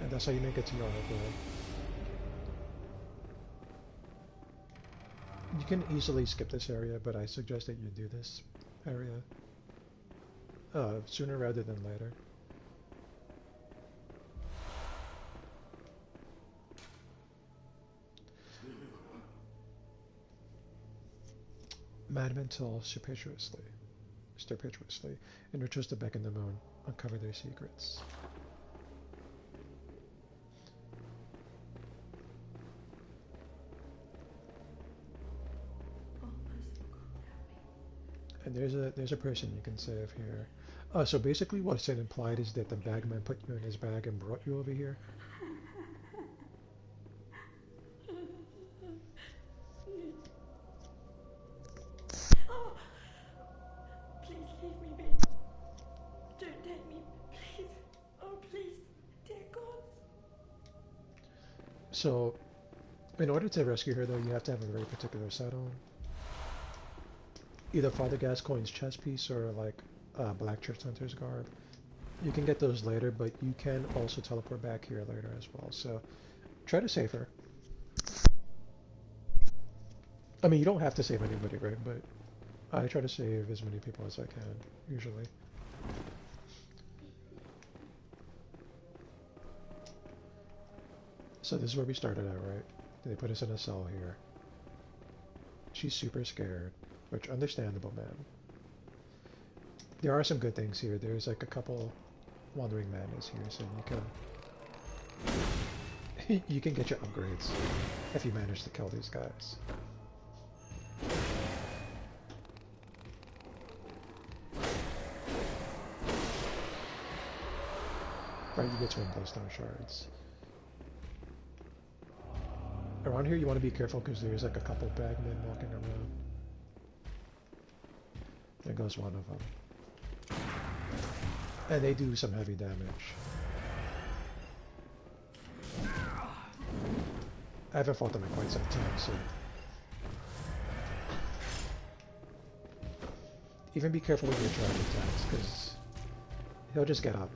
And that's how you make it to your hardware. You can easily skip this area, but I suggest that you do this area sooner rather than later. Madmen tell surreptitiously, and returns to beckon the moon, uncover their secrets. And there's a person you can save here. So basically what's implied is that the bagman put you in his bag and brought you over here. Oh, please leave me be. Don't take me, please. Oh, please, dear God. So, in order to rescue her though, you have to have a very particular set on. Either Father Gascoigne's chest piece or like Black Church Hunter's garb. You can get those later, but you can also teleport back here later as well. So try to save her. I mean, you don't have to save anybody, right? But I try to save as many people as I can, usually. So this is where we started at, right? They put us in a cell here. She's super scared, which understandable, man. There are some good things here. There's like a couple wandering madness here, so you can get your upgrades if you manage to kill these guys. Right, you get 2 glowstone shards. Around here you want to be careful because there's like a couple bagmen walking around. There goes one of them. And they do some heavy damage. I haven't fought them in quite some time, so... Even be careful with your charge attacks, because he'll just get up.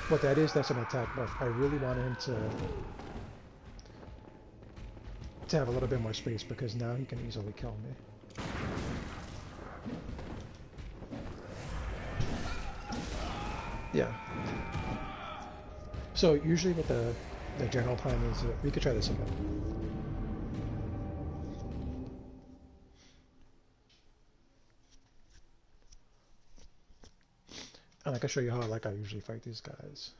What that is, that's an attack buff. I really want him to have a little bit more space, because now he can easily kill me. Yeah. So usually with the general plan is we could try this again. And I can show you how I usually fight these guys.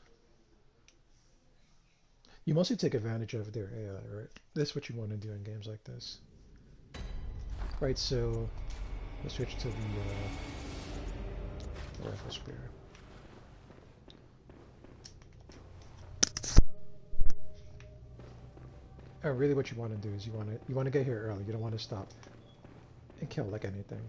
You mostly take advantage of their AI, right? That's what you want to do in games like this. Right, so let's switch to the rifle spear. And really what you want to do is you want to get here early. You don't want to stop and kill like anything.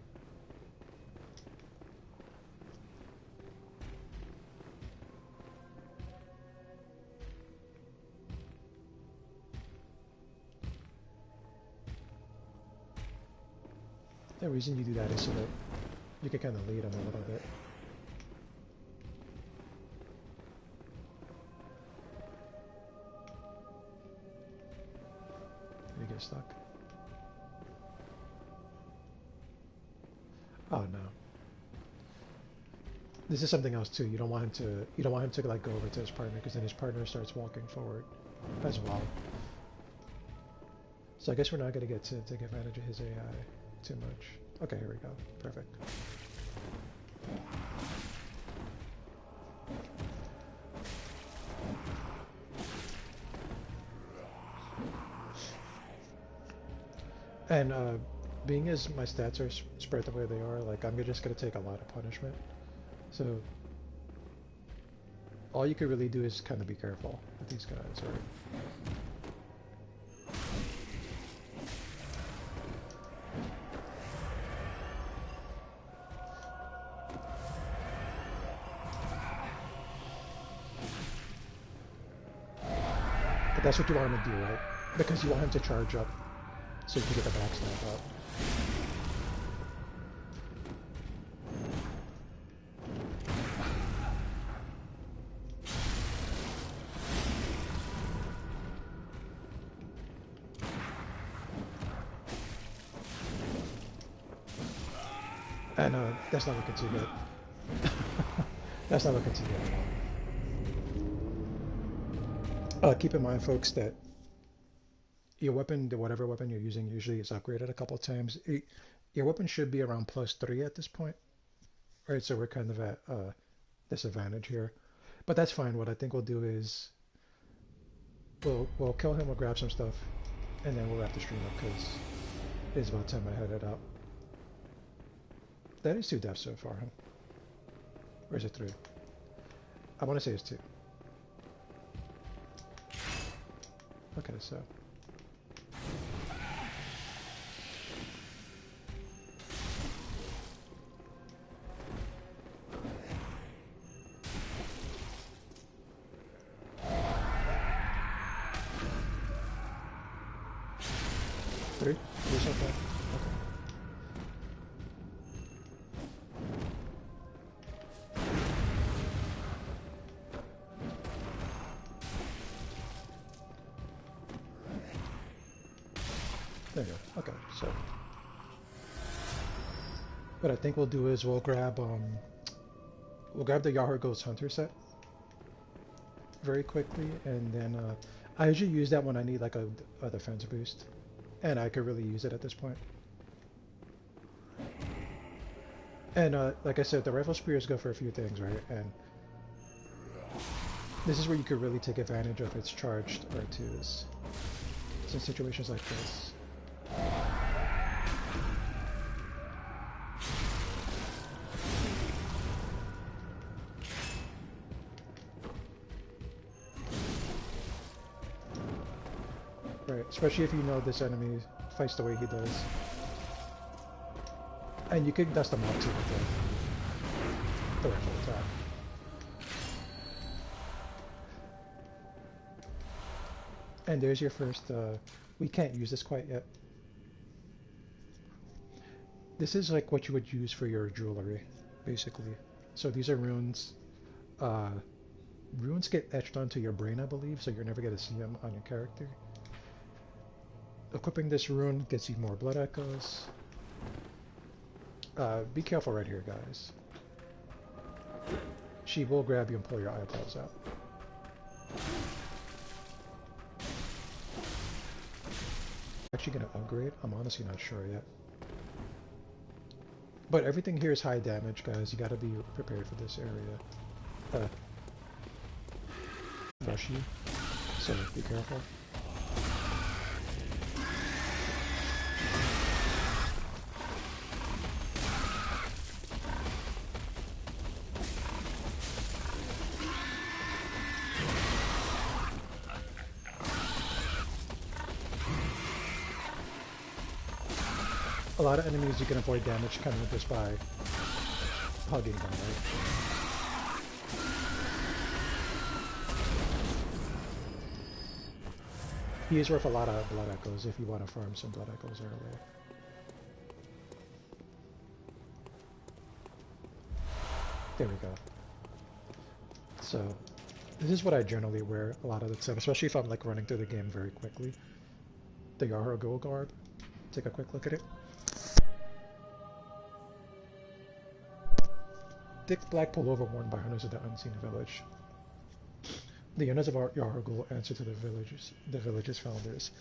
The reason you do that is so that you can kind of lead them a little bit. You get stuck. Oh no. This is something else too. You don't want him to like go over to his partner, because then his partner starts walking forward as well. So I guess we're not going to get to take advantage of his AI too much. Okay, here we go. Perfect. And being as my stats are spread the way they are, like I'm just going to take a lot of punishment. So all you could really do is kind of be careful with these guys, right? But that's what you want him to do, right? Because you want him to charge up so you can get the backstab up. And that's not looking too good. That's not looking too good at all. Keep in mind, folks, that your weapon, whatever weapon you're using, usually is upgraded a couple of times. Your weapon should be around +3 at this point, right? So we're kind of at disadvantage here, but that's fine. What I think we'll do is we'll kill him, we'll grab some stuff, and then we'll wrap the stream up because it's about time I head it out. That is 2 deaths so far, huh? Or is it 3? I want to say it's 2. Okay, so. Three so far? Okay. There you go. Okay, so what I think we'll do is we'll grab the Yahoo Ghost Hunter set very quickly, and then I usually use that when I need like a defense boost, and I could really use it at this point. And like I said, the rifle spear is good for a few things, right? And this is where you could really take advantage of its charged R2s. It's in situations like this. Right, especially if you know this enemy fights the way he does. And you can dust them off too with the rifle attack. And there's your first, we can't use this quite yet. This is like what you would use for your jewelry, basically. So these are runes. Runes get etched onto your brain, I believe, so you're never going to see them on your character. Equipping this rune gets you more blood echoes. Be careful right here, guys. She will grab you and pull your eyeballs out. Actually gonna upgrade? I'm honestly not sure yet. But everything here is high damage, guys. You gotta be prepared for this area. Rush you, so be careful. A lot of enemies you can avoid damage kind of just by hugging them, right? He is worth a lot of blood echoes if you want to farm some blood echoes earlier. There we go. So, this is what I generally wear a lot of the time, especially if I'm like running through the game very quickly. The Yahoo Gold garb. Take a quick look at it. Thick black pullover worn by hunters of the unseen village. The owners of Yargul answer to the village's founders,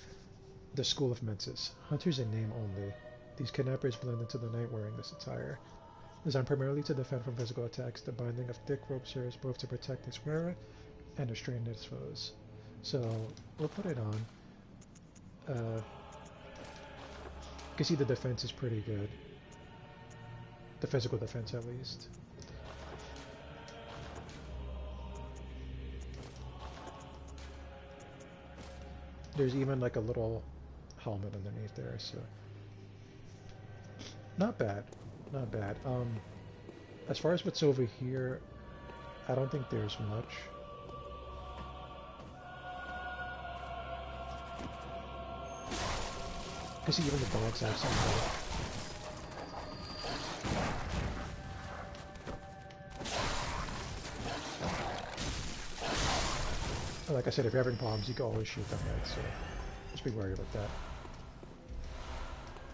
the School of Menses. Hunters in name only. These kidnappers blend into the night wearing this attire. Designed primarily to defend from physical attacks, the binding of thick rope serves both to protect its wearer and restrain its foes. So, we'll put it on. You can see the defense is pretty good. The physical defense, at least. There's even like a little helmet underneath there, so not bad, not bad. As far as what's over here, I don't think there's much. You can see even the dogs have some health. Like I said, if you're having problems, you can always shoot them, right? So just be wary about that.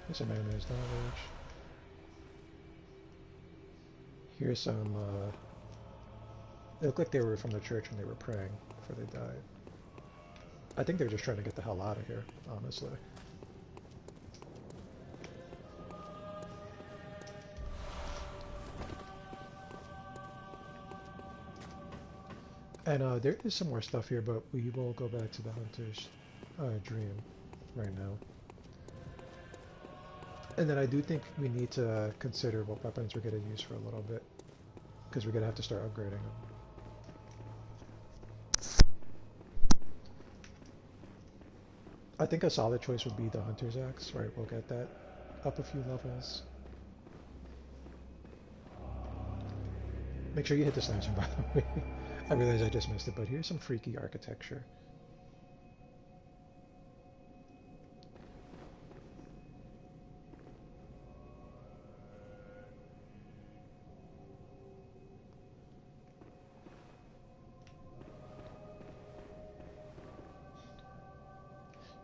Here's some enemies knowledge. Here's some, they look like they were from the church when they were praying before they died. I think they're just trying to get the hell out of here, honestly. And there is some more stuff here, but we will go back to the hunter's dream right now. And then I do think we need to consider what weapons we're going to use for a little bit, because we're going to have to start upgrading them. I think a solid choice would be the hunter's axe, right? We'll get that up a few levels. Make sure you hit the slasher, by the way. I realize I just missed it, but here's some freaky architecture.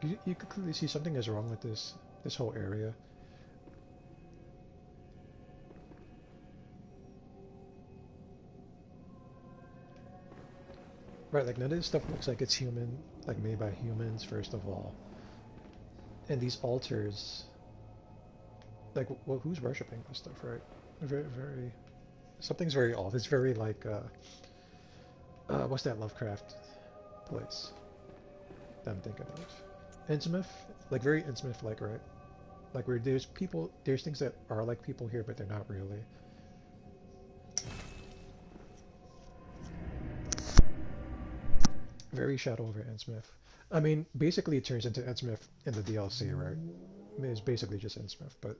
You can clearly see something is wrong with this this whole area. Right, like none of this stuff looks like it's human, like made by humans, first of all. And these altars, like, well, who's worshipping this stuff, right? Very, something's very off. It's very like, what's that Lovecraft place that I'm thinking of? Innsmouth? Like, very Innsmouth-like, right? Like, where there's people, there's things that are like people here, but they're not really. Very Shadow over Innsmouth. I mean, basically it turns into Innsmouth in the DLC, right? I mean, it's basically just Innsmouth, but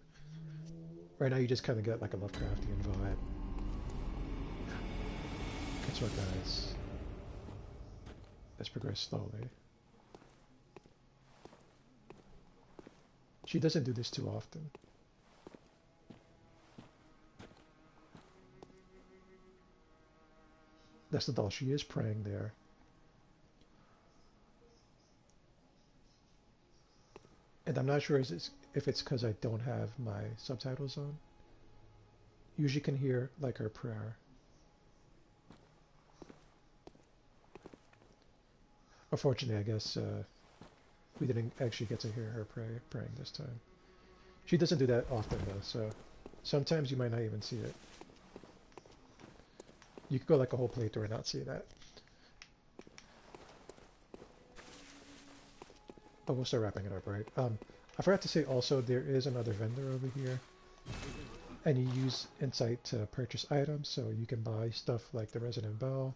right now you just kind of get like a Lovecraftian vibe. Guess what, guys? Let's progress slowly. She doesn't do this too often. That's the doll. She is praying there. And I'm not sure if it's because I don't have my subtitles on. Usually can hear like her prayer. Unfortunately, I guess we didn't actually get to hear her praying this time. She doesn't do that often though, so sometimes you might not even see it. You could go like a whole playthrough and not see that. But we'll start wrapping it up, right? I forgot to say also there is another vendor over here. And you use Insight to purchase items, so you can buy stuff like the Resident Bell.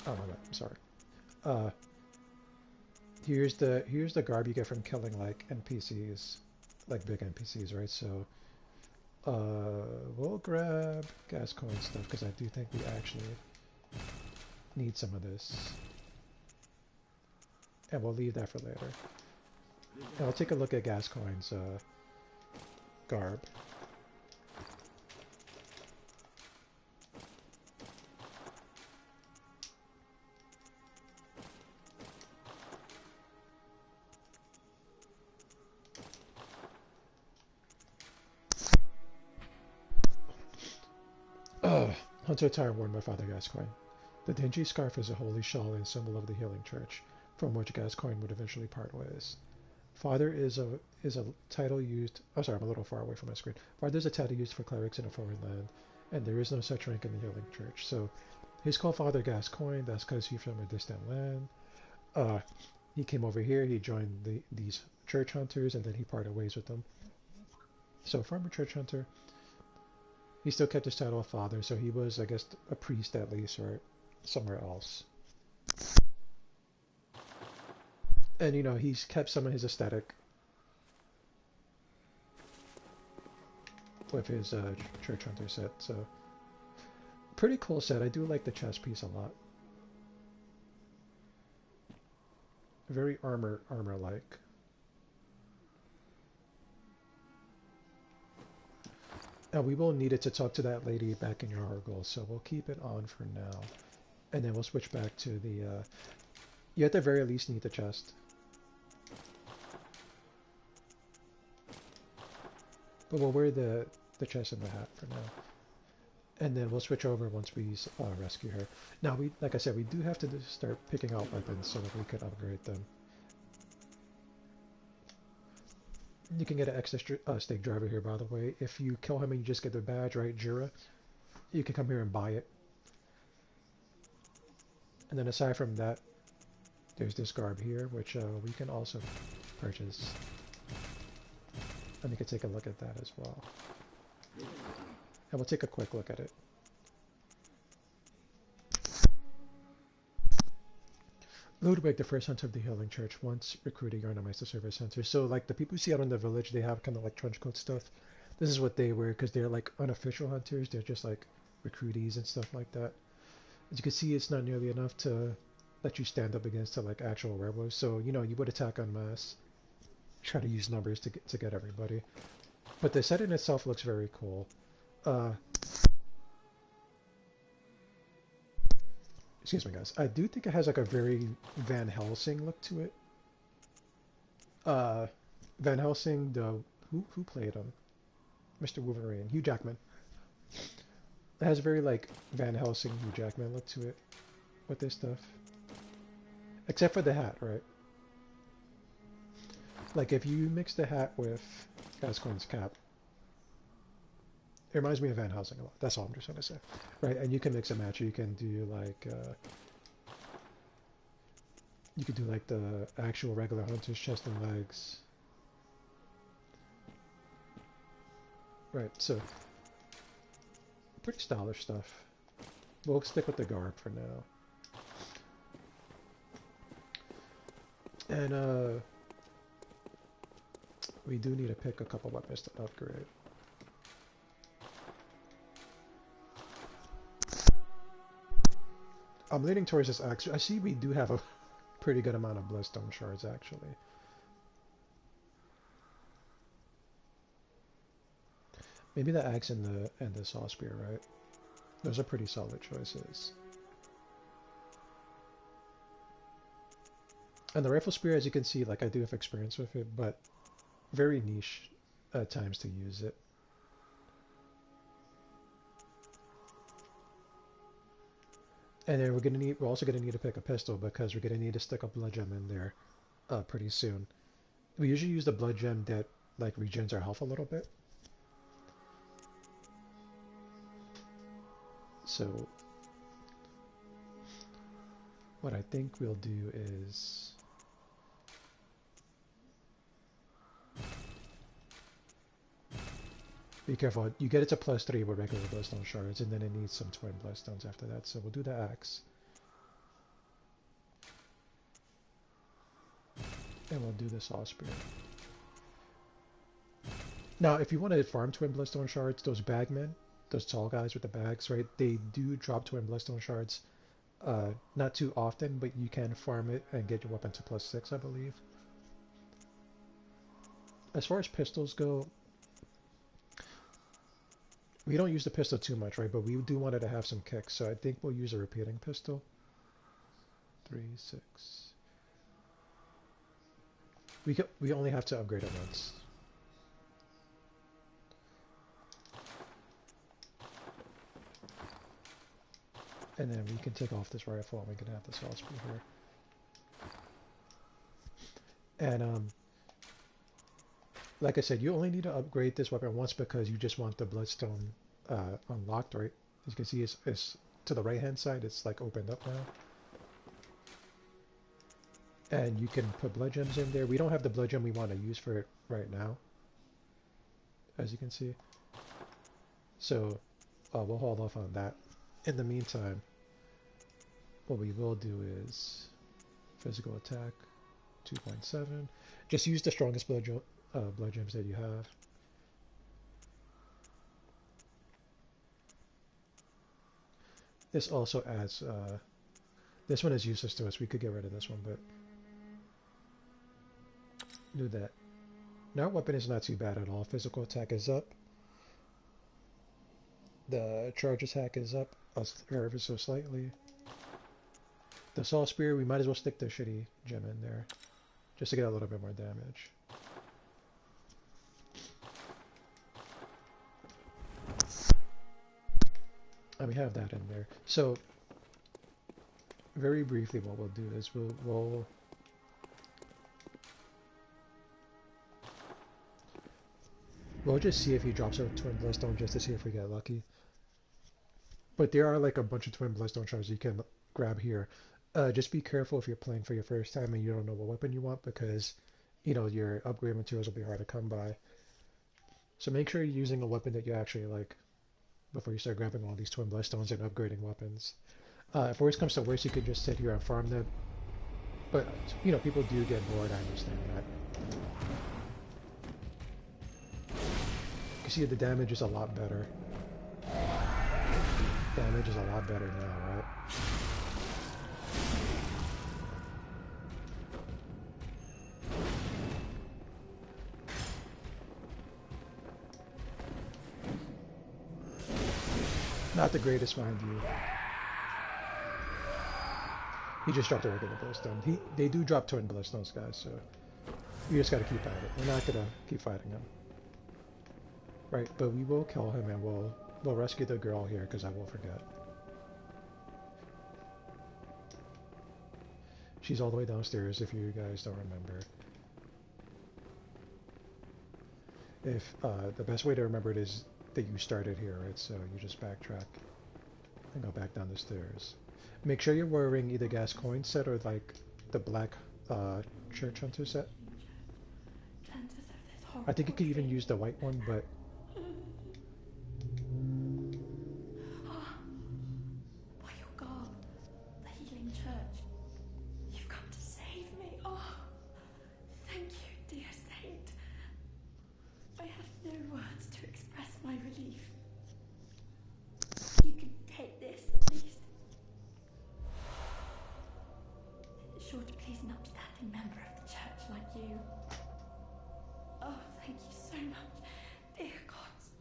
Oh my god, I'm sorry. Here's the garb you get from killing like NPCs, like big NPCs, right? So we'll grab gas coin stuff because I do think we actually need some of this. And we'll leave that for later. And I'll take a look at gas coins garb. Hunter attire worn by Father Gascoigne. The dingy scarf is a holy shawl and symbol of the healing church, from which Gascoigne would eventually part ways. Father is a title used. Oh, sorry, I'm a little far away from my screen. Father is a title used for clerics in a foreign land, and there is no such rank in the healing church. So he's called Father Gascoigne. That's because he's from a distant land. He came over here. He joined these church hunters, and then he parted ways with them. So former church hunter. He still kept his title of father, so he was, I guess, a priest at least, or somewhere else. And, you know, he's kept some of his aesthetic with his church hunter set, so pretty cool set. I do like the chest piece a lot. Very armor-like. And we will need it to talk to that lady back in Yargul, so we'll keep it on for now. And then we'll switch back to the, you at the very least need the chest. But we'll wear the chest and the hat for now. And then we'll switch over once we rescue her. Now, like I said, we do have to start picking out weapons so that we could upgrade them. You can get an extra stake driver here, by the way. If you kill him and you just get the badge, right, Jura, you can come here and buy it. And then aside from that, there's this garb here, which we can also purchase. And we can take a look at that as well. And we'll take a quick look at it. Ludwig, the first hunter of the Healing Church, once recruited Yarnamites to serve as hunters. So, like, the people you see out in the village, they have kind of like trench coat stuff. This is what they wear because they're like unofficial hunters. They're just like recruitees and stuff like that. As you can see, it's not nearly enough to let you stand up against like actual werewolves. So, you know, you would attack en masse. Try to use numbers to get everybody. But the setting itself looks very cool. excuse me guys, I do think it has like a very Van Helsing look to it. Van Helsing, the who played him? Mr. Wolverine, Hugh Jackman. It has a very like Van Helsing, Hugh Jackman look to it with this stuff. Except for the hat, right? Like if you mix the hat with Gascoigne's cap, it reminds me of Van Helsing a lot. That's all I'm just gonna say, right? And you can mix and match. You can do like you could do like the actual regular hunter's chest and legs, right? So pretty stylish stuff. We'll stick with the garb for now. And we do need to pick a couple weapons to upgrade. I'm leaning towards this axe. I see we do have a pretty good amount of bloodstone shards actually. Maybe the axe and the saw spear, right? Those are pretty solid choices. And the rifle spear, as you can see, like I do have experience with it, but very niche times to use it. And then we're also gonna need to pick a pistol because we're gonna need to stick a blood gem in there pretty soon. We usually use the blood gem that like regens our health a little bit. So what I think we'll do is be careful. You get it to +3 with regular bloodstone shards, and then it needs some twin bloodstones after that. So we'll do the axe. And we'll do the saw spear. Now, if you want to farm twin bloodstone shards, those bagmen, those tall guys with the bags, right? They do drop twin bloodstone shards. Not too often, but you can farm it and get your weapon to +6, I believe. As far as pistols go, we don't use the pistol too much, right? But we do want it to have some kicks, so I think we'll use a repeating pistol. 3, 6. We only have to upgrade it once. And then we can take off this rifle and we can have this saw spear here. And like I said, you only need to upgrade this weapon once because you just want the bloodstone unlocked, right? As you can see, it's to the right hand side, it's like opened up now. And you can put blood gems in there. We don't have the blood gem we want to use for it right now, as you can see. So we'll hold off on that. In the meantime, what we will do is physical attack 2.7. Just use the strongest blood gems that you have. This also adds, this one is useless to us. We could get rid of this one, but do that. Now, our weapon is not too bad at all. Physical attack is up. The charge attack is up ever so slightly. The saw spear, we might as well stick the shitty gem in there just to get a little bit more damage. And we have that in there. So, very briefly, what we'll do is we'll just see if he drops a twin bloodstone just to see if we get lucky. But there are like a bunch of twin bloodstone shards you can grab here. Just be careful if you're playing for your first time and you don't know what weapon you want because, you know, your upgrade materials will be hard to come by. So make sure you're using a weapon that you actually like before you start grabbing all these twin bloodstones and upgrading weapons. If worst comes to worst, you could just sit here and farm them. But, you know, people do get bored, I understand that. You see the damage is a lot better. Damage is a lot better now, right? Not the greatest, mind you. He just dropped a regular Bloodstone. They do drop twin Bloodstones, guys, so we just gotta keep at it. We're not gonna keep fighting him. Right, but we will kill him and we'll rescue the girl here because I will forget. She's all the way downstairs if you guys don't remember. If the best way to remember it is that you started here, right? So you just backtrack and go back down the stairs. Make sure you're wearing either Gascoigne set or like the black church hunter set. I think you could even use the white one, but by your garb, the healing church, you've come to save me. Oh, thank you, dear saint. I have no words to express my relief. You can take this at least. It's sure to please an upstanding member of the church like you. Oh, thank you so much, dear gods.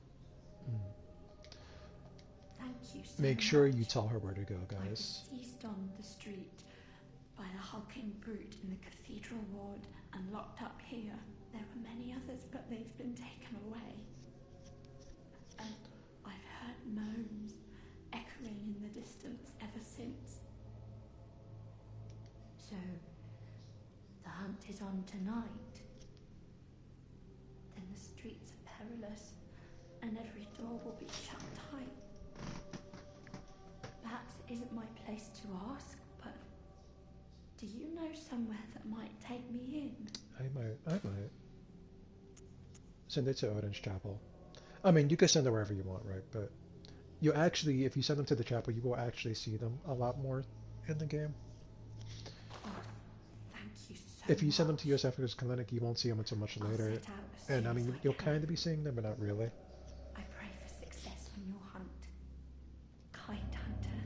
Thank you so much. make sure you tell her where to go, I was guys. seized on the street by the hulking brute in the cathedral ward and locked up here. There were many others, but they've been taken away. And I've heard moans echoing in the distance ever since. So, the hunt is on tonight. Then the streets are perilous, and every door will be shut tight. Perhaps it isn't my place to ask, but do you know somewhere that might take me in? I might. Send it to Odin's Chapel. I mean, you can send it wherever you want, right? But you actually, if you send them to the chapel, you will actually see them a lot more in the game. Oh, thank you so If you send them much. to US Africa's Clinic, you won't see them until much I'll later. set out as And I soon mean, as I you'll can. kind of be seeing them, but not really. I pray for success on your hunt, kind hunter.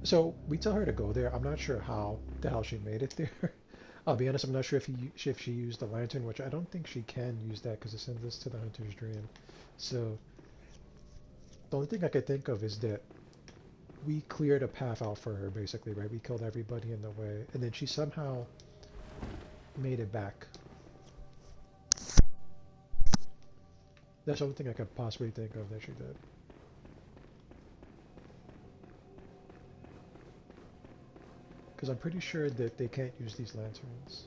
So we tell her to go there. I'm not sure how the hell she made it there. I'll be honest, I'm not sure if she used the lantern, which I don't think she can use that because it sends us to the hunter's dream. So the only thing I could think of is that we cleared a path out for her, basically, right? We killed everybody in the way, and then she somehow made it back. That's the only thing I could possibly think of that she did. Because I'm pretty sure that they can't use these lanterns.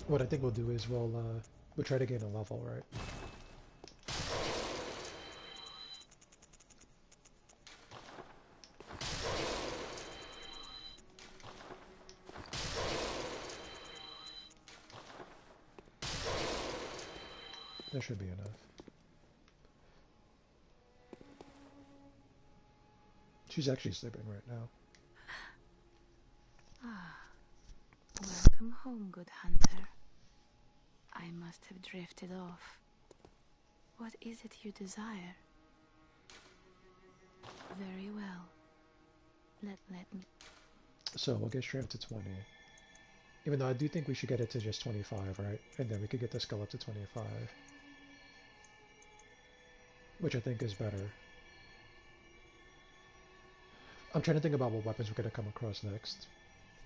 What I think we'll do is we'll try to gain a level, right? That should be enough. She's actually sleeping right now. Welcome home, good hunter. I must have drifted off. What is it you desire? Very well. Let me... So we'll get strength to 20. Even though I do think we should get it to just 25, right? And then we could get the skill up to 25. Which I think is better. I'm trying to think about what weapons we're going to come across next.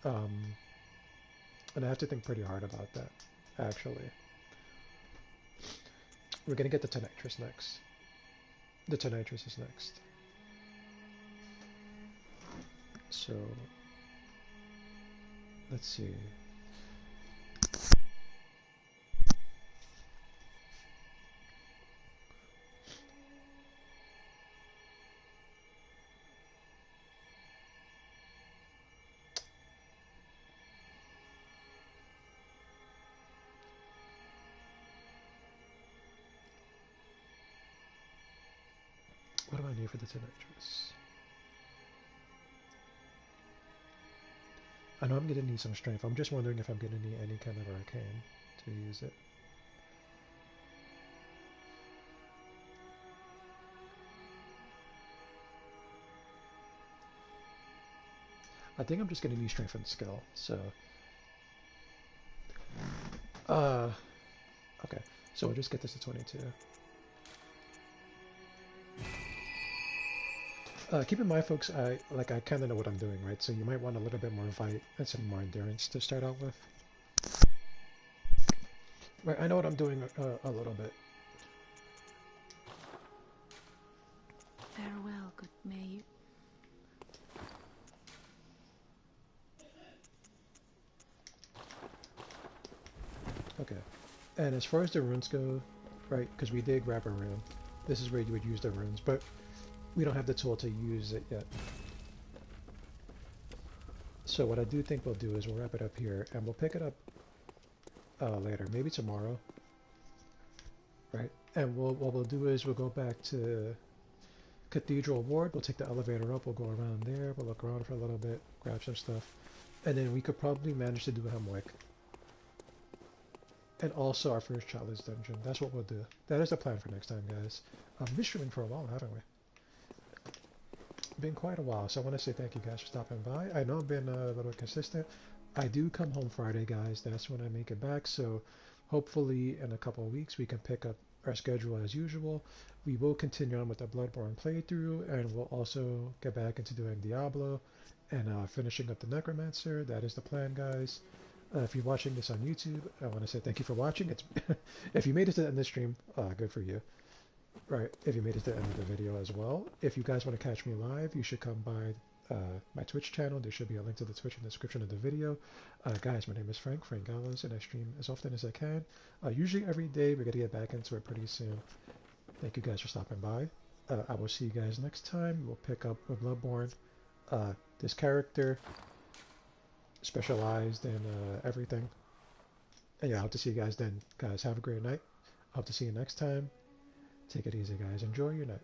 And I have to think pretty hard about that, actually. We're going to get the Tonitrus next. The Tonitrus is next. So, let's see. What do I need for the Tonitrus? I know I'm going to need some strength. I'm just wondering if I'm going to need any kind of arcane to use it. I think I'm just gonna need strength and skill. So, uh, okay. So we'll just get this to 22. Keep in mind, folks, I kind of know what I'm doing, right? So you might want a little bit more fight and some more endurance to start out with. Right, I know what I'm doing a little bit. Farewell, good may. Okay, and as far as the runes go, right, because we did grab a rune, this is where you would use the runes, but we don't have the tool to use it yet. So what I do think we'll do is we'll wrap it up here, and we'll pick it up later, maybe tomorrow, right? And what we'll do is we'll go back to Cathedral Ward, we'll take the elevator up, we'll go around there, we'll look around for a little bit, grab some stuff, and then we could probably manage to do Hemwick. And also our first challenge dungeon. That's what we'll do. That is the plan for next time, guys. I've been streaming for a while, haven't we? Been quite a while, so I want to say thank you guys for stopping by. I know I've been a little consistent. I do come home Friday, guys. That's when I make it back, so hopefully in a couple of weeks we can pick up our schedule as usual. We will continue on with the Bloodborne playthrough, and we'll also get back into doing Diablo and finishing up the Necromancer. That is the plan, guys. If you're watching this on YouTube, I want to say thank you for watching. It's if you made it to the end of the stream, good for you. Right, if you made it to the end of the video as well. If you guys want to catch me live, you should come by my Twitch channel. There should be a link to the Twitch in the description of the video. Guys, my name is Frank Gallows, and I stream as often as I can. Usually every day. We're going to get back into it pretty soon. Thank you guys for stopping by. I will see you guys next time. We'll pick up with Bloodborne. This character specialized in everything. And yeah, I hope to see you guys then. Guys, have a great night. Hope to see you next time. Take it easy, guys. Enjoy your night.